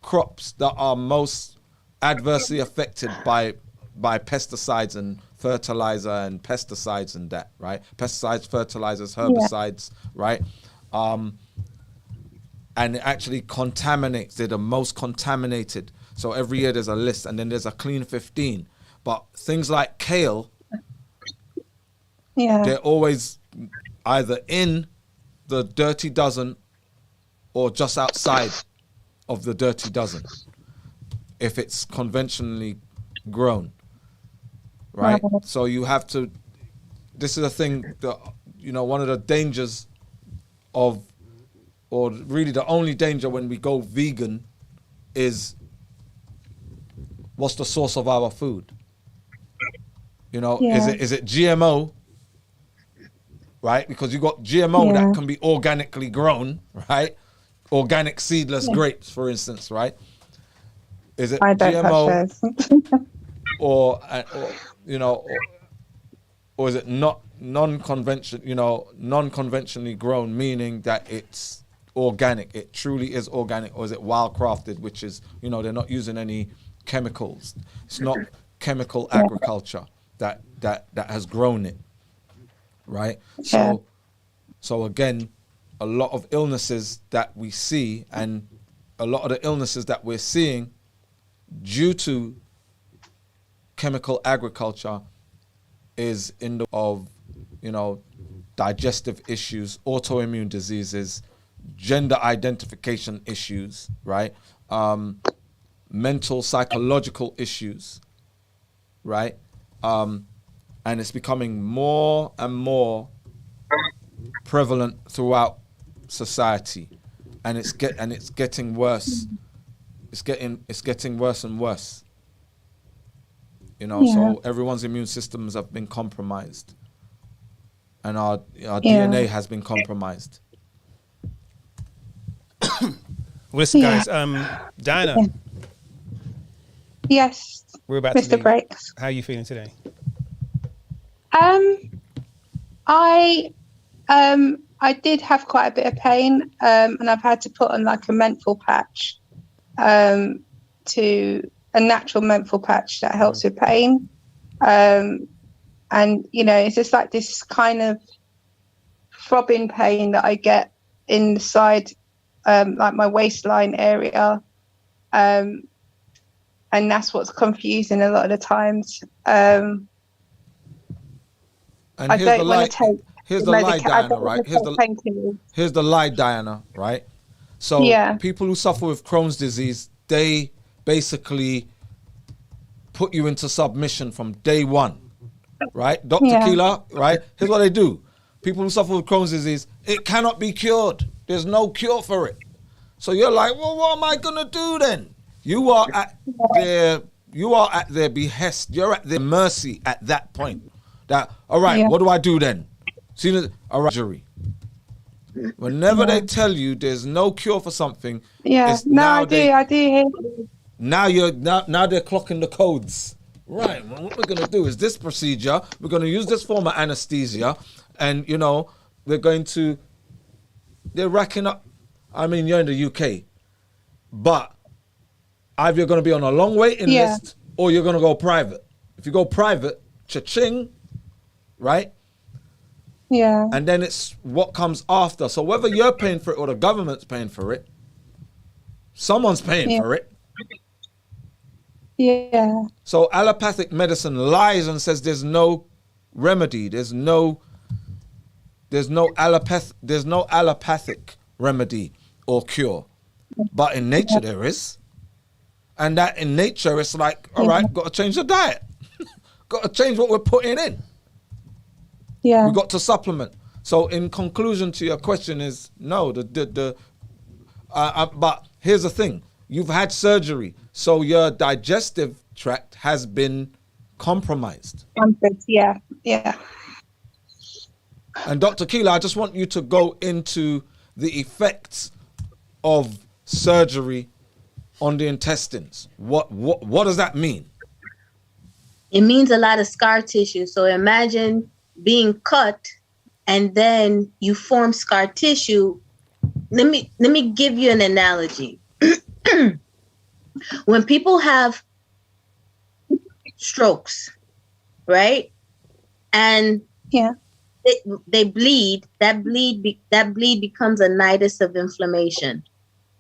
crops that are most adversely affected by pesticides and fertilizer and pesticides and that, right? Pesticides, fertilizers, herbicides, right? And it actually contaminates. They're the most contaminated. So every year there's a list, and then there's a clean 15. But things like kale, they're always either in the Dirty Dozen or just outside of the Dirty Dozen, if it's conventionally grown, right? So you have to, this is a thing that, one of the dangers of, or really the only danger when we go vegan is, what's the source of our food? Is it GMO, right? Because you got GMO that can be organically grown, right? Organic seedless grapes, for instance, right? Is it GMO or is it not non-conventionally grown, meaning that it's organic, it truly is organic, or is it wildcrafted, which is, they're not using any chemicals. It's not chemical agriculture that has grown it, right? So again, a lot of illnesses that we see, and a lot of the illnesses that we're seeing due to chemical agriculture is digestive issues, autoimmune diseases, gender identification issues, right? Mental, psychological issues, right? And it's becoming more and more prevalent throughout society, and it's getting worse. It's getting worse and worse. So everyone's immune systems have been compromised, and our DNA has been compromised. Well, listen, Yeah. guys. Diana, Yes, we're about to Mr. leave. Breaks. How are you feeling today? I I did have quite a bit of pain, and I've had to put on like a menthol patch, to a natural menthol patch that helps with pain. And you know, it's just like this kind of throbbing pain that I get in the side, like my waistline area. And that's what's confusing a lot of the times. And I don't want to take here's the lie, Diana, right? painkillers. Here's the lie, Diana, right? So Yeah. people who suffer with Crohn's disease, they basically put you into submission from day one, right? Dr. Yeah. Keeler, right? Here's what they do. People who suffer with Crohn's disease, it cannot be cured. There's no cure for it. So you're like, well, what am I gonna do then? You are at their behest. You're at their mercy at that point. That, all right, what do I do then? See, all right, jury. Whenever they tell you there's no cure for something, I do hear you. now they're clocking the codes. Right, well, what we're gonna do is this procedure, we're gonna use this form of anesthesia, and you know, they're racking up. I mean, you're in the UK, but either you're gonna be on a long waiting list or you're gonna go private. If you go private, cha-ching, right? Yeah. And then it's what comes after. So whether you're paying for it or the government's paying for it, someone's paying for it. Yeah. So allopathic medicine lies and says there's no remedy. There's no allopathic remedy or cure. But in nature there is. And that in nature it's like, all right, got to change the diet. Got to change what we're putting in. Yeah. We got to supplement. So in conclusion to your question is no, but here's the thing. You've had surgery, so your digestive tract has been compromised. Yeah. And Dr. Keeler, I just want you to go into the effects of surgery on the intestines. What does that mean? It means a lot of scar tissue. So imagine being cut and then you form scar tissue. Let me give you an analogy. When people have strokes, right? And they bleed, that bleed becomes a nidus of inflammation.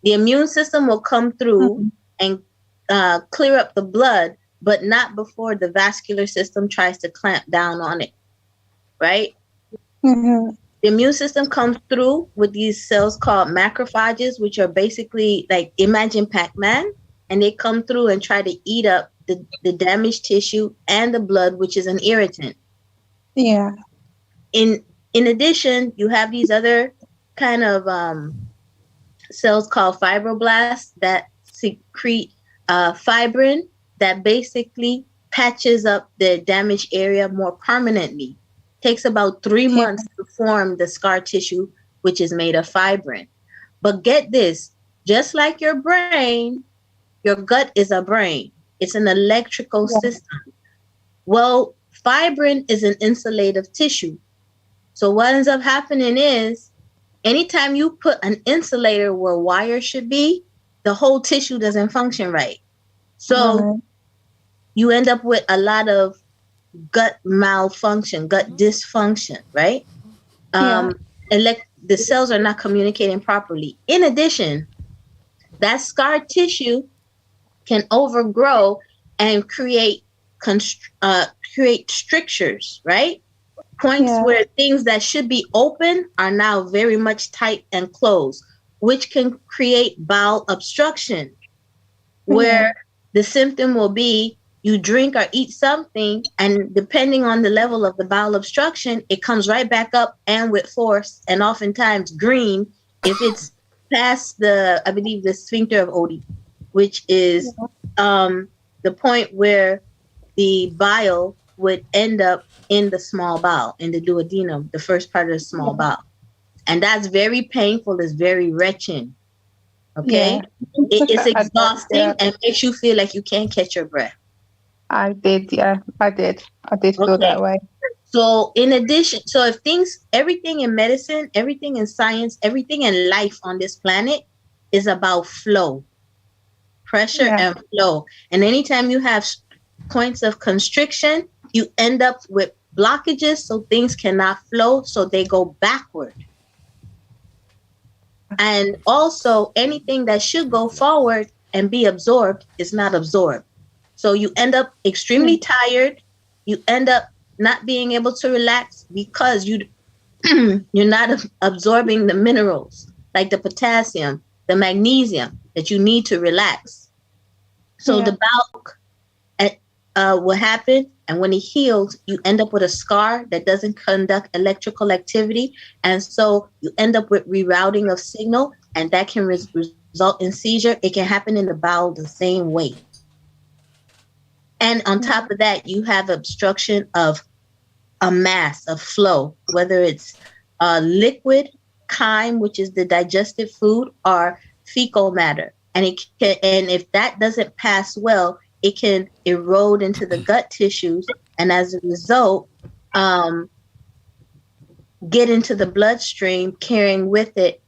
The immune system will come through and clear up the blood, but not before the vascular system tries to clamp down on it, right? The immune system comes through with these cells called macrophages, which are basically like, imagine Pac-Man, and they come through and try to eat up the damaged tissue and the blood, which is an irritant. Yeah. In addition, you have these other kind of cells called fibroblasts that secrete fibrin that basically patches up the damaged area more permanently. Takes about 3 months to form the scar tissue, which is made of fibrin. But get this, just like your brain, your gut is a brain. It's an electrical system. Well, fibrin is an insulative tissue. So what ends up happening is anytime you put an insulator where wire should be, the whole tissue doesn't function right. So you end up with a lot of gut malfunction, gut dysfunction, right? The cells are not communicating properly. In addition, that scar tissue can overgrow and create strictures, right? Points where things that should be open are now very much tight and closed, which can create bowel obstruction, where the symptom will be you drink or eat something, and depending on the level of the bowel obstruction, it comes right back up and with force, and oftentimes green if it's past the sphincter of Oddi, which is the point where the bile would end up in the small bowel, in the duodenum, the first part of the small bowel. And that's very painful, it's very retching. Okay, Yeah. it's I did, exhausting yeah. and makes you feel like you can't catch your breath. I did, yeah. I did feel Okay. that way. So in addition, so if everything in medicine, everything in science, everything in life on this planet is about flow, pressure Yeah. and flow. And anytime you have points of constriction, you end up with blockages, so things cannot flow, so they go backward. And also anything that should go forward and be absorbed is not absorbed. So you end up extremely tired. You end up not being able to relax because you're not absorbing the minerals like the potassium, the magnesium that you need to relax. So the bowel will happen, and when it heals, you end up with a scar that doesn't conduct electrical activity, and so you end up with rerouting of signal, and that can result in seizure. It can happen in the bowel the same way. And on top of that, you have obstruction of a mass of flow, whether it's liquid, chyme, which is the digestive food, or fecal matter. And if that doesn't pass well, it can erode into the gut tissues, and as a result, get into the bloodstream, carrying with it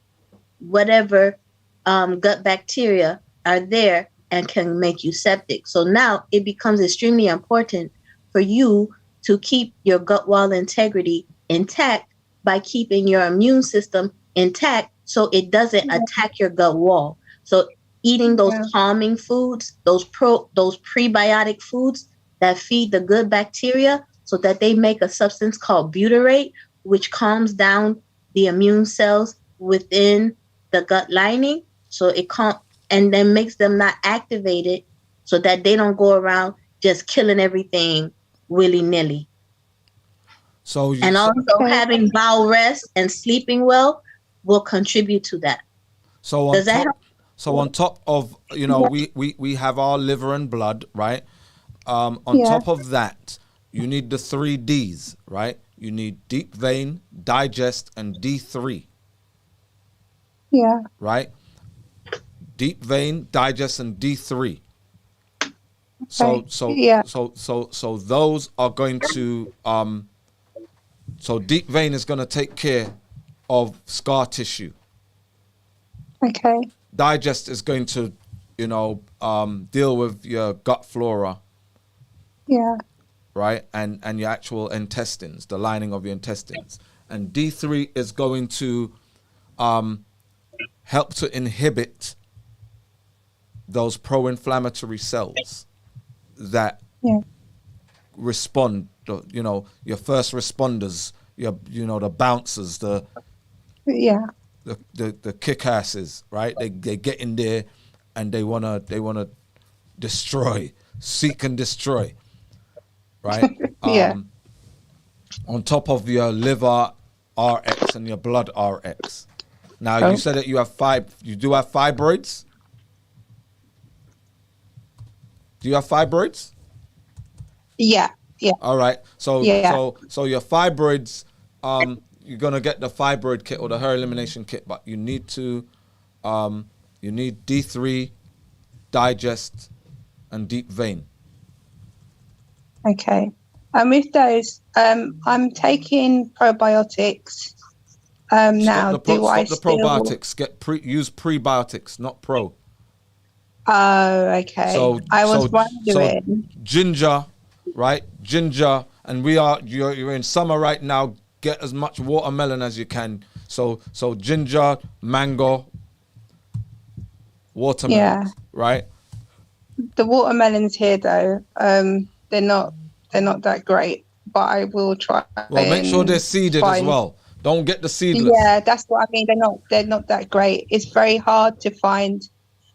whatever gut bacteria are there and can make you septic. So now it becomes extremely important for you to keep your gut wall integrity intact by keeping your immune system intact so it doesn't attack your gut wall. So eating those calming foods, those prebiotic foods that feed the good bacteria, so that they make a substance called butyrate, which calms down the immune cells within the gut lining. So it and then makes them not activated, so that they don't go around just killing everything willy-nilly. And also having bowel rest and sleeping well will contribute to that. So Does that help? So on top of, we have our liver and blood, right? On top of that, you need the 3 Ds, right? You need deep vein, digest, and D3. Yeah. Right? Deep vein, digest, and D3. So those are going to so deep vein is going to take care of scar tissue. Okay. Digest is going to, deal with your gut flora. Yeah. Right? And your actual intestines, the lining of your intestines. And D3 is going to help to inhibit those pro-inflammatory cells that respond, your first responders, the bouncers, the kick-asses, right? They get in there and they wanna destroy, seek and destroy, right? On top of your liver RX and your blood RX. Now you said that you do have fibroids. Do you have fibroids? Yeah. All right. So your fibroids, you're gonna get the fibroid kit or the hair elimination kit, but you need to, you need D3, digest, and deep vein. Okay. With those, I'm taking probiotics. Now, Stop the probiotics. Use prebiotics, not pro. Oh, okay. I was wondering. So ginger, right? Ginger, and you're in summer right now. Get as much watermelon as you can. So ginger, mango, watermelon, right? The watermelons here, though, they're not that great. But I will try. Well, make sure they're seeded as well. Don't get the seedless. Yeah, that's what I mean. They're not that great. It's very hard to find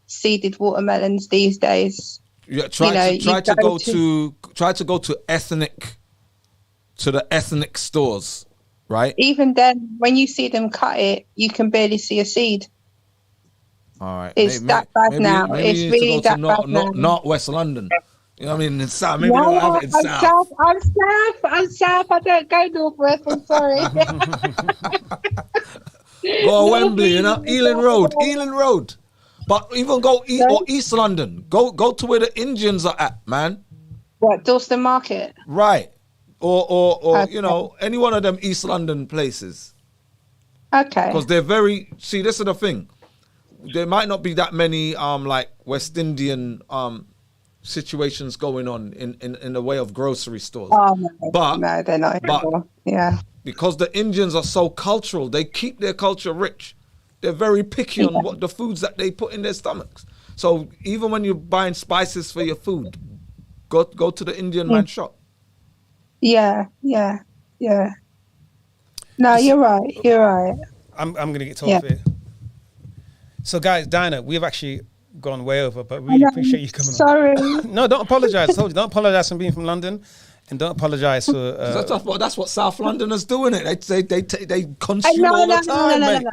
seeded watermelons these days. Yeah, try to go to the ethnic stores, right? Even then, when you see them cut it, you can barely see a seed. All right, it's that bad now. It's really that bad now. Not West London. You know what I mean? In South, maybe they don't have it in South. I'm South. I don't go Northwest. I'm sorry. Go Wembley, Ealing Road. But even go East London. Go to where the Indians are at, man. What, Dalston Market? Right. Or Okay. you know, any one of them East London places. Okay. Because they're very, see, this is the thing. There might not be that many like West Indian situations going on in the way of grocery stores. Oh, no, But- no, they're not anymore. Yeah. Because the Indians are so cultural, they keep their culture rich. They're very picky on what the foods that they put in their stomachs. So even when you're buying spices for your food, go to the Indian man shop. Yeah. No, you're right. I'm gonna get Yeah. off it. So guys, Dinah, we've actually gone way over, but really appreciate you coming on. Sorry. No, don't apologize. I told you, don't apologize for being from London, and don't apologize for. That's what South Londoners do, innit? They consume all the time, mate. No.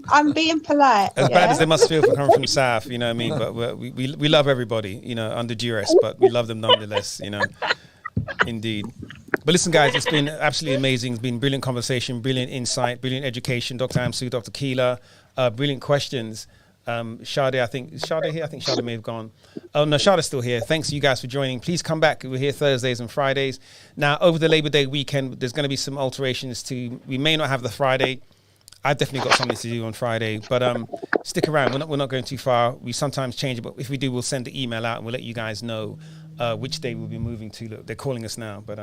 I'm being polite. As yeah? bad as they must feel for coming from South, you know what I mean? But we love everybody, you know, under duress, but we love them nonetheless, you know. Indeed. But listen, guys, it's been absolutely amazing. It's been brilliant conversation, brilliant insight, brilliant education. Dr. Amsu, Dr. Keela, brilliant questions. Sade, I think here. I think Sade may have gone. Oh no, Sade's still here. Thanks you guys for joining. Please come back. We're here Thursdays and Fridays. Now over the Labor Day weekend, there's going to be some alterations to. We may not have the Friday. I've definitely got something to do on Friday, but stick around. We're not going too far. We sometimes change it, but if we do, we'll send the email out and we'll let you guys know which day we'll be moving to. Look, they're calling us now, but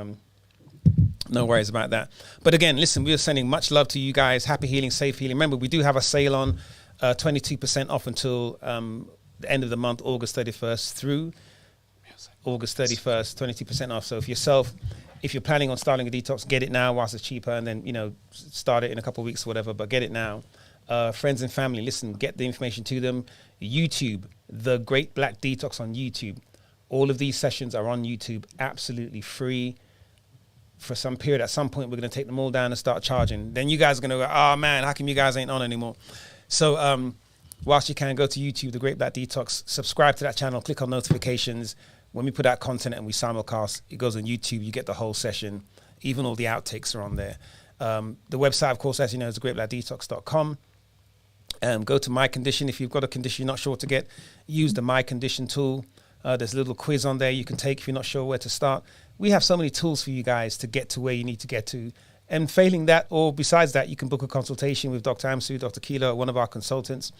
no worries about that. But again, listen, we are sending much love to you guys. Happy healing, safe healing. Remember, we do have a sale on 22% off until the end of the month, August 31st through August 31st, 22% off. So if you're planning on starting a detox, get it now whilst it's cheaper, and then, you know, start it in a couple of weeks or whatever, but get it now. Friends and family, listen, get the information to them. YouTube, the Great Black Detox on YouTube. All of these sessions are on YouTube, absolutely free. For some period, at some point, we're going to take them all down and start charging. Then you guys are going to go, oh man, how come you guys ain't on anymore? So whilst you can, go to YouTube, The Great Black Detox, subscribe to that channel, click on notifications. When we put out content and we simulcast, it goes on YouTube, you get the whole session. Even all the outtakes are on there. The website, of course, as you know, is greatblackdetox.com. Go to My Condition. If you've got a condition you're not sure to get, use the My Condition tool. There's a little quiz on there you can take if you're not sure where to start. We have so many tools for you guys to get to where you need to get to. And failing that, or besides that, you can book a consultation with Dr. Amsu, Dr. Keela, one of our consultants,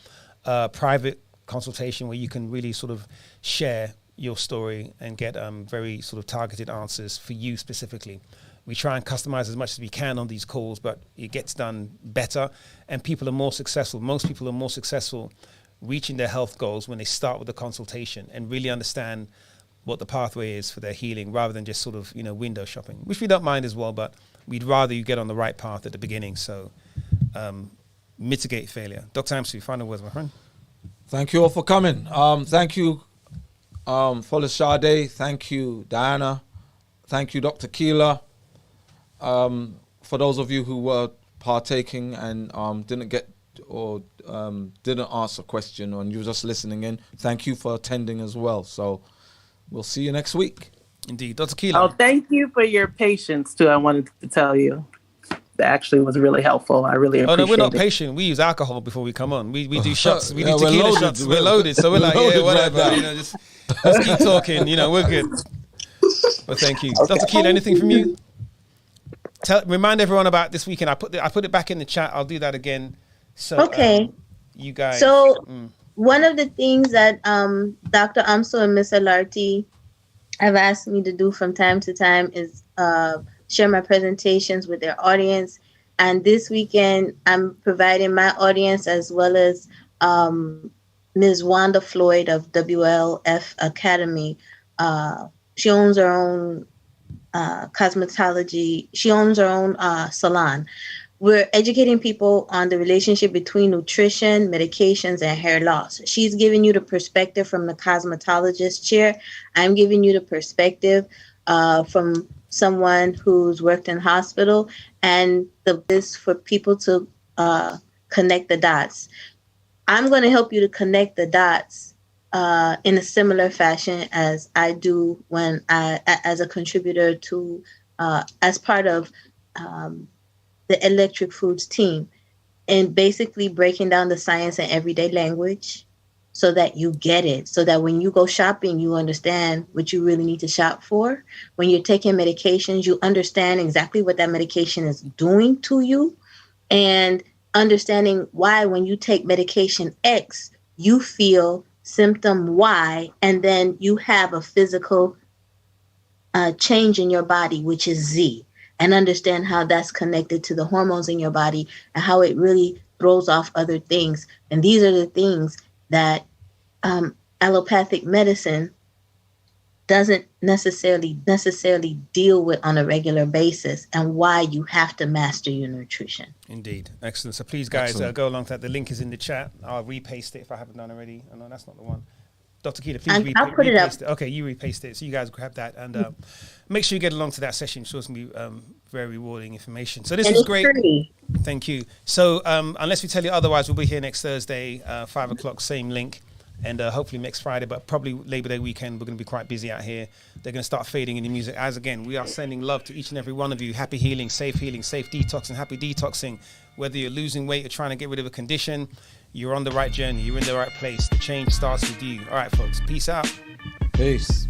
private consultation where you can really sort of share your story and get very sort of targeted answers for you specifically. We try and customize as much as we can on these calls, but it gets done better and people are more successful. Most people are more successful reaching their health goals when they start with a consultation and really understand what the pathway is for their healing rather than just sort of, you know, window shopping, which we don't mind as well, but we'd rather you get on the right path at the beginning. So mitigate failure. Dr. Amsu, final words, my friend. Thank you all for coming. Thank you, Fola Sade. Thank you, Diana. Thank you, Dr. Keela. For those of you who were partaking and didn't get or didn't ask a question and you were just listening in, thank you for attending as well. So we'll see you next week. Indeed. Dr. Keela. Oh, thank you for your patience too. I wanted to tell you. That actually was really helpful. I really appreciate it. Oh no, we're not patient. We use alcohol before we come on. We do shots. We do we're tequila loaded. shots. We're loaded. So we're like, yeah, whatever. Right, you know, just let's keep talking. You know, we're good. But thank you. Okay. Dr. Keela, anything from you? Remind everyone about this weekend. I put it back in the chat. I'll do that again. So okay. You guys. So one of the things that Dr. Amso and Ms. Alarti have asked me to do from time to time is share my presentations with their audience. And this weekend, I'm providing my audience as well as Ms. Wanda Floyd of WLF Academy. She owns her own cosmetology. She owns her own salon. We're educating people on the relationship between nutrition, medications, and hair loss. She's giving you the perspective from the cosmetologist chair. I'm giving you the perspective from someone who's worked in hospital, and this for people to connect the dots. I'm going to help you to connect the dots in a similar fashion as I do when as a contributor to, as part of the Electric Foods team, and basically breaking down the science in everyday language so that you get it, so that when you go shopping, you understand what you really need to shop for. When you're taking medications, you understand exactly what that medication is doing to you, and understanding why when you take medication X, you feel symptom Y, and then you have a physical change in your body, which is Z, and understand how that's connected to the hormones in your body and how it really throws off other things. And these are the things that allopathic medicine doesn't necessarily deal with on a regular basis, and why you have to master your nutrition. Indeed. Excellent. So please, guys, go along to that. The link is in the chat. I'll repaste it if I haven't done already. Oh, no, that's not the one. Dr. Keita, please I'll put it up. repaste it. Okay, you repaste it. So you guys grab that and make sure you get along to that session. Sure, it's going to be very rewarding information. So this is great. Free. Thank you. So unless we tell you otherwise, we'll be here next Thursday, 5 o'clock, same link. And hopefully next Friday, but probably Labor Day weekend, we're going to be quite busy out here. They're going to start fading in the music. As again, we are sending love to each and every one of you. Happy healing, safe detoxing, happy detoxing. Whether you're losing weight or trying to get rid of a condition, you're on the right journey. You're in the right place. The change starts with you. All right, folks. Peace out. Peace.